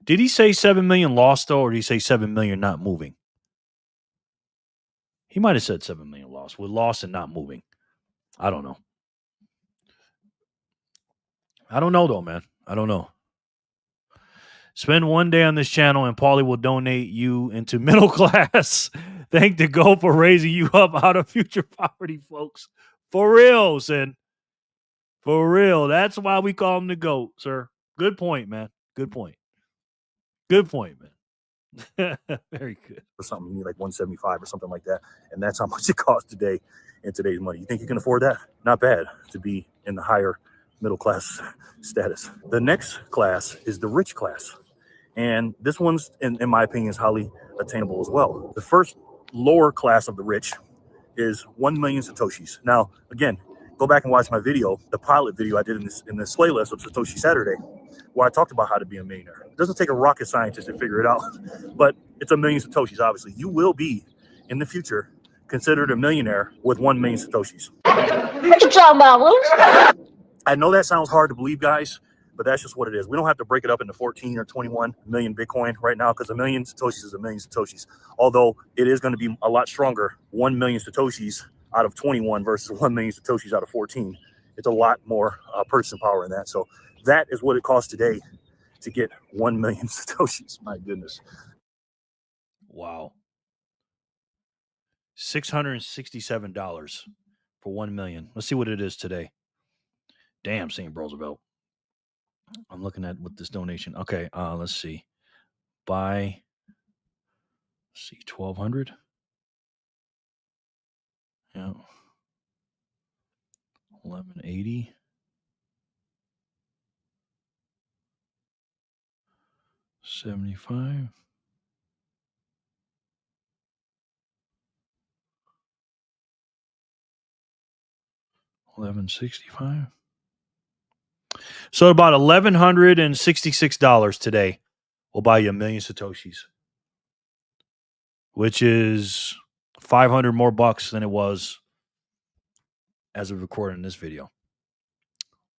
Did he say 7 million lost, though, or did he say 7 million not moving? He might have said 7 million lost, with lost and not moving. I don't know. I don't know, though, man. I don't know. Spend one day on this channel and Paulie will donate you into middle class. Thank the GOAT for raising you up out of future poverty, folks. For real, Sin. For real. That's why we call him the GOAT, sir. Good point, man. Good point. Good point, man. Very good. Or something, you need like 175 or something like that. And that's how much it costs today in today's money. You think you can afford that? Not bad to be in the higher middle class status. The next class is the rich class. And this one's, in my opinion, is highly attainable as well. The first lower class of the rich is 1 million Satoshis. Now, again, go back and watch my video, the pilot video I did in this playlist of Satoshi Saturday, where I talked about how to be a millionaire. It doesn't take a rocket scientist to figure it out, but it's 1 million Satoshis, obviously. You will be, in the future, considered a millionaire with 1 million Satoshis. What you talking about? I know that sounds hard to believe, guys, but that's just what it is. We don't have to break it up into 14 or 21 million Bitcoin right now, because 1 million Satoshis is 1 million Satoshis. Although it is going to be a lot stronger, 1 million Satoshis out of 21 versus 1 million Satoshis out of 14. It's a lot more purchasing power in that. So that is what it costs today to get 1 million Satoshis. My goodness. Wow. $667 for 1 million. Let's see what it is today. Damn, St. Roosevelt. I'm looking at what this donation. Okay, let's see. Buy, let's see, 1,200. Yeah. 1180. 75. $1,165. So about $1,166 today will buy you 1 million Satoshis, which is 500 more bucks than it was as of recording this video.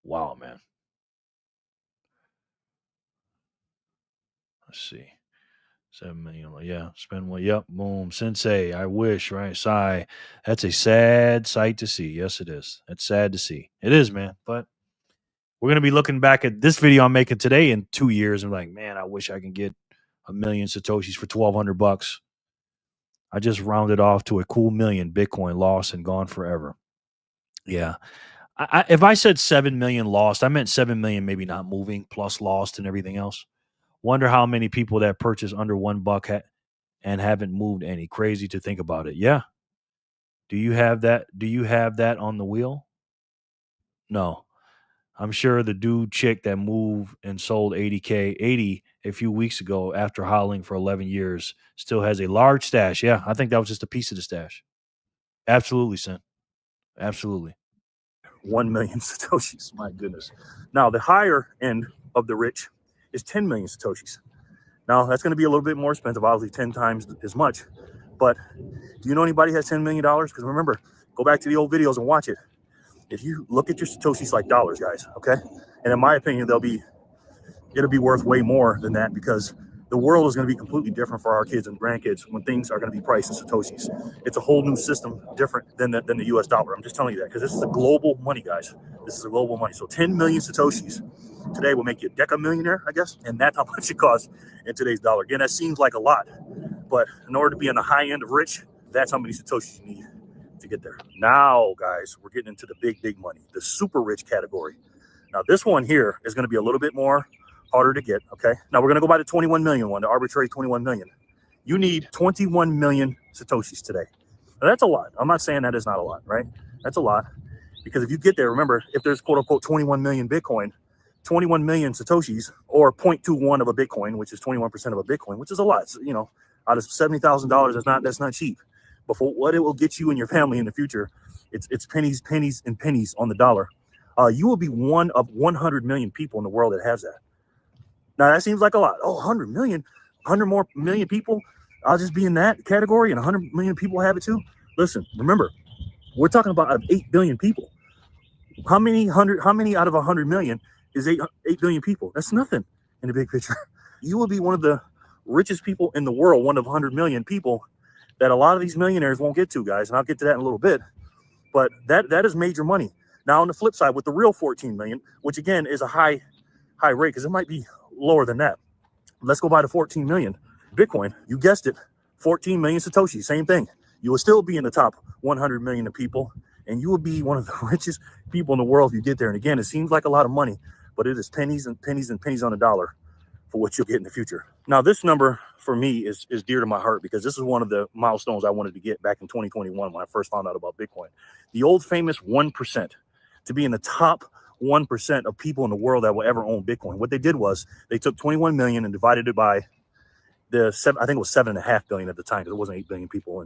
Wow, man. Let's see. 7 million. Yeah, spend one. Yep, boom. Sensei, I wish, right? Sigh. That's a sad sight to see. Yes, it is. It's sad to see. It is, man. But we're going to be looking back at this video I'm making today in 2 years and like, man, I wish I can get 1 million Satoshis for 1,200 bucks. I just rounded off to a cool million Bitcoin lost and gone forever. Yeah. If I said 7 million lost, I meant 7 million maybe not moving plus lost and everything else. Wonder how many people that purchase under $1 and haven't moved any. Crazy to think about it. Yeah. Do you have that? Do you have that on the wheel? No. I'm sure the dude chick that moved and sold 80 a few weeks ago after howling for 11 years still has a large stash. Yeah, I think that was just a piece of the stash. Absolutely, Sin. Absolutely. 1 million Satoshis. My goodness. Now, the higher end of the rich is 10 million Satoshis. Now, that's going to be a little bit more expensive, obviously 10 times as much. But do you know anybody who has $10 million? Because remember, go back to the old videos and watch it. If you look at your Satoshis like dollars, guys, okay? And in my opinion, it'll be worth way more than that, because the world is going to be completely different for our kids and grandkids when things are going to be priced in Satoshis. It's a whole new system, different than the US dollar. I'm just telling you that because this is a global money, guys. This is a global money. So 10 million Satoshis today will make you a deca-millionaire, I guess. And that's how much it costs in today's dollar. Again, that seems like a lot, but in order to be on the high end of rich, that's how many Satoshis you need to get there. Now, guys, we're getting into the big money, the super rich category. Now, this one here is going to be a little bit more harder to get, okay? Now, we're going to go by the 21 million one, the arbitrary 21 million. You need 21 million Satoshis today. Now, that's a lot. I'm not saying that is not a lot, right? That's a lot, because if you get there, remember, if there's quote-unquote 21 million Bitcoin, 21 million Satoshis, or 0.21 of a Bitcoin, which is 21% of a Bitcoin, which is a lot. So, you know, out of $70,000, that's not cheap. But for what it will get you and your family in the future, it's pennies and pennies on the dollar. You will be one of 100 million people in the world that has that. Now, that seems like a lot. Oh, 100 million, 100 more million people. I'll just be in that category and 100 million people have it too. Listen, remember, we're talking about 8 billion people. How many out of 100 million is 8 billion people? That's nothing in the big picture. You will be one of the richest people in the world, one of 100 million people that a lot of these millionaires won't get to, guys. And I'll get to that in a little bit. But that is major money. Now, on the flip side, with the real 14 million, which again is a high rate, because it might be lower than that. Let's go by the 14 million Bitcoin. You guessed it, 14 million Satoshi, same thing. You will still be in the top 100 million of people, and you will be one of the richest people in the world if you get there. And again, it seems like a lot of money, but it is pennies and pennies and pennies on the dollar for what you'll get in the future. Now, this number for me is dear to my heart, because this is one of the milestones I wanted to get back in 2021 when I first found out about Bitcoin. The old famous 1%, to be in the top 1% of people in the world that will ever own Bitcoin. What they did was they took 21 million and divided it by I think it was 7.5 billion at the time, because it wasn't 8 billion people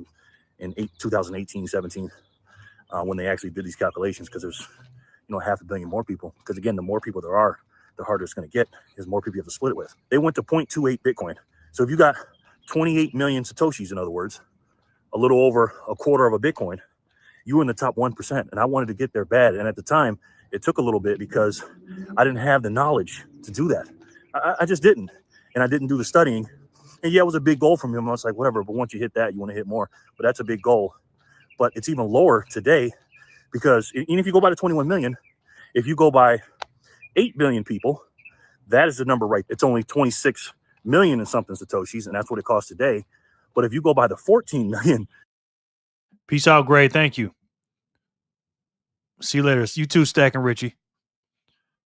in 2018, 17, when they actually did these calculations, because there's, you know, 500 million more people. Because again, the more people there are, the harder it's going to get, because more people you have to split it with. They went to 0.28 Bitcoin. So if you got 28 million Satoshis, in other words, a little over a quarter of a Bitcoin, you were in the top 1%. And I wanted to get there bad. And at the time, it took a little bit because I didn't have the knowledge to do that. I just didn't. And I didn't do the studying. And yeah, it was a big goal for me. I was like, whatever. But once you hit that, you want to hit more. But that's a big goal. But it's even lower today, because even if you go by the 21 million, if you go by 8 billion people, that is the number right. It's only 26 million and something Satoshis, and that's what it costs today. But if you go by the 14 million. Peace out, Gray. Thank you. See you later. You too, Stack and Richie.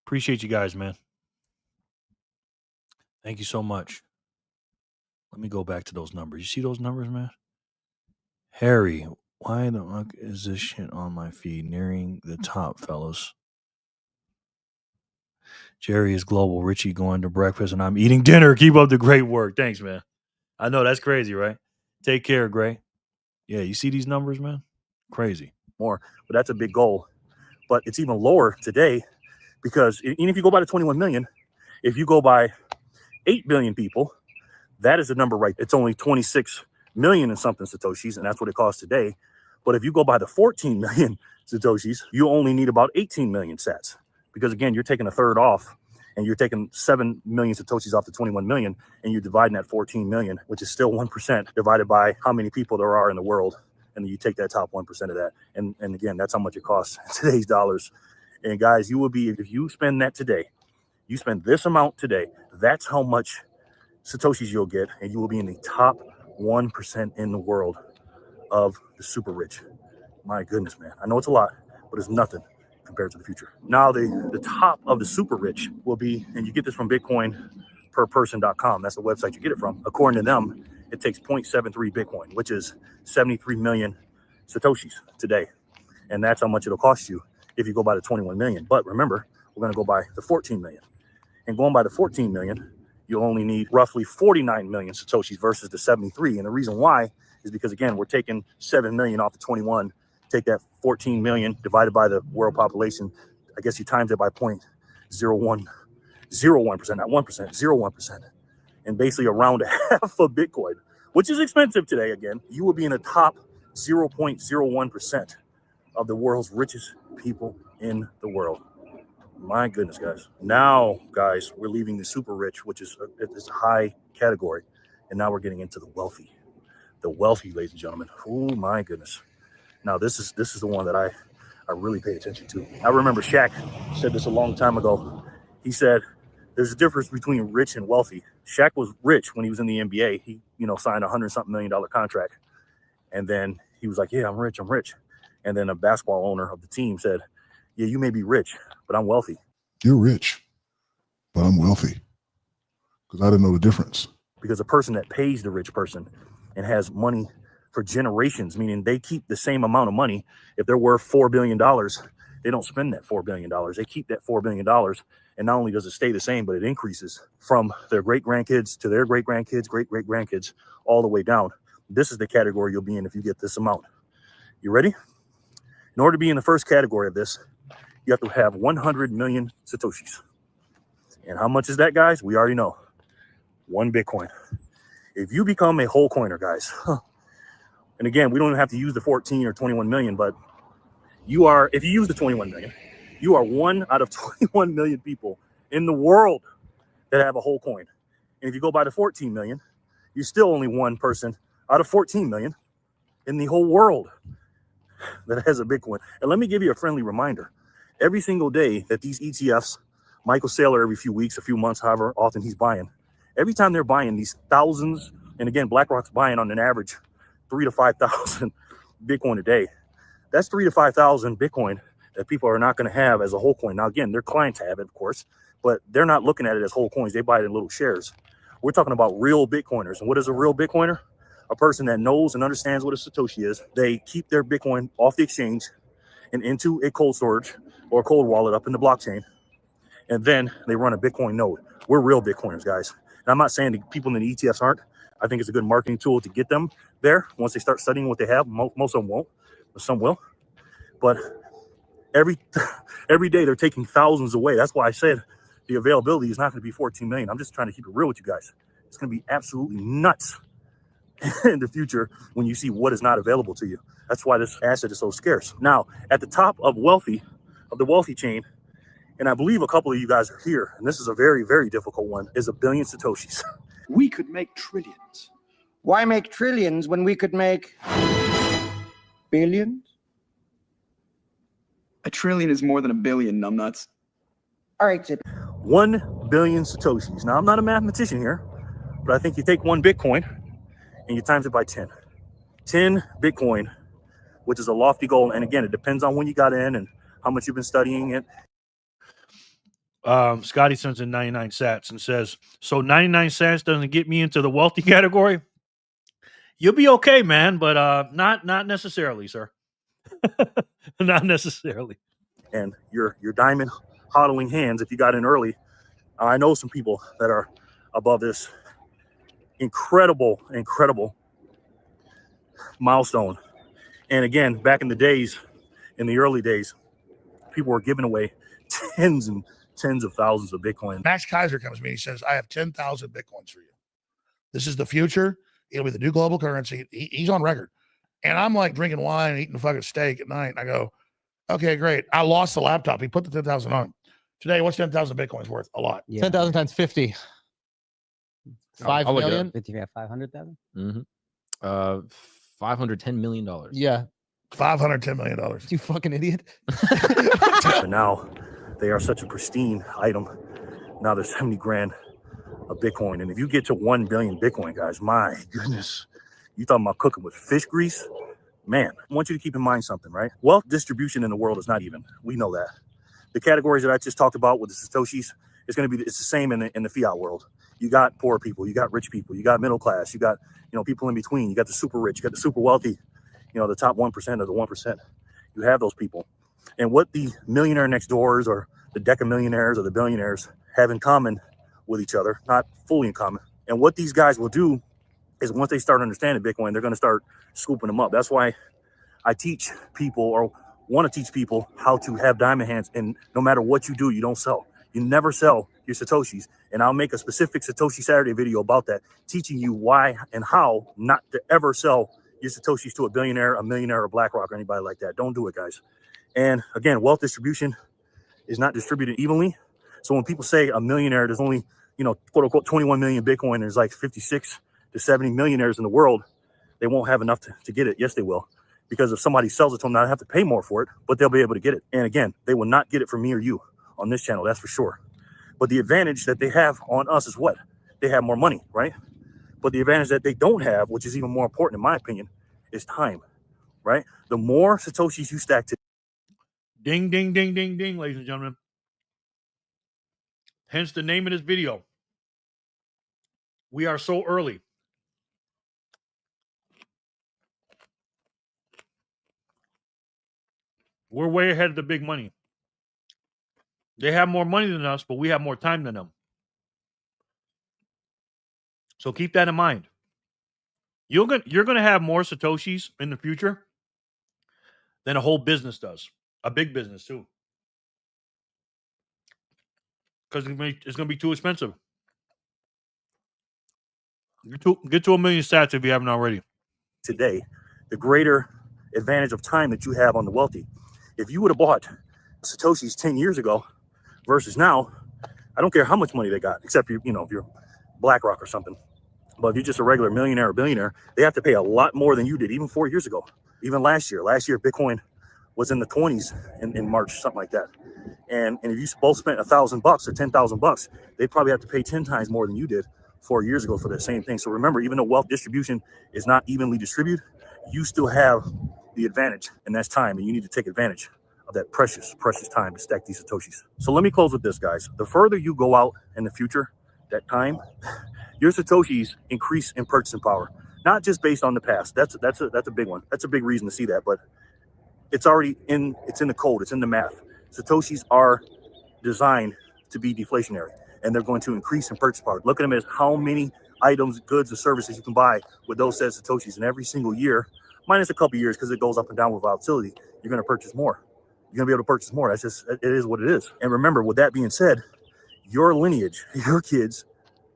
Appreciate you guys, man. Thank you so much. Let me go back to those numbers. You see those numbers, man? Harry, why the fuck is this shit on my feed? Nearing the top, fellas. Jerry is global. Richie going to breakfast, and I'm eating dinner. Keep up the great work. Thanks, man. I know that's crazy, right? Take care, Gray. Yeah, you see these numbers, man? Crazy. More, but that's a big goal. But it's even lower today, because even if you go by the 21 million, if you go by 8 billion people, that is the number right. It's only 26 million and something Satoshis, and that's what it costs today. But if you go by the 14 million Satoshis, you only need about 18 million sats. Because again, you're taking a third off, and you're taking 7 million Satoshis off the 21 million, and you're dividing that 14 million, which is still 1%, divided by how many people there are in the world. And then you take that top 1% of that. And again, that's how much it costs in today's dollars. And guys, you will be, if you spend that today, you spend this amount today, that's how much Satoshis you'll get, and you will be in the top 1% in the world of the super rich. My goodness, man. I know it's a lot, but it's nothing compared to the future. Now, the top of the super rich will be, and you get this from Bitcoin perperson.com. That's the website you get it from. According to them, it takes 0.73 Bitcoin, which is 73 million Satoshis today. And that's how much it'll cost you if you go by the 21 million. But remember, we're going to go by the 14 million. And going by the 14 million, you'll only need roughly 49 million Satoshis versus the 73. And the reason why is because, again, we're taking 7 million off the 21. Take that 14 million divided by the world population. I guess you times it by 0.01%, not 1%, 0.1%. And basically around half of Bitcoin, which is expensive today, again, you will be in the top 0.01% of the world's richest people in the world. My goodness, guys. Now, guys, we're leaving the super rich, which is a high category. And now we're getting into the wealthy. The wealthy, ladies and gentlemen. Oh, my goodness. Now, this is the one that I really pay attention to. I remember Shaq said this a long time ago. He said, there's a difference between rich and wealthy. Shaq was rich when he was in the NBA. He, signed a $100-something million contract. And then he was like, yeah, I'm rich. And then a basketball owner of the team said, yeah, you may be rich, but I'm wealthy. You're rich, but I'm wealthy. Because I didn't know the difference. Because a person that pays the rich person and has money for generations, meaning they keep the same amount of money. If they're worth $4 billion, they don't spend that $4 billion. They keep that $4 billion. And not only does it stay the same, but it increases from their great-grandkids to their great-grandkids, great-great-grandkids, all the way down. This is the category you'll be in if you get this amount. You ready? In order to be in the first category of this, you have to have 100 million Satoshis. And how much is that, guys? We already know. 1 Bitcoin. If you become a whole coiner, guys, and again, we don't even have to use the 14 or 21 million, but you are, if you use the 21 million, you are 1 out of 21 million people in the world that have a whole coin. And if you go by the 14 million, you're still only 1 person out of 14 million in the whole world that has a Bitcoin. And let me give you a friendly reminder. Every single day that these ETFs, Michael Saylor every few weeks, a few months, however often he's buying, every time they're buying these thousands, and again, BlackRock's buying on an average 3,000 to 5,000 Bitcoin a day. That's 3,000 to 5,000 Bitcoin that people are not going to have as a whole coin. Now, again, their clients have it, of course, but they're not looking at it as whole coins. They buy it in little shares. We're talking about real Bitcoiners. And what is a real Bitcoiner? A person that knows and understands what a Satoshi is. They keep their Bitcoin off the exchange and into a cold storage or a cold wallet up in the blockchain. And then they run a Bitcoin node. We're real Bitcoiners, guys. And I'm not saying the people in the ETFs aren't. I think it's a good marketing tool to get them there. Once they start studying what they have, most of them won't, but some will. But every day they're taking thousands away. That's why I said the availability is not going to be 14 million. I'm just trying to keep it real with you guys. It's going to be absolutely nuts in the future when you see what is not available to you. That's why this asset is so scarce. Now, at the top of the wealthy chain, and I believe a couple of you guys are here, and this is a very, very difficult one, is 1 billion Satoshis. We could make trillions. Why make trillions when we could make billions? A trillion is more than a billion, numbnuts. All right, Zip. 1 billion Satoshis. Now, I'm not a mathematician here, but I think you take 1 Bitcoin and you times it by 10. 10 Bitcoin, which is a lofty goal. And again, it depends on when you got in and how much you've been studying it. Scotty sends in 99 sats and says, so 99 sats doesn't get me into the wealthy category? You'll be okay, man, but not necessarily, sir. Not necessarily. And your diamond hodling hands, if you got in early, I know some people that are above this incredible milestone. And again, back in the days, in the early days, people were giving away tens and tens of thousands of Bitcoin. Max Kaiser comes to me and he says, I have 10,000 Bitcoins for you. This is the future. It'll be the new global currency. He's on record. And I'm like drinking wine and eating a fucking steak at night. And I go, okay, great. I lost the laptop. He put the 10,000 on. Today, what's 10,000 Bitcoins worth? A lot. Yeah. 10,000 times 50. 5 million? 500,000? Mm-hmm. $510 million. Yeah. $510 million. You fucking idiot. But now they are such a pristine item. Now there's 70 grand of Bitcoin. And if you get to 1 billion Bitcoin, guys, my goodness, you talking about cooking with fish grease? Man, I want you to keep in mind something, right? Wealth distribution in the world is not even. We know that. The categories that I just talked about with the Satoshis, it's the same in the fiat world. You got poor people, you got rich people, you got middle class, you got, people in between, you got the super rich, you got the super wealthy, the top 1% of the 1%. You have those people. And what the millionaire next doors or the decamillionaires or the billionaires have in common with each other, not fully in common. And what these guys will do is once they start understanding Bitcoin, they're going to start scooping them up. That's why I teach people or want to teach people how to have diamond hands. And no matter what you do, you don't sell. You never sell your Satoshis. And I'll make a specific Satoshi Saturday video about that, teaching you why and how not to ever sell your Satoshis to a billionaire, a millionaire, or BlackRock, or anybody like that. Don't do it, guys. And again, wealth distribution is not distributed evenly. So when people say a millionaire, there's only, quote unquote, 21 million Bitcoin, there's like 56 to 70 millionaires in the world, they won't have enough to get it. Yes, they will. Because if somebody sells it to them, they'll have to pay more for it, but they'll be able to get it. And again, they will not get it from me or you on this channel, that's for sure. But the advantage that they have on us is what? They have more money, right? But the advantage that they don't have, which is even more important in my opinion, is time, right? The more Satoshis you stack to. Ding, ding, ding, ding, ding, ladies and gentlemen. Hence the name of this video. We are so early. We're way ahead of the big money. They have more money than us, but we have more time than them. So keep that in mind. You're going to have more Satoshis in the future than a whole business does. A big business, too. Because it's going to be too expensive. Get to 1 million sats if you haven't already. Today, the greater advantage of time that you have on the wealthy. If you would have bought Satoshis 10 years ago versus now, I don't care how much money they got, except if you're BlackRock or something. But if you're just a regular millionaire or billionaire, they have to pay a lot more than you did, even 4 years ago, even last year. Last year, Bitcoin was in the 20s in March, something like that. And if you both spent $1,000 or $10,000, they'd probably have to pay 10 times more than you did 4 years ago for that same thing. So remember, even though wealth distribution is not evenly distributed, you still have the advantage, and that's time. And you need to take advantage of that precious, precious time to stack these Satoshis. So let me close with this, guys. The further you go out in the future, that time, your Satoshis increase in purchasing power, not just based on the past. That's a big one. That's a big reason to see that, but it's already in the code. It's in the math. Satoshis are designed to be deflationary, and they're going to increase in purchase power. Look at them as how many items, goods, or services you can buy with those set of Satoshis. And every single year, minus a couple years because it goes up and down with volatility, you're going to purchase more. You're going to be able to purchase more. That's just, it is what it is. And remember, with that being said, your lineage, your kids,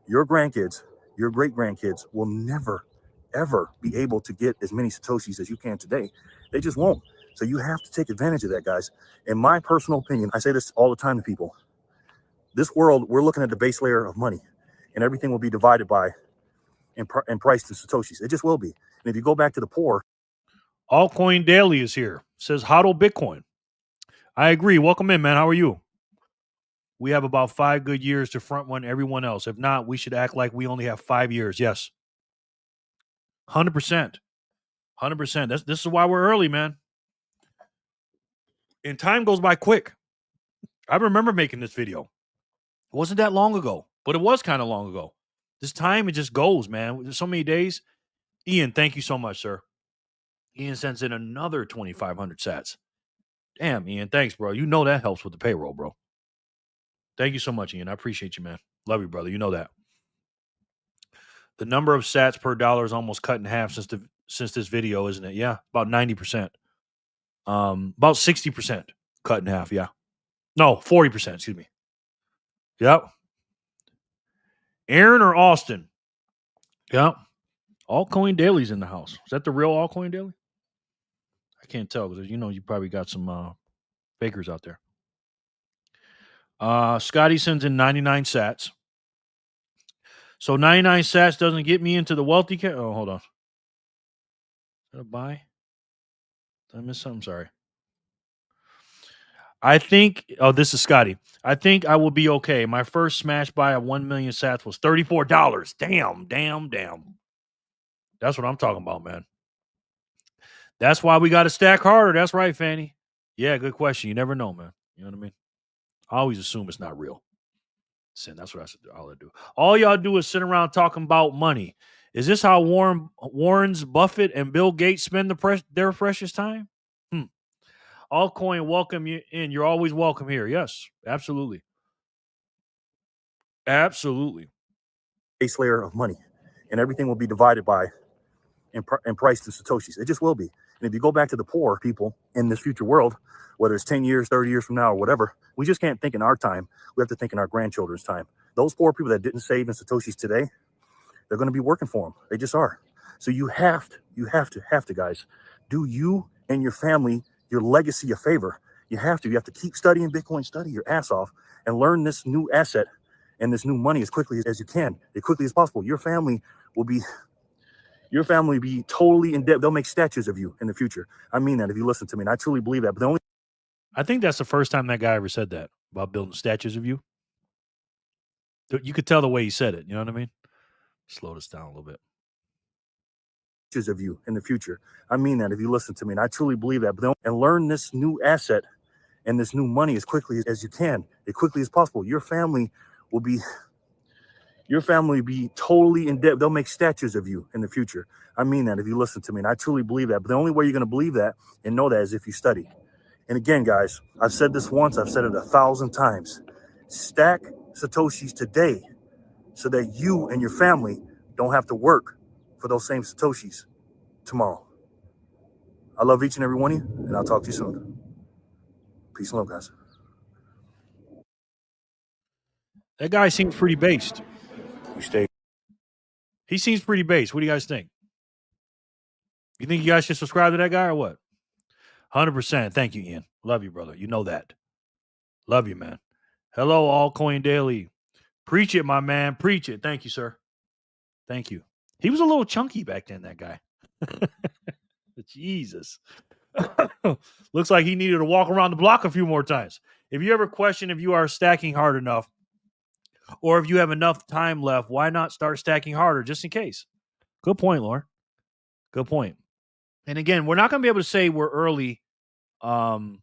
your grandkids, your great-grandkids will never, ever be able to get as many Satoshis as you can today. They just won't. So you have to take advantage of that, guys. In my personal opinion, I say this all the time to people. This world, we're looking at the base layer of money, and everything will be divided by and priced in Satoshis. It just will be. And if you go back to the poor. Altcoin Daily is here. Says, hodl Bitcoin. I agree. Welcome in, man. How are you? We have about 5 good years to front run everyone else. If not, we should act like we only have 5 years. Yes. 100%. 100%. This is why we're early, man. And time goes by quick. I remember making this video. It wasn't that long ago, but it was kind of long ago. This time, it just goes, man. There's so many days. Ian, thank you so much, sir. Ian sends in another 2,500 sats. Damn, Ian, thanks, bro. You know that helps with the payroll, bro. Thank you so much, Ian. I appreciate you, man. Love you, brother. You know that. The number of sats per dollar is almost cut in half since this video, isn't it? Yeah, about 90%. About 60% cut in half, yeah. No, 40%, excuse me. Yep. Aaron or Austin? Yep. Altcoin Daily's in the house. Is that the real Altcoin Daily? I can't tell because you probably got some fakers out there. Scotty sends in 99 sats. So 99 sats doesn't get me into the wealthy Oh, hold on. Is that a buy? Did I miss something? Sorry. I think, this is Scotty. I think I will be okay. My first smash buy of 1 million sats was $34. Damn. That's what I'm talking about, man. That's why we got to stack harder. That's right, Fanny. Yeah, good question. You never know, man. You know what I mean? I always assume it's not real. Sin, that's what all I do. All y'all do is sit around talking about money. Is this how Warren's Buffett and Bill Gates spend their precious time? Allcoin, welcome you in. You're always welcome here. Yes, absolutely. Absolutely. Base layer of money, and everything will be divided by and priced in Satoshis. It just will be. And if you go back to the poor people in this future world, whether it's 10 years, 30 years from now, or whatever, we just can't think in our time. We have to think in our grandchildren's time. Those poor people that didn't save in Satoshis today, they're going to be working for them. They just are. So you have to, guys, do you and your family, your legacy a favor. You have to keep studying Bitcoin, study your ass off, and learn this new asset and this new money as quickly as you can, as quickly as possible. Your family will be totally in debt. They'll make statues of you in the future. I mean that if you listen to me, and I truly believe that. But I think that's the first time that guy ever said that about building statues of you. You could tell the way he said it. You know what I mean? Slow this down a little bit. Of you in the future. I mean that if you listen to me, and I truly believe that. But and learn this new asset and this new money as quickly as you can, as quickly as possible. Your family will be totally in debt. They'll make statues of you in the future. I mean that if you listen to me, and I truly believe that. But the only way you're going to believe that and know that is if you study. And again, guys, I've said this once, I've said it 1,000 times. Stack Satoshis today so that you and your family don't have to work for those same Satoshis tomorrow. I love each and every one of you, and I'll talk to you soon. Peace and love, guys. That guy seems pretty based. He seems pretty based. What do you guys think? You think you guys should subscribe to that guy or what? 100%. Thank you, Ian. Love you, brother. You know that. Love you, man. Hello, Allcoin Daily. Preach it, my man. Preach it. Thank you, sir. Thank you. He was a little chunky back then, that guy. Jesus. Looks like he needed to walk around the block a few more times. If you ever question if you are stacking hard enough or if you have enough time left, why not start stacking harder just in case? Good point, Lauren. Good point. And again, we're not going to be able to say we're early for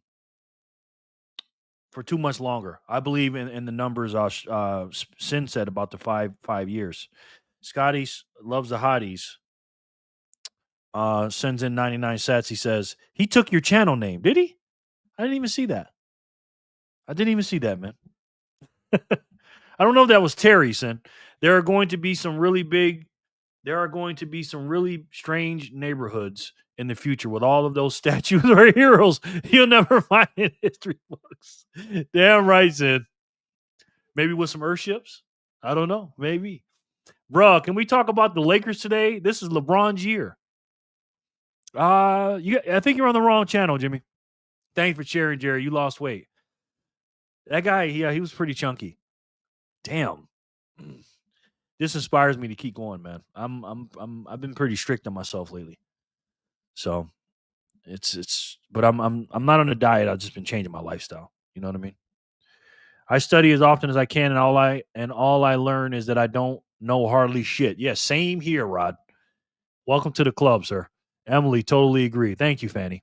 too much longer. I believe in the numbers Sin said about the five years. Scotty loves the hotties. Sends in 99 sats. He says, he took your channel name. Did he? I didn't even see that. Man. I don't know if that was Terry, Sin. There are going to be some really strange neighborhoods in the future with all of those statues or heroes you'll never find in history books. Damn right, Sin. Maybe with some Earthships? I don't know. Maybe. Bruh, can we talk about the Lakers today? This is LeBron's year. I think you're on the wrong channel, Jimmy. Thanks for sharing, Jerry. You lost weight. That guy, yeah, he was pretty chunky. Damn. This inspires me to keep going, man. I've been pretty strict on myself lately. So but I'm not on a diet. I've just been changing my lifestyle. You know what I mean? I study as often as I can, and all I learn is that I don't know hardly shit. Yeah, same here, Rod. Welcome to the club, sir. Emily, totally agree. Thank you, Fanny.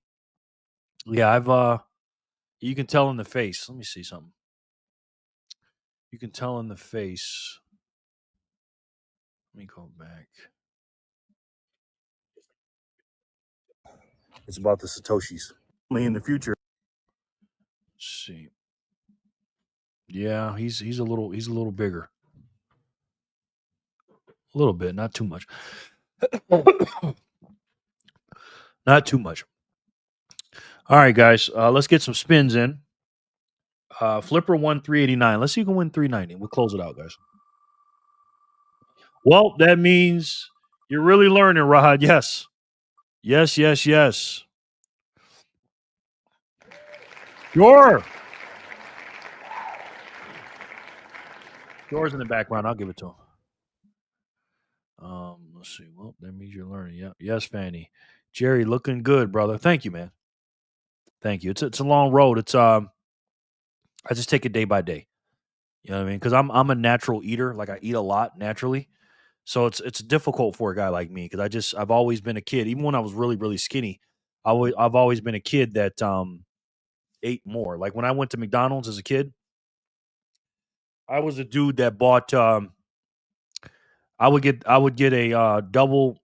Yeah, you can tell in the face. Let me see something. You can tell in the face. Let me go back. It's about the Satoshis. In the future. Let's see. Yeah, he's a little bigger. A little bit, not too much. Not too much. All right, guys. Let's get some spins in. Flipper won 389. Let's see who can win 390. We'll close it out, guys. Well, that means you're really learning, Rod. Yes. Yes. Sure. Yours in the background. I'll give it to him. Let's see. Well, that means you're learning. Yeah. Yes, Fanny. Jerry, looking good, brother. Thank you, man. Thank you. It's a long road. It's I just take it day by day. You know what I mean? Because I'm a natural eater. Like I eat a lot naturally. So it's difficult for a guy like me because I've always been a kid. Even when I was really, really skinny, I've always been a kid that ate more. Like when I went to McDonald's as a kid, I was a dude that bought. I would get a double.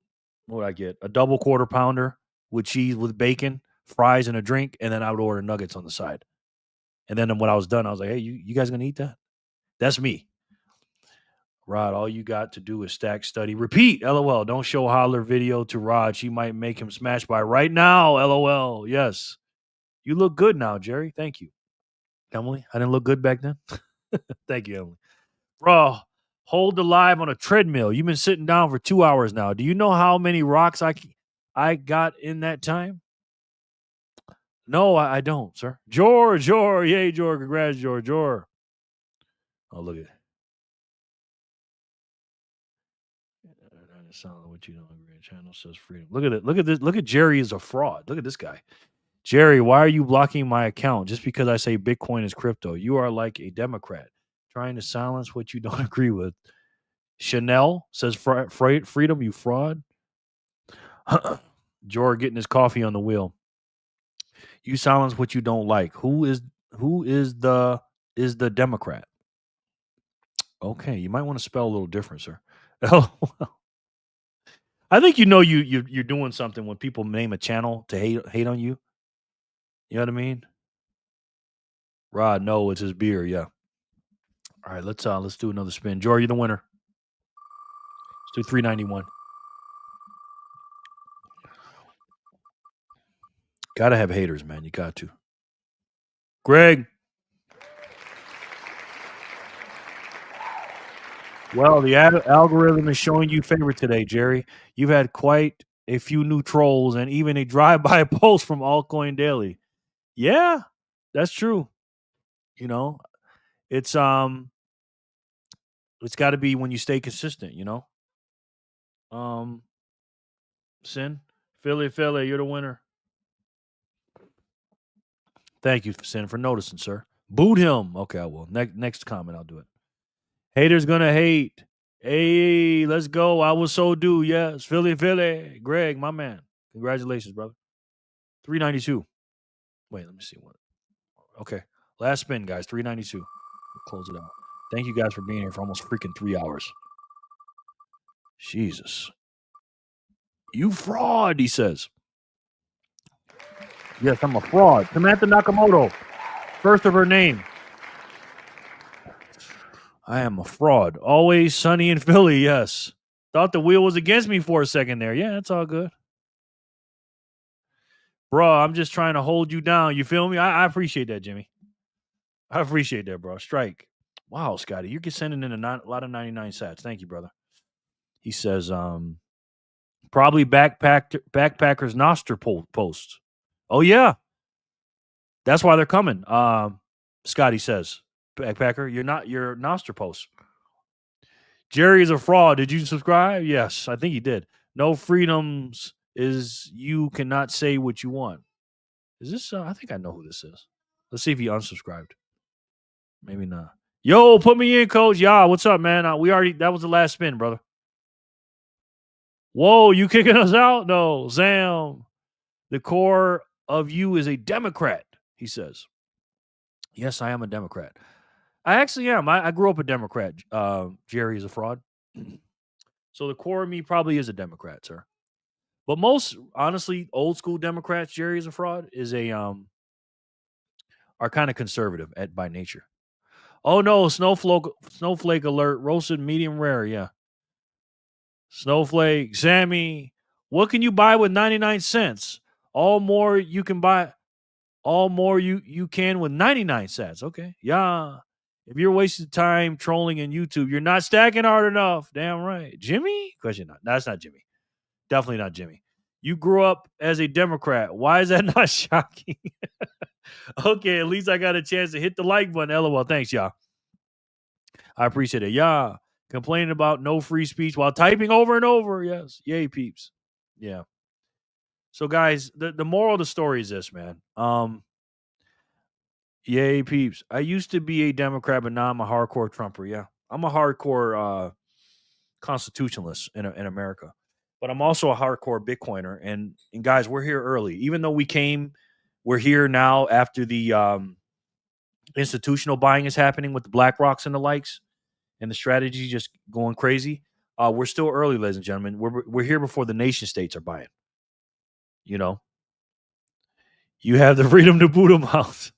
What would I get? A double quarter pounder with cheese with bacon, fries, and a drink, and then I would order nuggets on the side. And then when I was done, I was like, "Hey, you guys gonna eat that?" That's me. Rod, all you got to do is stack, study, repeat. LOL. Don't show Holler video to Rod. She might make him smash by right now. LOL. Yes. You look good now, Jerry. Thank you. Emily, I didn't look good back then. Thank you, Emily. Bro, hold the live on a treadmill. You've been sitting down for 2 hours now. Do you know how many rocks I got in that time? No, I don't, sir. George. Yay, George. Congrats, George. Oh, look at it. Sound what you don't agree. Channel says freedom. Look at it. Look at this. Look at Jerry is a fraud. Look at this guy. Jerry, why are you blocking my account just because I say Bitcoin is crypto? You are like a Democrat trying to silence what you don't agree with. Chanel says freedom, you fraud. George getting his coffee on the wheel. You silence what you don't like. Who is the Democrat? Okay, you might want to spell a little different, sir. I think you're doing something when people name a channel to hate on you. You know what I mean? Rod, no, it's his beer. Yeah. All right, let's do another spin. Jory, you're the winner. Let's do 391. Gotta have haters, man. You got to. Greg. Well, the algorithm is showing you favor today, Jerry. You've had quite a few new trolls and even a drive-by post from Altcoin Daily. Yeah, that's true. You know, it's got to be when you stay consistent, you know. Sin, Philly, you're the winner. Thank you, Sin, for noticing, sir. Boot him. Okay, I will. Next comment, I'll do it. Haters gonna hate. Hey, let's go. I will so do. Yes, Philly. Greg, my man. Congratulations, brother. 392. Wait, let me see what. Okay, last spin, guys. 392. We'll close it out. Thank you guys for being here for almost freaking 3 hours. Jesus. You fraud, he says. Yes, I'm a fraud. Samantha Nakamoto. First of her name. I am a fraud. Always sunny in Philly, yes. Thought the wheel was against me for a second there. Yeah, it's all good. Bro, I'm just trying to hold you down. You feel me? I appreciate that, Jimmy. I appreciate that, bro. Strike. Wow, Scotty. You're sending in a lot of 99 sats. Thank you, brother. He says, probably Backpackers Noster post. Oh, yeah. That's why they're coming. Scotty says, Backpacker, your Noster post. Jerry is a fraud. Did you subscribe? Yes, I think he did. No freedoms is you cannot say what you want. Is this? I think I know who this is. Let's see if he unsubscribed. Maybe not. Yo, put me in, coach. Yeah, what's up, man? That was the last spin, brother. Whoa, you kicking us out? No, Zam. The core of you is a Democrat, he says. Yes, I am a Democrat. I actually am. I grew up a Democrat. Jerry is a fraud. So the core of me probably is a Democrat, sir. But most, honestly, old school Democrats, Jerry is a fraud, are kind of conservative by nature. Oh no, snowflake alert, roasted medium rare, yeah. Snowflake, Sammy, what can you buy with 99 cents? All more you can with 99 cents. Okay. Yeah. If you're wasting time trolling in YouTube, you're not stacking hard enough. Damn right. Jimmy? Question not. No, that's not Jimmy. Definitely not Jimmy. You grew up as a Democrat. Why is that not shocking? Okay, at least I got a chance to hit the like button. LOL. Thanks, y'all. I appreciate it. Yeah. Complaining about no free speech while typing over and over. Yes. Yay, peeps. Yeah. So, guys, the moral of the story is this, man. Yay, peeps. I used to be a Democrat, but now I'm a hardcore Trumper. Yeah. I'm a hardcore constitutionalist in America. But I'm also a hardcore Bitcoiner. And guys, we're here early. Even though we're here now after the institutional buying is happening with the BlackRocks and the likes, and the strategy just going crazy. We're still early, ladies and gentlemen. We're here before the nation states are buying. You know, you have the freedom to boot them out.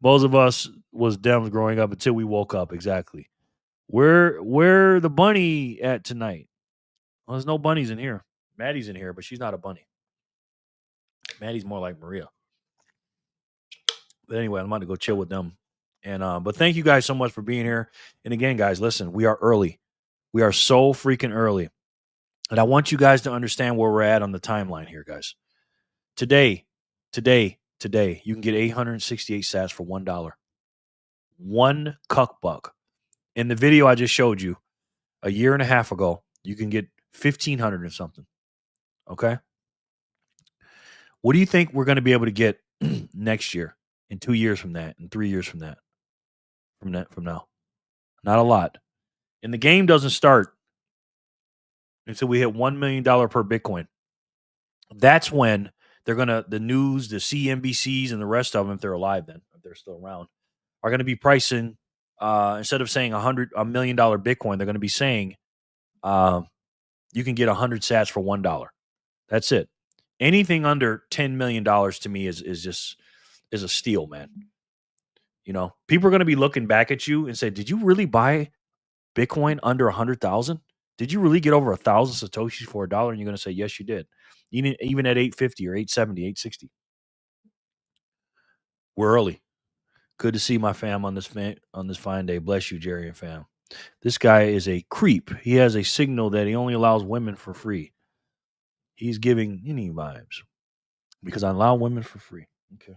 Most of us was Dems growing up until we woke up. Exactly. Where the bunny at tonight? Well, there's no bunnies in here. Maddie's in here, but she's not a bunny. Maddie's more like Maria. But anyway, I'm about to go chill with them. And but thank you guys so much for being here. And again, guys, listen, we are early. We are so freaking early. And I want you guys to understand where we're at on the timeline here, guys. Today, you can get 868 sats for $1. One cuck buck. In the video I just showed you a year and a half ago, you can get 1,500 and something. Okay? What do you think we're going to be able to get next year, in 2 years from that, in 3 years from that? From now? Not a lot. And the game doesn't start until we hit $1 million per Bitcoin. That's when they're going to, the news, the CNBCs, and the rest of them, if they're alive then, if they're still around, are going to be pricing, instead of saying $1 million Bitcoin, they're going to be saying you can get 100 sats for $1. That's it. Anything under $10 million to me is a steal, man. You know, people are going to be looking back at you and say, did you really buy Bitcoin under 100,000? Did you really get over 1,000 Satoshis for $1? And you're going to say, yes, you did. Even at 850 or 870, 860. We're early. Good to see my fam on this fine day. Bless you, Jerry and fam. This guy is a creep. He has a signal that he only allows women for free. He's giving any vibes because I allow women for free. Okay.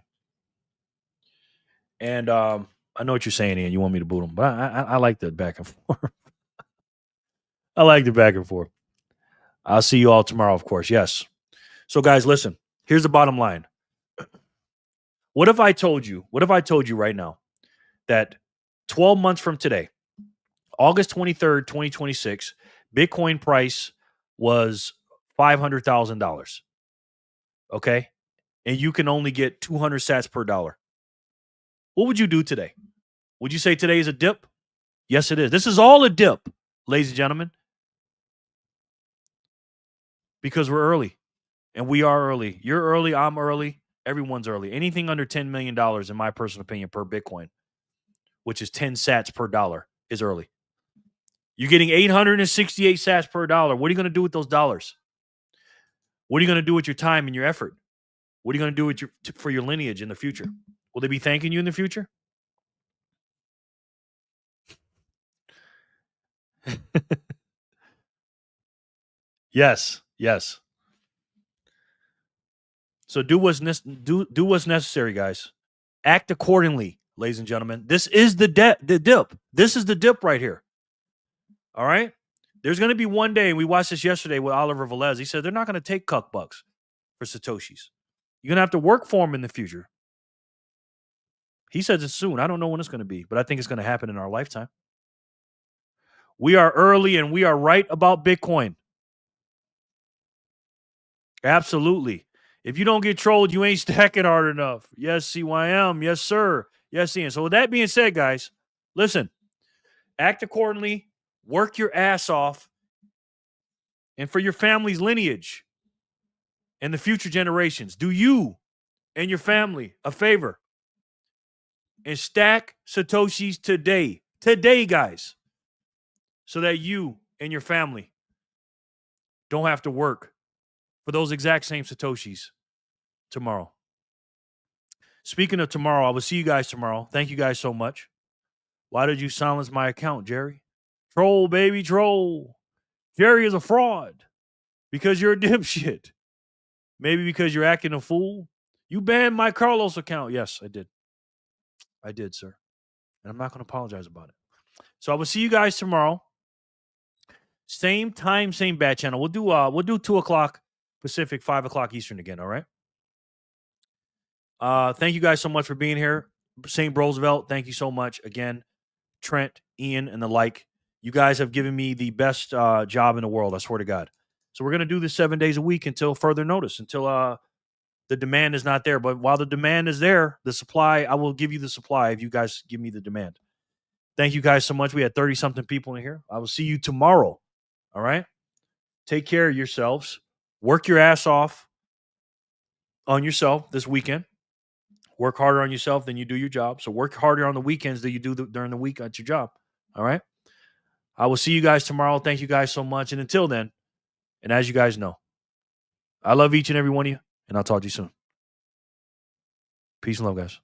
And I know what you're saying, Ian. You want me to boot him, but I like the back and forth. I like the back and forth. I'll see you all tomorrow, of course. Yes. So, guys, listen. Here's the bottom line. What if I told you right now that 12 months from today, August 23rd, 2026, Bitcoin price was $500,000. Okay? And you can only get 200 sats per dollar. What would you do today? Would you say today is a dip? Yes, it is. This is all a dip, ladies and gentlemen. Because we're early. And we are early. You're early. I'm early. Everyone's early. Anything under $10 million, in my personal opinion, per Bitcoin, which is 10 sats per dollar, is early. You're getting 868 sats per dollar. What are you going to do with those dollars? What are you going to do with your time and your effort? What are you going to do with for your lineage in the future? Will they be thanking you in the future? Yes. So do what's necessary, guys. Act accordingly, ladies and gentlemen. This is the dip. This is the dip right here. All right? There's going to be one day, and we watched this yesterday with Oliver Velez. He said they're not going to take cuck bucks for Satoshis. You're going to have to work for them in the future. He says it's soon. I don't know when it's going to be, but I think it's going to happen in our lifetime. We are early, and we are right about Bitcoin. Absolutely. If you don't get trolled, you ain't stacking hard enough. Yes, CYM. Yes, sir. Yes, Ian. So with that being said, guys, listen, act accordingly, work your ass off, and for your family's lineage and the future generations, do you and your family a favor and stack Satoshis today. Today, guys. So that you and your family don't have to work for those exact same Satoshis tomorrow. Speaking of tomorrow, I will see you guys tomorrow. Thank you guys so much. Why did you silence my account, Jerry? Troll, baby, troll. Jerry is a fraud because you're a dipshit. Maybe because you're acting a fool. You banned my Carlos account. Yes, I did. I did, sir. And I'm not going to apologize about it. So I will see you guys tomorrow. Same time, same bat channel. We'll do 2 o'clock Pacific, 5 o'clock Eastern again. All right. Thank you guys so much for being here. St. Roosevelt, thank you so much again. Trent, Ian, and the like. You guys have given me the best job in the world. I swear to God. So we're gonna do this 7 days a week until further notice. Until the demand is not there. But while the demand is there, the supply, I will give you the supply if you guys give me the demand. Thank you guys so much. We had 30-something people in here. I will see you tomorrow. All right? Take care of yourselves. Work your ass off on yourself this weekend. Work harder on yourself than you do your job. So work harder on the weekends than you do during the week at your job. All right? I will see you guys tomorrow. Thank you guys so much. And until then, and as you guys know, I love each and every one of you, and I'll talk to you soon. Peace and love, guys.